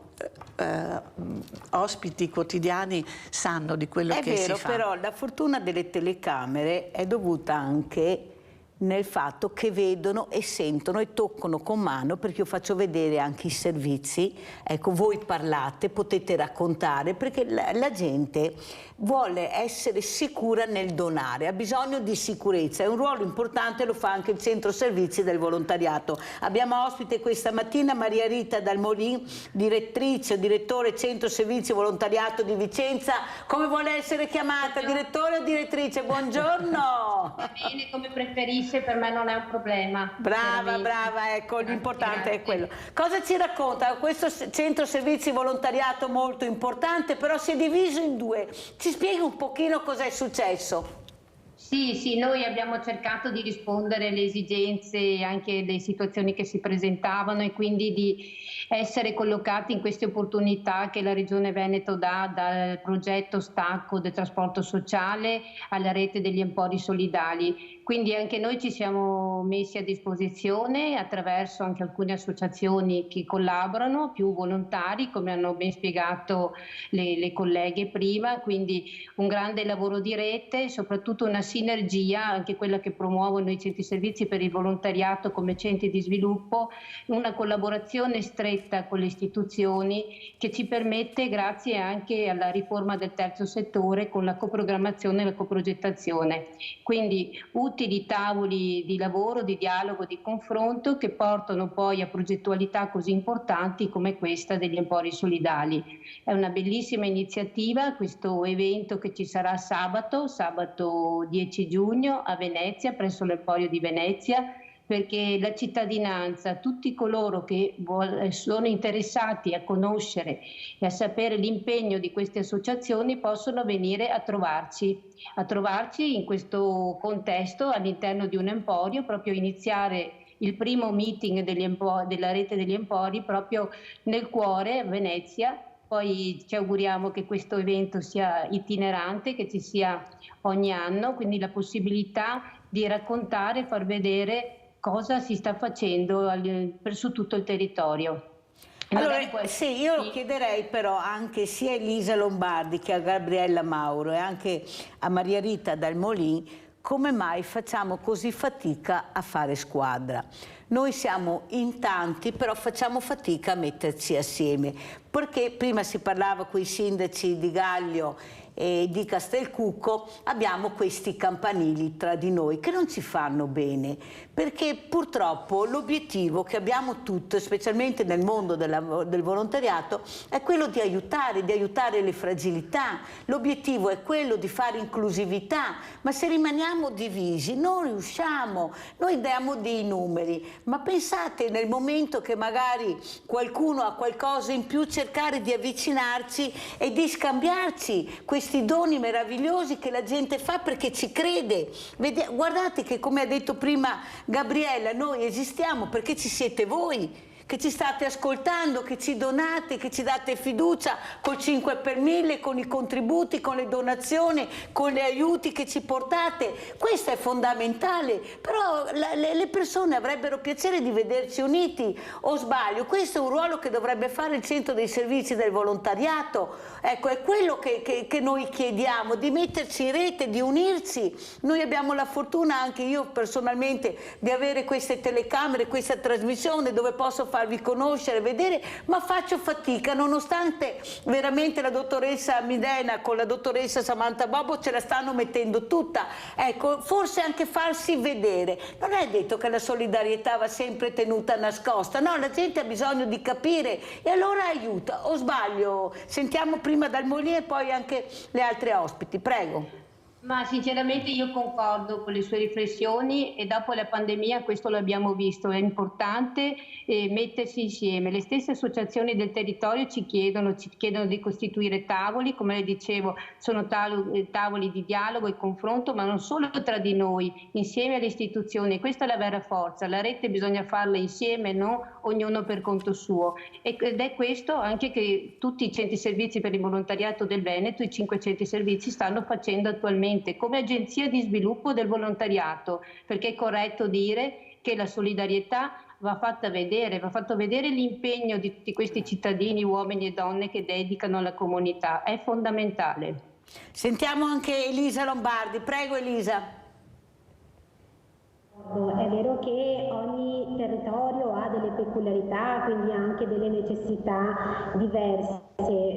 ospiti quotidiani sanno di quello che si fa. È vero, però la fortuna delle telecamere è dovuta anche nel fatto che vedono e sentono e toccano con mano, perché io faccio vedere anche i servizi. Ecco, voi parlate, potete raccontare, perché la gente vuole essere sicura nel donare, ha bisogno di sicurezza, è un ruolo importante, lo fa anche il centro servizi del volontariato. Abbiamo ospite questa mattina Maria Rita Dalmolin, direttrice o direttore centro servizi volontariato di Vicenza. Come vuole essere chiamata, direttore o direttrice? Buongiorno. Va bene, come preferisce, per me non è un problema. Brava, brava, ecco, l'importante è quello. Cosa ci racconta? Questo centro servizi volontariato molto importante, però si è diviso in due. Ci spiega un pochino cosa è successo? Sì, noi abbiamo cercato di rispondere alle esigenze anche delle situazioni che si presentavano e quindi di essere collocati in queste opportunità che la Regione Veneto dà, dal progetto Stacco del trasporto sociale alla rete degli empori solidali. Quindi anche noi ci siamo messi a disposizione attraverso anche alcune associazioni che collaborano, più volontari, come hanno ben spiegato le colleghe prima, quindi un grande lavoro di rete, soprattutto una sinergia, anche quella che promuovono i centri servizi per il volontariato come centri di sviluppo, una collaborazione stretta con le istituzioni che ci permette, grazie anche alla riforma del terzo settore, con la coprogrammazione e la coprogettazione. Quindi utili tavoli di lavoro, di dialogo, di confronto che portano poi a progettualità così importanti come questa degli empori solidali. È una bellissima iniziativa questo evento che ci sarà sabato 10 giugno a Venezia, presso l'Emporio di Venezia, perché la cittadinanza, tutti coloro che sono interessati a conoscere e a sapere l'impegno di queste associazioni possono venire a trovarci in questo contesto all'interno di un emporio, proprio iniziare il primo meeting della rete degli empori proprio nel cuore, a Venezia. Poi ci auguriamo che questo evento sia itinerante, che ci sia ogni anno, quindi la possibilità di raccontare, far vedere cosa si sta facendo su tutto il territorio. Allora, sì, io lo chiederei però anche sia a Elisa Lombardi che a Gabriella Mauro e anche a Maria Rita Dalmolin, come mai facciamo così fatica a fare squadra? Noi siamo in tanti, però facciamo fatica a metterci assieme, perché prima si parlava con i sindaci di Gaglio e di Castelcucco, abbiamo questi campanili tra di noi che non ci fanno bene, perché purtroppo l'obiettivo che abbiamo tutti, specialmente nel mondo del volontariato, è quello di aiutare le fragilità. L'obiettivo è quello di fare inclusività, ma se rimaniamo divisi non riusciamo. Noi diamo dei numeri, ma pensate nel momento che magari qualcuno ha qualcosa in più, cercare di avvicinarci e di scambiarci questi doni meravigliosi che la gente fa perché ci crede. Guardate che, come ha detto prima Gabriella, noi esistiamo perché ci siete voi, che ci state ascoltando, che ci donate, che ci date fiducia col 5 per 1000, con i contributi, con le donazioni, con gli aiuti che ci portate. Questo è fondamentale, però le persone avrebbero piacere di vederci uniti, o sbaglio? Questo è un ruolo che dovrebbe fare il centro dei servizi del volontariato. Ecco, è quello che noi chiediamo, di metterci in rete, di unirci. Noi abbiamo la fortuna, anche io personalmente, di avere queste telecamere, questa trasmissione dove posso farvi conoscere, vedere, ma faccio fatica, nonostante veramente la dottoressa Midena con la dottoressa Samantha Bobo ce la stanno mettendo tutta. Ecco, forse anche farsi vedere. Non è detto che la solidarietà va sempre tenuta nascosta, no, la gente ha bisogno di capire e allora aiuta. O sbaglio? Sentiamo prima Dalmolin e poi anche le altre ospiti, prego. Ma sinceramente io concordo con le sue riflessioni e dopo la pandemia questo l'abbiamo visto, è importante mettersi insieme. Le stesse associazioni del territorio ci chiedono di costituire tavoli, come le dicevo, sono tavoli di dialogo e confronto, ma non solo tra di noi, insieme alle istituzioni. Questa è la vera forza, la rete bisogna farla insieme, non ognuno per conto suo. Ed è questo anche che tutti i centri servizi per il volontariato del Veneto, i 5 centri servizi, stanno facendo attualmente come agenzia di sviluppo del volontariato, perché è corretto dire che la solidarietà va fatto vedere l'impegno di tutti questi cittadini, uomini e donne che dedicano alla comunità, è fondamentale. Sentiamo anche Elisa Lombardi, prego Elisa. È vero che ogni territorio ha delle peculiarità, quindi anche delle necessità diverse,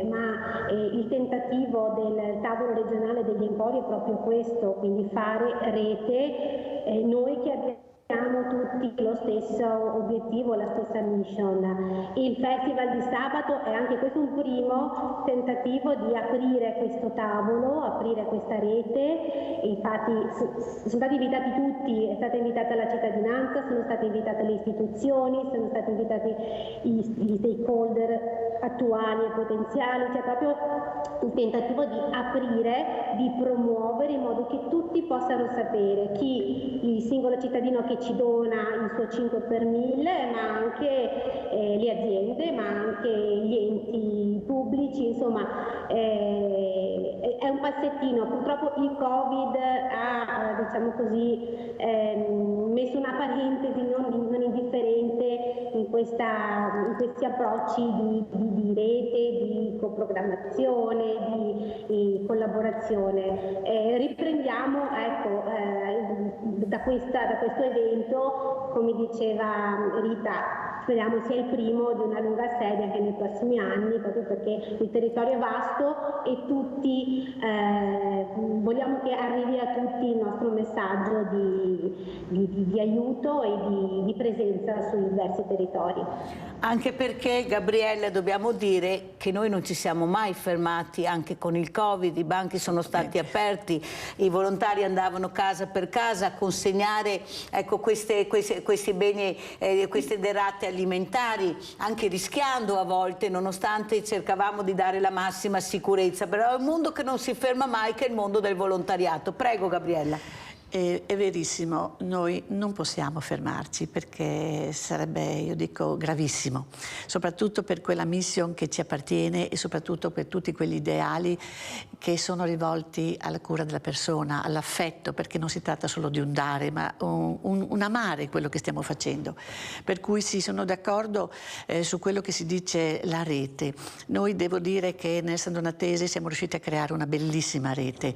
ma il tentativo del tavolo regionale degli empori è proprio questo, quindi fare rete, noi che abbiamo tutti lo stesso obiettivo, la stessa mission. Il festival di sabato è anche questo un primo tentativo di aprire questo tavolo, aprire questa rete. Infatti sono stati invitati tutti, è stata invitata la cittadinanza, sono state invitate le istituzioni, sono stati invitati gli stakeholder attuali e potenziali, c'è proprio il tentativo di aprire, di promuovere in modo che tutti possano sapere, il singolo cittadino che ci dona il suo 5 per 1000, ma anche le aziende, ma anche gli enti pubblici, insomma è un passettino. Purtroppo il Covid ha, diciamo così, messo una parentesi non indifferente in questi approcci di rete, di coprogrammazione, di collaborazione. Riprendiamo, da questo evento, come diceva Rita, speriamo sia il primo di una lunga serie anche nei prossimi anni, proprio perché il territorio è vasto e tutti vogliamo che arrivi a tutti il nostro messaggio di aiuto e di presenza sui diversi territori. Anche perché, Gabriella, dobbiamo dire che noi non ci siamo mai fermati, anche con il Covid, i banchi sono stati aperti, i volontari andavano casa per casa a consegnare, ecco, questi beni, queste derrate alimentari, anche rischiando a volte, nonostante cercavamo di dare la massima sicurezza. Però è un mondo che non si ferma mai, che è il mondo del volontariato. Prego, Gabriella. È verissimo, noi non possiamo fermarci perché sarebbe, io dico, gravissimo, soprattutto per quella mission che ci appartiene e soprattutto per tutti quegli ideali che sono rivolti alla cura della persona, all'affetto, perché non si tratta solo di un dare, ma un amare quello che stiamo facendo. Per cui sì, sono d'accordo su quello che si dice la rete. Noi devo dire che nel San Donatese siamo riusciti a creare una bellissima rete,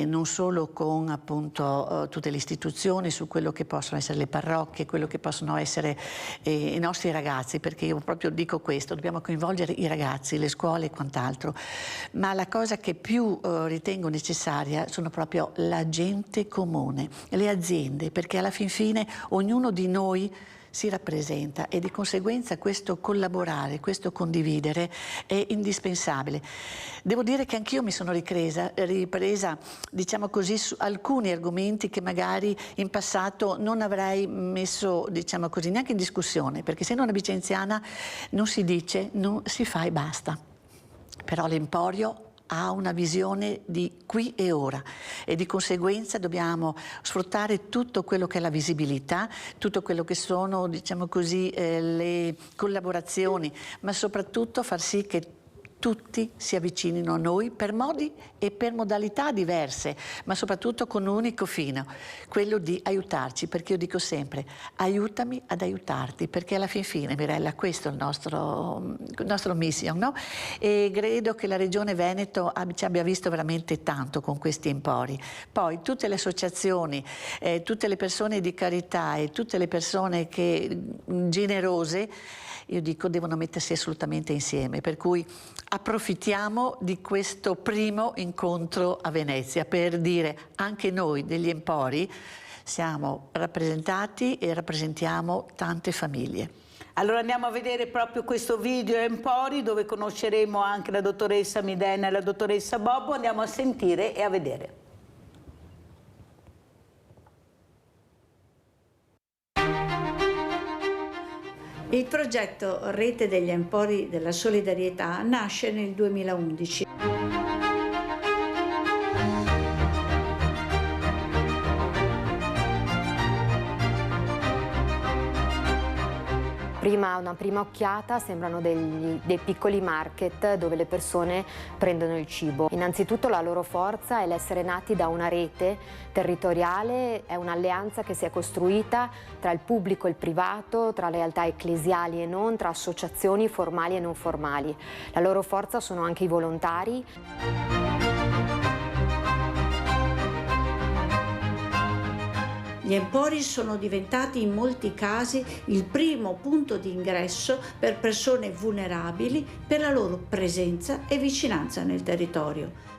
non solo con appunto tutte le istituzioni, su quello che possono essere le parrocchie, quello che possono essere i nostri ragazzi, perché io proprio dico questo, dobbiamo coinvolgere i ragazzi, le scuole e quant'altro, ma la cosa che più ritengo necessaria sono proprio la gente comune, le aziende, perché alla fin fine ognuno di noi si rappresenta e di conseguenza questo collaborare, questo condividere è indispensabile. Devo dire che anch'io mi sono ripresa, diciamo così, su alcuni argomenti che magari in passato non avrei messo, diciamo così, neanche in discussione, perché se una vicenziana non si dice, non si fa e basta. Però l'Emporio ha una visione di qui e ora e di conseguenza dobbiamo sfruttare tutto quello che è la visibilità, tutto quello che sono, diciamo così, le collaborazioni, ma soprattutto far sì che tutti si avvicinino a noi per modi e per modalità diverse, ma soprattutto con un unico fine, quello di aiutarci, perché io dico sempre aiutami ad aiutarti, perché alla fin fine, Mirella, questo è il nostro mission, no? E credo che la Regione Veneto ci abbia visto veramente tanto con questi empori. Poi tutte le associazioni, tutte le persone di carità e tutte le persone generose, io dico, devono mettersi assolutamente insieme, per cui approfittiamo di questo primo incontro a Venezia per dire anche noi degli Empori siamo rappresentati e rappresentiamo tante famiglie. Allora andiamo a vedere proprio questo video Empori dove conosceremo anche la dottoressa Midena e la dottoressa Bobbo, andiamo a sentire e a vedere. Il progetto Rete degli Empori della Solidarietà nasce nel 2011. Una prima occhiata sembrano dei piccoli market dove le persone prendono il cibo. Innanzitutto la loro forza è l'essere nati da una rete territoriale, è un'alleanza che si è costruita tra il pubblico e il privato, tra realtà ecclesiali e non, tra associazioni formali e non formali. La loro forza sono anche i volontari. Gli empori sono diventati in molti casi il primo punto di ingresso per persone vulnerabili per la loro presenza e vicinanza nel territorio.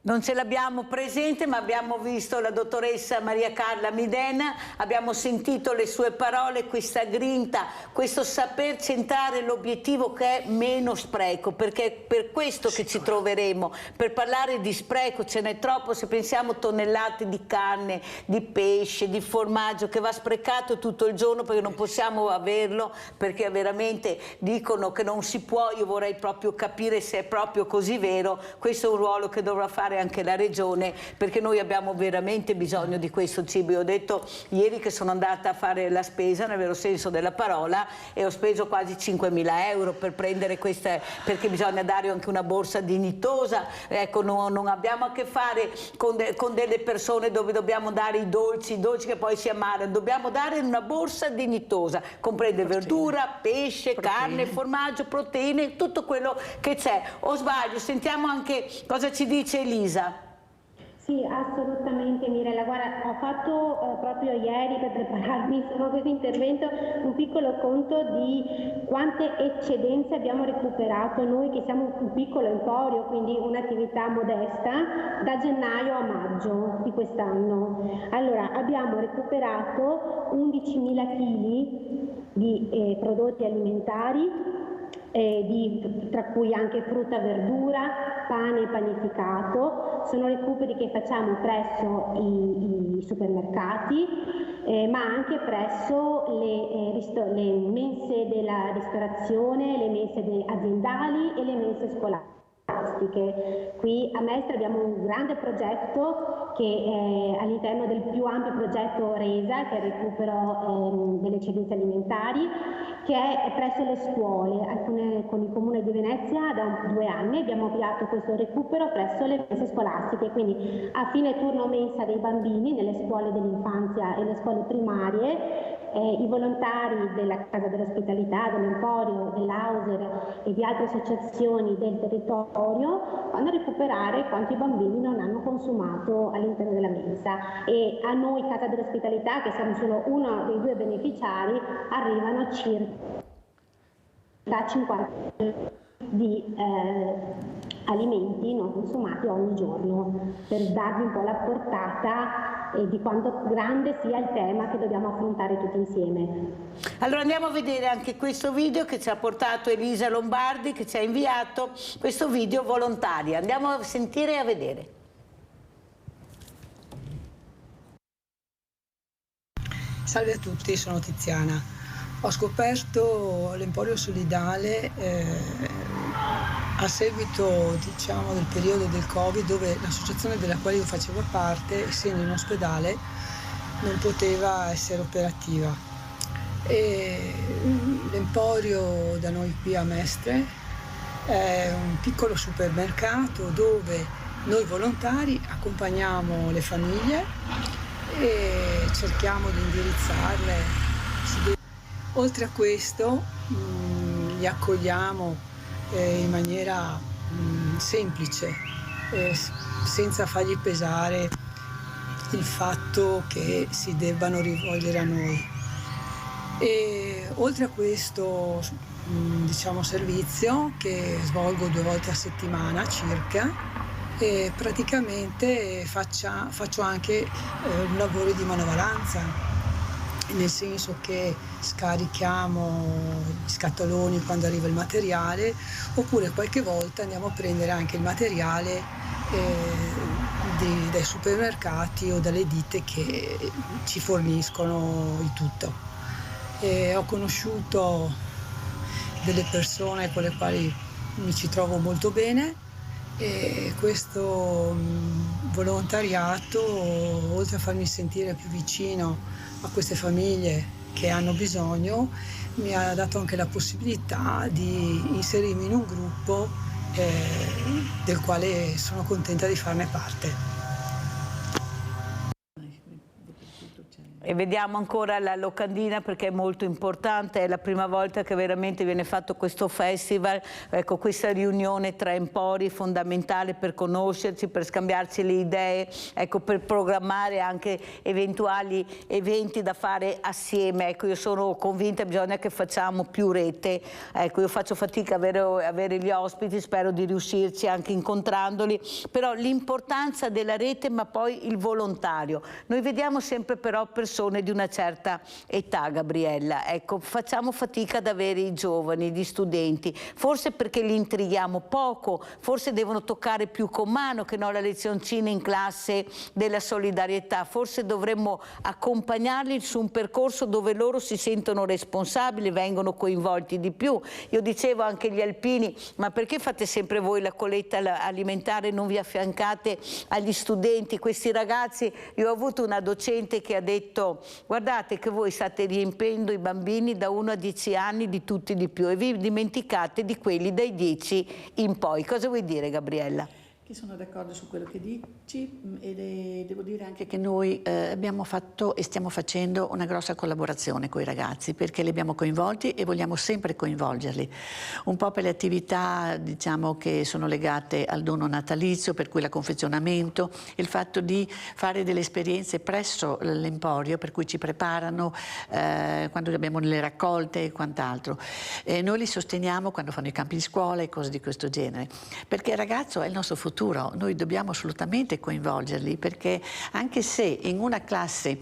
Non ce l'abbiamo presente, ma abbiamo visto la dottoressa Maria Carla Midena, abbiamo sentito le sue parole, questa grinta, questo saper centrare l'obiettivo che è meno spreco, perché è per questo che ci troveremo, per parlare di spreco ce n'è troppo, se pensiamo tonnellate di carne, di pesce, di formaggio che va sprecato tutto il giorno perché non possiamo averlo, perché veramente dicono che non si può, io vorrei proprio capire se è proprio così vero, questo è un ruolo che dovrà fare anche la regione, perché noi abbiamo veramente bisogno di questo cibo. Io ho detto ieri che sono andata a fare la spesa nel vero senso della parola e ho speso quasi 5.000 euro per prendere queste, perché bisogna dare anche una borsa dignitosa. Ecco, non abbiamo a che fare con delle persone dove dobbiamo dare i dolci che poi si ammalano, dobbiamo dare una borsa dignitosa, comprende verdura, pesce, carne, formaggio, proteine, tutto quello che c'è. O sbaglio? Sentiamo anche cosa ci dice Elisa. Sì, assolutamente Mirella. Guarda, ho fatto proprio ieri per prepararmi a questo intervento un piccolo conto di quante eccedenze abbiamo recuperato noi che siamo un piccolo emporio, quindi un'attività modesta, da gennaio a maggio di quest'anno. Allora, abbiamo recuperato 11.000 kg di prodotti alimentari, tra cui anche frutta, verdura, pane panificato. Sono recuperi che facciamo presso i supermercati, ma anche presso le mense della ristorazione, le mense aziendali e le mense scolastiche. Qui a Mestre abbiamo un grande progetto che è all'interno del più ampio progetto RESA, che è il recupero delle eccedenze alimentari, che è presso le scuole. Con il Comune di Venezia da 2 anni abbiamo avviato questo recupero presso le mense scolastiche, quindi a fine turno mensa dei bambini nelle scuole dell'infanzia e le scuole primarie. I volontari della Casa dell'Ospitalità, dell'Emporio, dell'Auser e di altre associazioni del territorio vanno a recuperare quanto i bambini non hanno consumato all'interno della mensa, e a noi Casa dell'Ospitalità, che siamo solo uno dei 2 beneficiari, arrivano circa 50 di alimenti non consumati ogni giorno, per darvi un po' la portata di quanto grande sia il tema che dobbiamo affrontare tutti insieme. Allora andiamo a vedere anche questo video che ci ha portato Elisa Lombardi, che ci ha inviato questo video volontaria. Andiamo a sentire e a vedere. Salve a tutti, sono Tiziana. Ho scoperto l'Emporio Solidale a seguito, diciamo, del periodo del Covid, dove l'associazione della quale io facevo parte, essendo in ospedale, non poteva essere operativa. L'Emporio da noi qui a Mestre è un piccolo supermercato dove noi volontari accompagniamo le famiglie e cerchiamo di indirizzarle su dei... Oltre a questo li accogliamo in maniera semplice, senza fargli pesare il fatto che si debbano rivolgere a noi. E oltre a questo diciamo, servizio che svolgo 2 volte a settimana circa, e praticamente faccio anche un lavoro di manovalanza, nel senso che scarichiamo gli scatoloni quando arriva il materiale, oppure qualche volta andiamo a prendere anche il materiale dai supermercati o dalle ditte che ci forniscono il tutto. Ho conosciuto delle persone con le quali mi ci trovo molto bene, e questo volontariato, oltre a farmi sentire più vicino a queste famiglie che hanno bisogno, mi ha dato anche la possibilità di inserirmi in un gruppo del quale sono contenta di farne parte. E vediamo ancora la locandina perché è molto importante, è la prima volta che veramente viene fatto questo festival, ecco, questa riunione tra empori fondamentale per conoscerci, per scambiarci le idee, ecco, per programmare anche eventuali eventi da fare assieme. Ecco, io sono convinta che bisogna che facciamo più rete, ecco, io faccio fatica a avere gli ospiti, spero di riuscirci anche incontrandoli, però l'importanza della rete, ma poi il volontario. Noi vediamo sempre però persone di una certa età, Gabriella, ecco, facciamo fatica ad avere i giovani, gli studenti, forse perché li intrighiamo poco, forse devono toccare più con mano che no la lezioncina in classe della solidarietà, forse dovremmo accompagnarli su un percorso dove loro si sentono responsabili, vengono coinvolti di più. Io dicevo anche agli alpini, ma perché fate sempre voi la colletta alimentare, non vi affiancate agli studenti, questi ragazzi? Io ho avuto una docente che ha detto: guardate che voi state riempiendo i bambini da 1 a 10 anni di tutti di più e vi dimenticate di quelli dai 10 in poi. Cosa vuoi dire, Gabriella? Che sono d'accordo su quello che dici e devo dire anche che noi abbiamo fatto e stiamo facendo una grossa collaborazione con i ragazzi, perché li abbiamo coinvolti e vogliamo sempre coinvolgerli, un po' per le attività, diciamo, che sono legate al dono natalizio, per cui la confezionamento, il fatto di fare delle esperienze presso l'Emporio, per cui ci preparano quando abbiamo le raccolte e quant'altro. Noi li sosteniamo quando fanno i campi di scuola e cose di questo genere, perché il ragazzo è il nostro futuro. Noi dobbiamo assolutamente coinvolgerli, perché anche se in una classe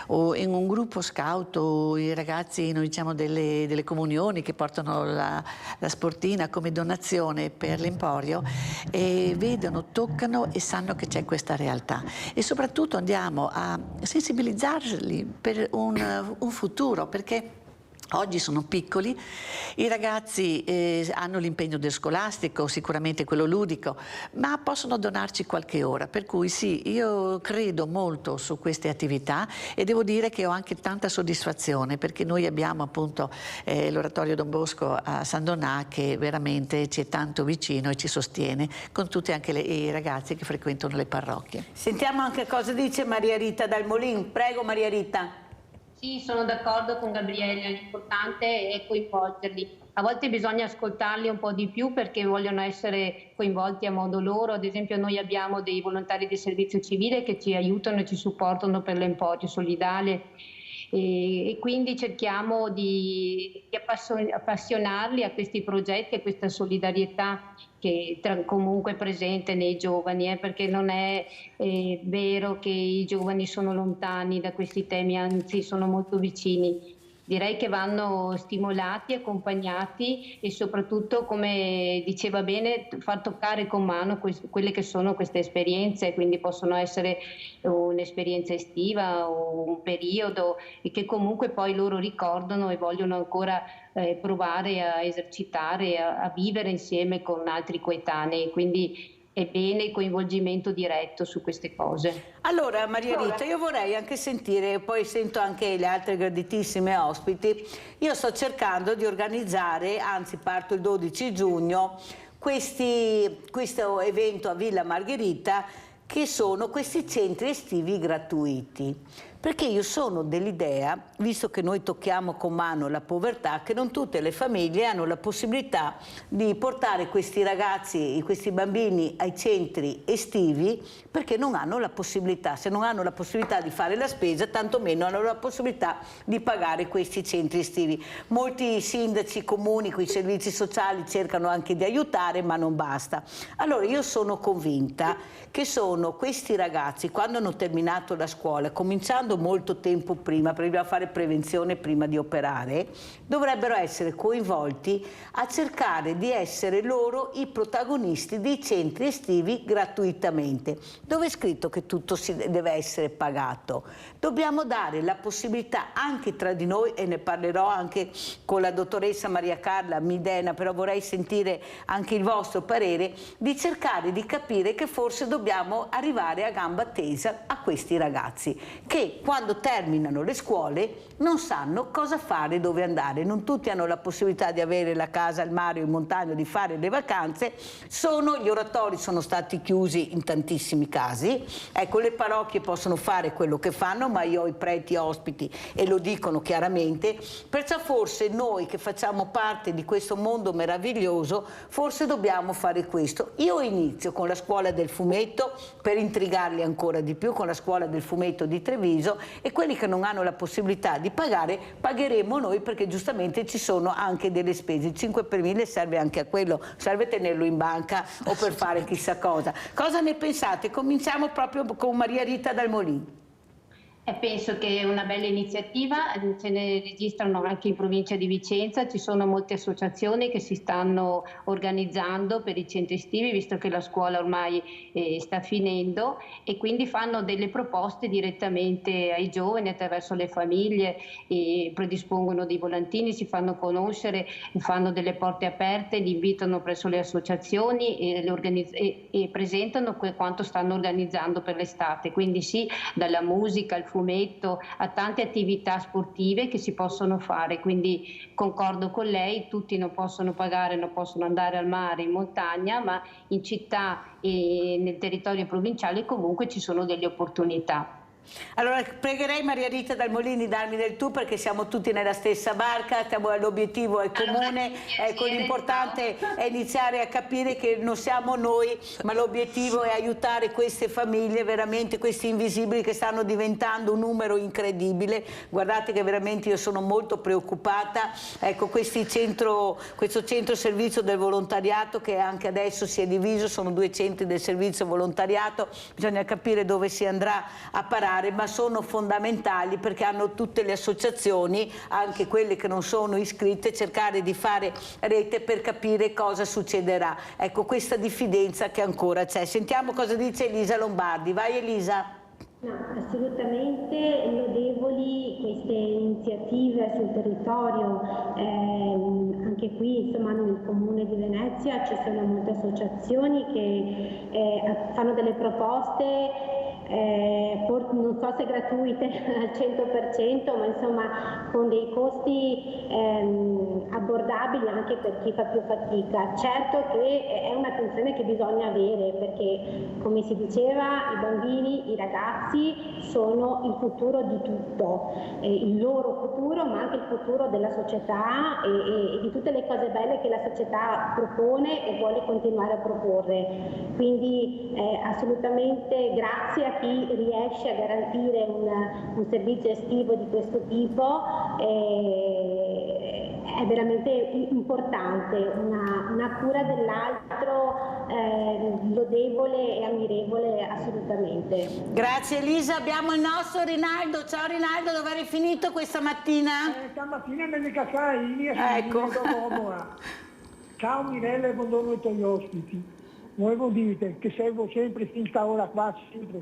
o in un gruppo scout o i ragazzi, noi diciamo delle comunioni che portano la sportina come donazione per l'Emporio, vedono, toccano e sanno che c'è questa realtà, e soprattutto andiamo a sensibilizzarli per un futuro, perché oggi sono piccoli, i ragazzi hanno l'impegno del scolastico, sicuramente quello ludico, ma possono donarci qualche ora, per cui sì, io credo molto su queste attività e devo dire che ho anche tanta soddisfazione, perché noi abbiamo appunto l'Oratorio Don Bosco a San Donà che veramente ci è tanto vicino e ci sostiene, con tutti anche i ragazzi che frequentano le parrocchie. Sentiamo anche cosa dice Maria Rita Dal Molin. Prego, Maria Rita. Sì, sono d'accordo con Gabriella, l'importante è coinvolgerli. A volte bisogna ascoltarli un po' di più perché vogliono essere coinvolti a modo loro. Ad esempio noi abbiamo dei volontari del servizio civile che ci aiutano e ci supportano per l'Emporio solidale e quindi cerchiamo di appassionarli a questi progetti, a questa solidarietà che è comunque presente nei giovani, perché non è vero che i giovani sono lontani da questi temi, anzi sono molto vicini. Direi che vanno stimolati, accompagnati e soprattutto, come diceva bene, far toccare con mano quelle che sono queste esperienze, quindi possono essere un'esperienza estiva o un periodo e che comunque poi loro ricordano e vogliono ancora provare a esercitare, a vivere insieme con altri coetanei, quindi è bene il coinvolgimento diretto su queste cose. Allora Maria Rita, io vorrei anche sentire, poi sento anche le altre graditissime ospiti, io sto cercando di organizzare, anzi parto il 12 giugno, questo evento a Villa Margherita, che sono questi centri estivi gratuiti. Perché io sono dell'idea, visto che noi tocchiamo con mano la povertà, che non tutte le famiglie hanno la possibilità di portare questi ragazzi, questi bambini ai centri estivi, perché non hanno la possibilità, se non hanno la possibilità di fare la spesa, tantomeno hanno la possibilità di pagare questi centri estivi. Molti sindaci, comuni, con i servizi sociali cercano anche di aiutare, ma non basta. Allora io sono convinta che sono sono questi ragazzi, quando hanno terminato la scuola, cominciando molto tempo prima, perché dobbiamo fare prevenzione prima di operare, dovrebbero essere coinvolti a cercare di essere loro i protagonisti dei centri estivi gratuitamente. Dove è scritto che tutto deve essere pagato? Dobbiamo dare la possibilità anche tra di noi, e ne parlerò anche con la dottoressa Maria Carla Midena, però vorrei sentire anche il vostro parere, di cercare di capire che forse dobbiamo arrivare a gamba tesa a questi ragazzi che quando terminano le scuole non sanno cosa fare, dove andare. Non tutti hanno la possibilità di avere la casa al mare o in montagna, di fare le vacanze, gli oratori sono stati chiusi in tantissimi casi, ecco, le parrocchie possono fare quello che fanno, ma io ho i preti ospiti e lo dicono chiaramente, perciò forse noi che facciamo parte di questo mondo meraviglioso forse dobbiamo fare questo. Io inizio con la scuola del fumetto per intrigarli ancora di più, con la scuola del fumetto di Treviso, e quelli che non hanno la possibilità di pagare pagheremo noi, perché giustamente ci sono anche delle spese. Il 5 per 1000 serve anche a quello, serve tenerlo in banca o per fare chissà cosa. Cosa ne pensate? Cominciamo proprio con Maria Rita Dal Molin. Penso che è una bella iniziativa, se ne registrano anche in provincia di Vicenza, ci sono molte associazioni che si stanno organizzando per i centri estivi, visto che la scuola ormai sta finendo, e quindi fanno delle proposte direttamente ai giovani attraverso le famiglie, e predispongono dei volantini, si fanno conoscere, fanno delle porte aperte, li invitano presso le associazioni e presentano quanto stanno organizzando per l'estate. Quindi sì, dalla musica al fumetto a tante attività sportive che si possono fare, quindi concordo con lei, tutti non possono pagare, non possono andare al mare, in montagna, ma in città e nel territorio provinciale comunque ci sono delle opportunità. Allora pregherei Maria Rita Dal Molin di darmi del tu, perché siamo tutti nella stessa barca, l'obiettivo è comune, ecco, l'importante è iniziare a capire che non siamo noi, ma l'obiettivo è aiutare queste famiglie, veramente questi invisibili che stanno diventando un numero incredibile. Guardate che veramente io sono molto preoccupata, ecco, questo centro servizio del volontariato che anche adesso si è diviso, sono 2 centri del servizio volontariato, bisogna capire dove si andrà a parare, ma sono fondamentali perché hanno tutte le associazioni, anche quelle che non sono iscritte, cercare di fare rete per capire cosa succederà. Ecco, questa diffidenza che ancora c'è. Sentiamo cosa dice Elisa Lombardi. Vai Elisa. No, assolutamente lodevoli queste iniziative sul territorio, anche qui insomma nel comune di Venezia ci sono molte associazioni che fanno delle proposte, non so se gratuite al 100%, ma insomma con dei costi abbordabili anche per chi fa più fatica. Certo che è un'attenzione che bisogna avere, perché come si diceva i bambini, i ragazzi sono il futuro di tutto, il loro futuro ma anche il futuro della società e di tutte le cose belle che la società propone e vuole continuare a proporre. Quindi assolutamente grazie a chi riesce a garantire un servizio estivo di questo tipo, è veramente importante, una cura dell'altro lodevole e ammirevole assolutamente. Grazie Elisa, abbiamo il nostro Rinaldo. Ciao Rinaldo, dove eri finito questa mattina? Stamattina nelle caffè, ecco. Ciao Mirella e buongiorno ai tuoi ospiti. Volevo dire che servo sempre finta ora qua, sempre.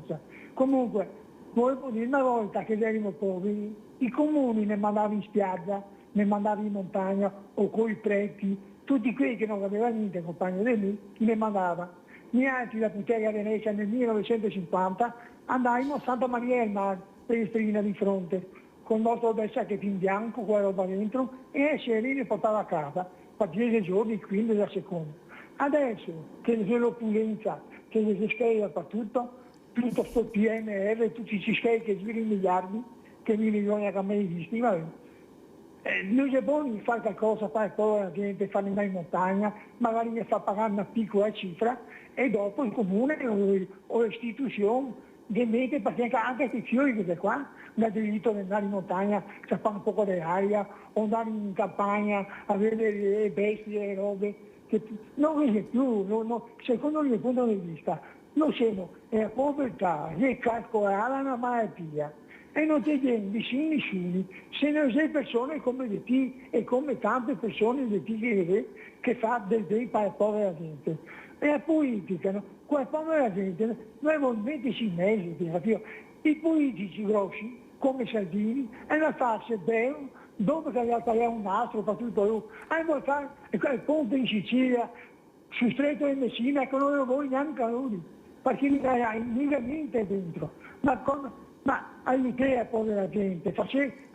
Comunque, volevo dire, una volta che erano poveri, i comuni ne mandavano in spiaggia, ne mandavano in montagna o coi preti, tutti quelli che non avevano niente, compagno di lui, ne mandava. Neanche da Puteria a Venezia nel 1950 andavamo a Santa Maria del Mar, Palestrina di fronte, con il nostro bel sacchetto in bianco, qua roba dentro, e se ne portava a casa, per 10 giorni, 15 a seconda. Adesso che c'è l'opulenza, che si scheda dappertutto, tutto sto PNR, tutti questi schedi che girano in miliardi, che mi bisogna che a me esisti, va bene. Noi è buono fare qualcosa, fare poi la gente, fare andare in montagna, magari mi fa pagare una piccola cifra e dopo il comune o l'istituzione mette, perché anche questi fiori che qua, da diritto di andare in montagna, a fare un po' di aria, o andare in campagna a vedere le bestie e robe, che non vede più, secondo il mio punto di vista, noi siamo nella povertà, che calcolava una malattia e non ti viene vicino nessuno, se non sei persone come di te e come tante persone di te che fa del bene per la povera gente. E la politica, no? Quella povera gente, noi abbiamo 26 mesi, i politici grossi, come Salvini, hanno fatto bene, dopo che aveva tagliato un altro, per tutto lui, hanno fatto il ponte in Sicilia, sul stretto di Messina, che non lo vuole neanche a lui, perché non ha niente dentro. Ma aiutai la povera gente,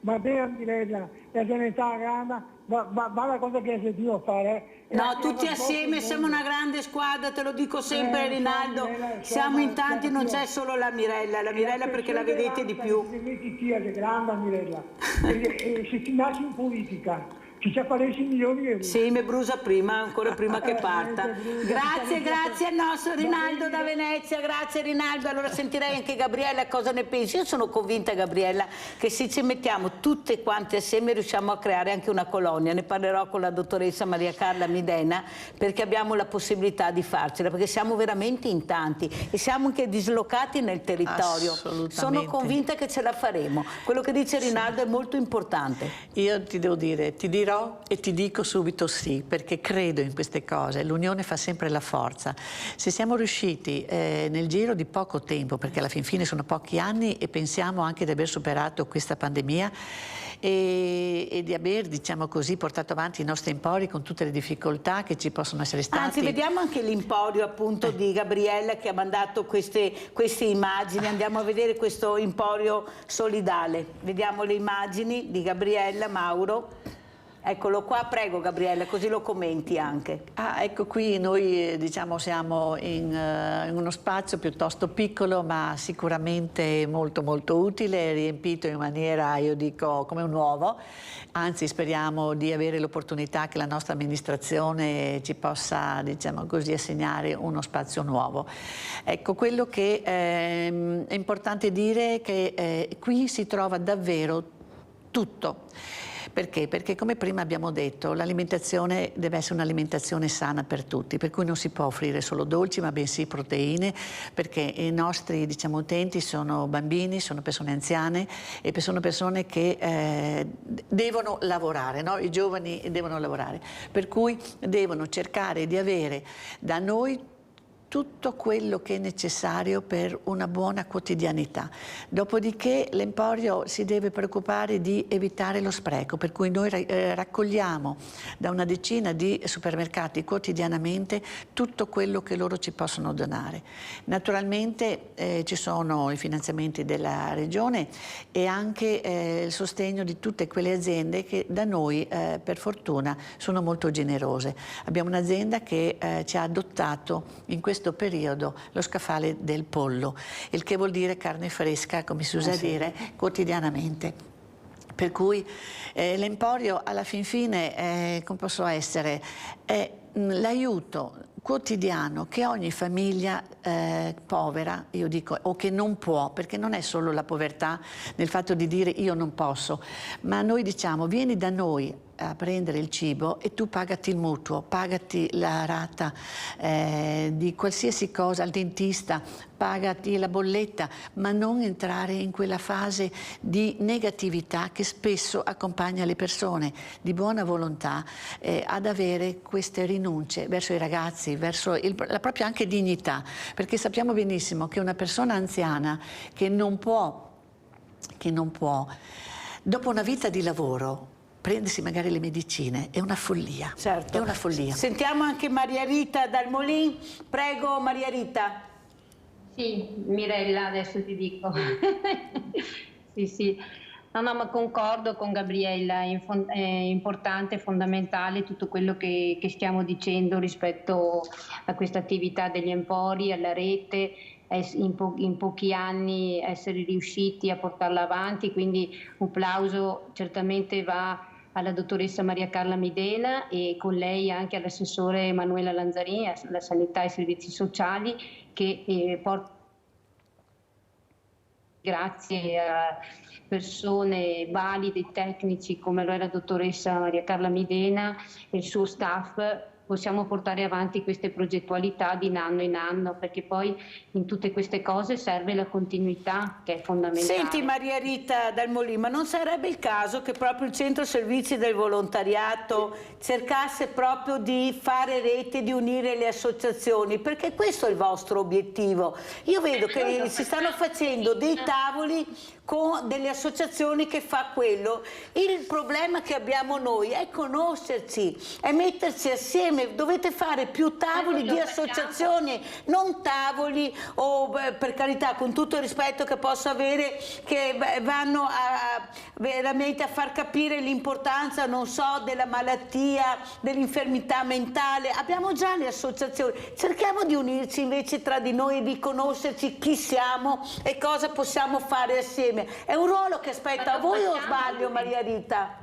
va bene Mirella, la sanità grana, va la cosa che si deve fare. No, tutti assieme siamo una grande squadra, te lo dico sempre Rinaldo, siamo in tanti, non c'è solo la Mirella perché la vedete di più. È grande Mirella, se ti nasci in politica, ci appareci milioni di euro. Sì, mi brucia prima, ancora prima che parta. Grazie al nostro Rinaldo da Venezia, grazie Rinaldo. Allora sentirei anche Gabriella cosa ne pensi. Io sono convinta, Gabriella, che se ci mettiamo tutte quante assieme riusciamo a creare anche una colonia. Ne parlerò con la dottoressa Maria Carla Midena, perché abbiamo la possibilità di farcela, perché siamo veramente in tanti e siamo anche dislocati nel territorio. Sono convinta che ce la faremo. Quello che dice Rinaldo è molto importante. Io ti devo dire, ti dirò e ti dico subito sì, perché credo in queste cose, l'unione fa sempre la forza. Se siamo riusciti nel giro di poco tempo, perché alla fin fine sono pochi anni e pensiamo anche di aver superato questa pandemia e di aver, diciamo così, portato avanti i nostri empori con tutte le difficoltà che ci possono essere state. Anzi, vediamo anche l'emporio appunto di Gabriella che ha mandato queste immagini, andiamo a vedere questo emporio solidale. Vediamo le immagini di Gabriella, Mauro. Eccolo qua, prego Gabriella, così lo commenti anche. Ecco qui noi diciamo siamo in uno spazio piuttosto piccolo ma sicuramente molto molto utile, riempito in maniera, io dico, come un uovo. Anzi speriamo di avere l'opportunità che la nostra amministrazione ci possa, diciamo così, assegnare uno spazio nuovo. Ecco, quello che è importante dire è che qui si trova davvero tutto. Perché? Perché come prima abbiamo detto l'alimentazione deve essere un'alimentazione sana per tutti, per cui non si può offrire solo dolci ma bensì proteine, perché i nostri utenti sono bambini, sono persone anziane e sono persone che devono lavorare, no? I giovani devono lavorare, per cui devono cercare di avere da noi tutto quello che è necessario per una buona quotidianità. Dopodiché l'Emporio si deve preoccupare di evitare lo spreco, per cui noi raccogliamo da una decina di supermercati quotidianamente tutto quello che loro ci possono donare. Naturalmente ci sono i finanziamenti della Regione e anche il sostegno di tutte quelle aziende che da noi per fortuna sono molto generose. Abbiamo un'azienda che ci ha adottato in questo periodo lo scaffale del pollo, il che vuol dire carne fresca, come si usa dire, quotidianamente. Per cui l'Emporio alla fin fine, come posso essere, è l'aiuto quotidiano che ogni famiglia povera, io dico, o che non può, perché non è solo la povertà nel fatto di dire io non posso, ma noi diciamo vieni da noi a prendere il cibo e tu pagati il mutuo, pagati la rata di qualsiasi cosa, al dentista, pagati la bolletta, ma non entrare in quella fase di negatività che spesso accompagna le persone di buona volontà ad avere queste rinunce verso i ragazzi, verso la propria anche dignità, perché sappiamo benissimo che una persona anziana che non può, dopo una vita di lavoro, prendersi magari le medicine, è una follia. Certo. È una follia. Sentiamo anche Maria Rita dal Molin. Prego Maria Rita. Sì, Mirella, adesso ti dico. Sì. No, ma concordo con Gabriella, è importante, fondamentale tutto quello che stiamo dicendo rispetto a questa attività degli empori, alla rete, in pochi anni essere riusciti a portarla avanti, quindi un plauso certamente va alla dottoressa Maria Carla Midena e con lei anche all'assessore Emanuela Lanzarini, alla sanità e servizi sociali, che porta grazie a persone valide, tecnici come lo è la dottoressa Maria Carla Midena e il suo staff, possiamo portare avanti queste progettualità di anno in anno, perché poi in tutte queste cose serve la continuità, che è fondamentale. Senti Maria Rita Dal Molin, ma non sarebbe il caso che proprio il Centro Servizi del Volontariato cercasse proprio di fare rete, di unire le associazioni, perché questo è il vostro obiettivo? Io vedo che si stanno facendo dei tavoli con delle associazioni che fa quello. Il problema che abbiamo noi è conoscerci, è metterci assieme, dovete fare più tavoli di associazioni, non tavoli, per carità, con tutto il rispetto che posso avere, che vanno veramente a far capire l'importanza, non so, della malattia, dell'infermità mentale. Abbiamo già le associazioni, cerchiamo di unirci invece tra di noi e di conoscerci chi siamo e cosa possiamo fare assieme. È un ruolo che aspetta a voi, o sbaglio Maria Rita?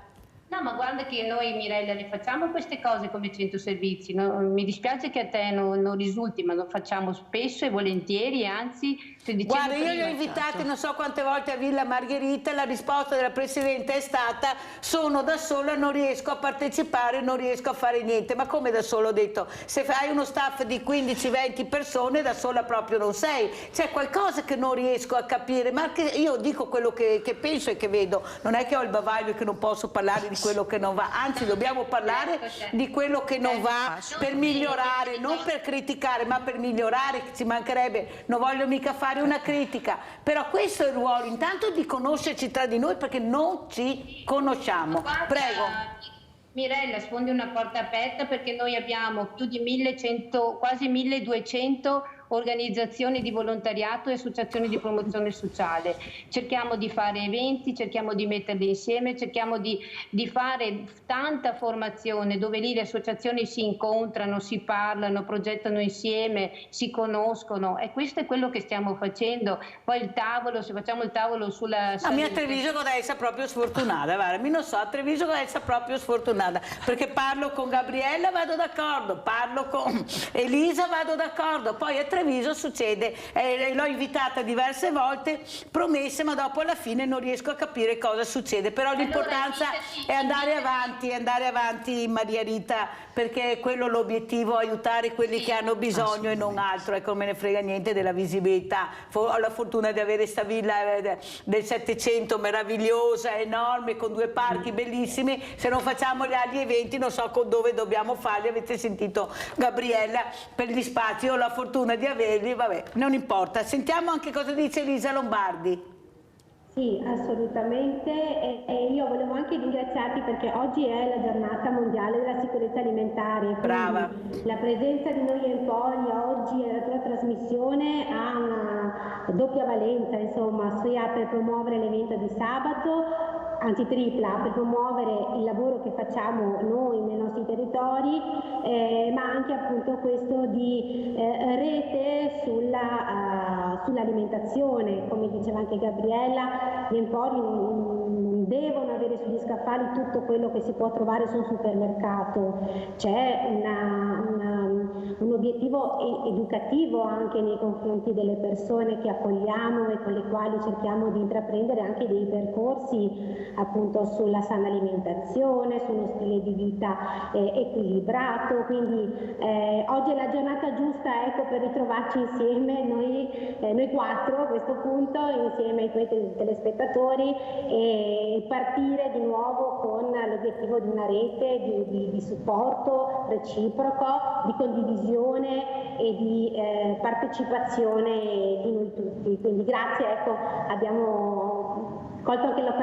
No, ma guarda che noi, Mirella, le facciamo queste cose come Centro Servizi. Mi dispiace che a te non risulti, ma lo facciamo spesso e volentieri, anzi... Guarda, io li ho invitati non so quante volte a Villa Margherita e la risposta della Presidente è stata: sono da sola, non riesco a partecipare, non riesco a fare niente. Ma come da solo? Ho detto, se hai uno staff di 15-20 persone, da sola proprio non sei. C'è qualcosa che non riesco a capire, ma io dico quello che penso e che vedo. Non è che ho il bavaglio che non posso parlare di quello che non va, anzi dobbiamo parlare di quello che non va per migliorare, non per criticare, ma per migliorare, ci mancherebbe, non voglio mica fare una critica, però questo è il ruolo, intanto di conoscerci tra di noi, perché non ci conosciamo. Prego. Mirella, sfondi una porta aperta, perché noi abbiamo più di 1100, quasi 1200 organizzazioni di volontariato e associazioni di promozione sociale. Cerchiamo di fare eventi, cerchiamo di metterli insieme, cerchiamo di fare tanta formazione dove lì le associazioni si incontrano, si parlano, progettano insieme, si conoscono, e questo è quello che stiamo facendo. Poi il tavolo, se facciamo il tavolo sulla... A me a Treviso con essa proprio sfortunata, guarda, mi non so, a Treviso con essa proprio sfortunata, perché parlo con Gabriella, vado d'accordo, parlo con Elisa, vado d'accordo, poi a Treviso succede, l'ho invitata diverse volte, promesse, ma dopo alla fine non riesco a capire cosa succede. Però l'importanza è andare avanti Maria Rita, perché è quello l'obiettivo, aiutare quelli che hanno bisogno e non altro. Ecco, non me ne frega niente della visibilità. Ho la fortuna di avere sta villa del 700 meravigliosa, enorme, con 2 parchi bellissimi. Se non facciamo gli eventi non so dove dobbiamo farli. Avete sentito Gabriella per gli spazi, io ho la fortuna di averli, vabbè, non importa. Sentiamo anche cosa dice Elisa Lombardi. Sì, assolutamente, e io volevo anche ringraziarti perché oggi è la giornata mondiale della sicurezza alimentare. Brava. La presenza di noi Emporia oggi e la tua trasmissione ha una doppia valenza, insomma, sia per promuovere l'evento di sabato, anzi tripla, per promuovere il lavoro che facciamo noi nei nostri territori, ma anche appunto questo di rete sull'alimentazione. Come diceva anche Gabriella, gli empori non devono avere sugli scaffali tutto quello che si può trovare sul supermercato. C'è un obiettivo educativo anche nei confronti delle persone che accogliamo e con le quali cerchiamo di intraprendere anche dei percorsi appunto sulla sana alimentazione, su uno stile di vita equilibrato. Quindi oggi è la giornata giusta, ecco, per ritrovarci insieme noi 4 a questo punto, insieme ai tuoi telespettatori, e partire di nuovo con l'obiettivo di una rete di supporto reciproco, di condivisione e di partecipazione di noi tutti. Quindi grazie, ecco, abbiamo colto anche la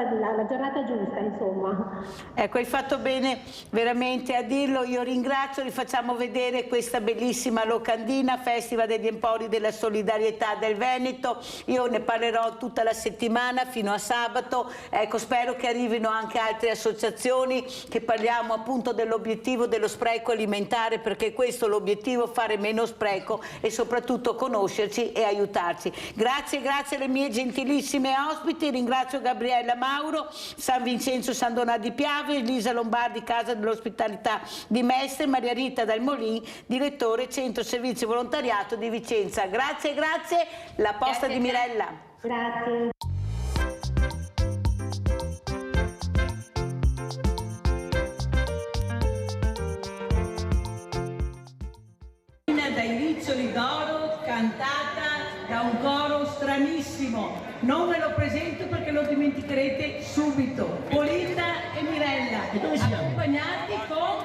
giornata giusta, insomma. Ecco, hai fatto bene veramente a dirlo. Io ringrazio, vi facciamo vedere questa bellissima locandina, Festival degli Empori della Solidarietà del Veneto. Io ne parlerò tutta la settimana fino a sabato. Ecco, spero che arrivino anche altre associazioni, che parliamo appunto dell'obiettivo dello spreco alimentare, perché questo è l'obiettivo, fare meno spreco e soprattutto conoscerci e aiutarci. Grazie alle mie gentilissime ospiti, ringrazio Gabriella Mauro, San Vincenzo San Donà di Piave, Elisa Lombardi, Casa dell'Ospitalità di Mestre, Maria Rita Dal Molin, direttore Centro Servizi Volontariato di Vicenza. Grazie, la posta di Mirella. Grazie. cantata da un coro stranissimo. Non ve lo presento perché lo dimenticherete subito. Polinda e Mirella, accompagnati con...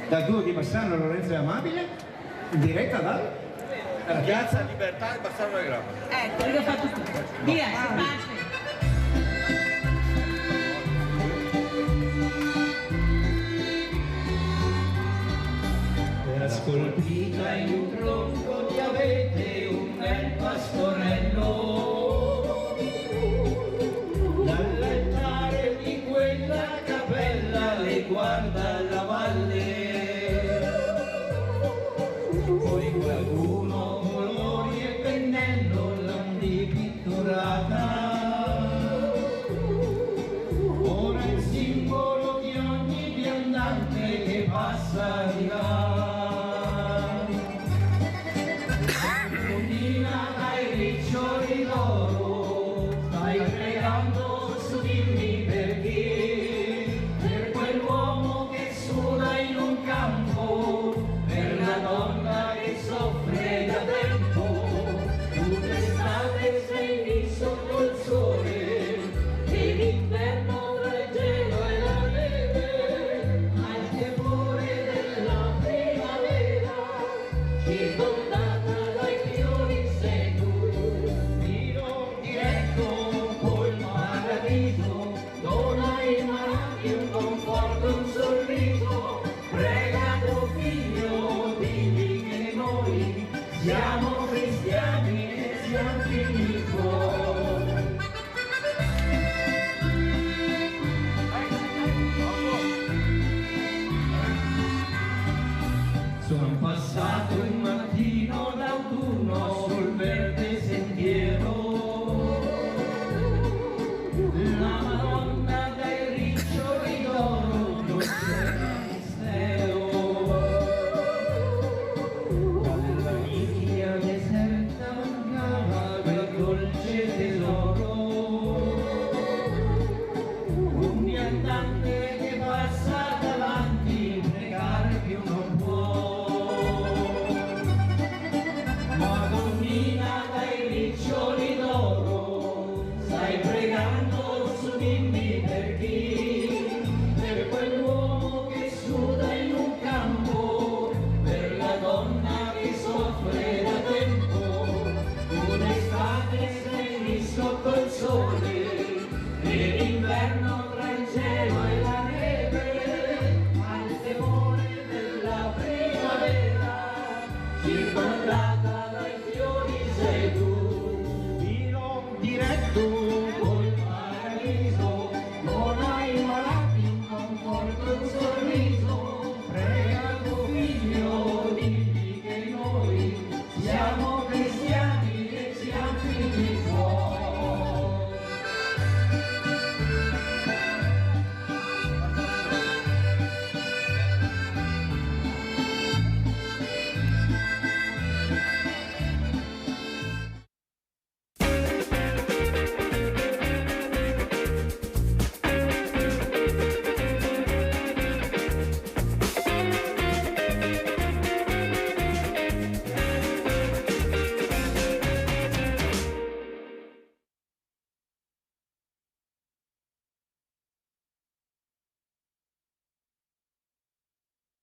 Dal duo di Bassano, Lorenzo e Amabile, in diretta dalla Piazza Libertà e Bassano del Grappa. Ecco, io ho fatto tutto. Via, si parte. Scolpita in un tronco ti avete un bel pastorello, dall'altare di quella cappella le guarda la valle, poi qualcuno colori e pennello l'han dipitturata, ora è il simbolo di ogni viandante che passa di là. Stai pregando su dimmi perché, per quell'uomo che suda in un campo, per la donna che soffre da tempo, tu d'estate sei lì sotto il sole, e l'inverno tra il gelo e la neve, hai il temore della primavera, circondata dai fiori sei tu. Dona ai malati un conforto, un sorriso, prega tuo figlio, digli che noi siamo cristiani.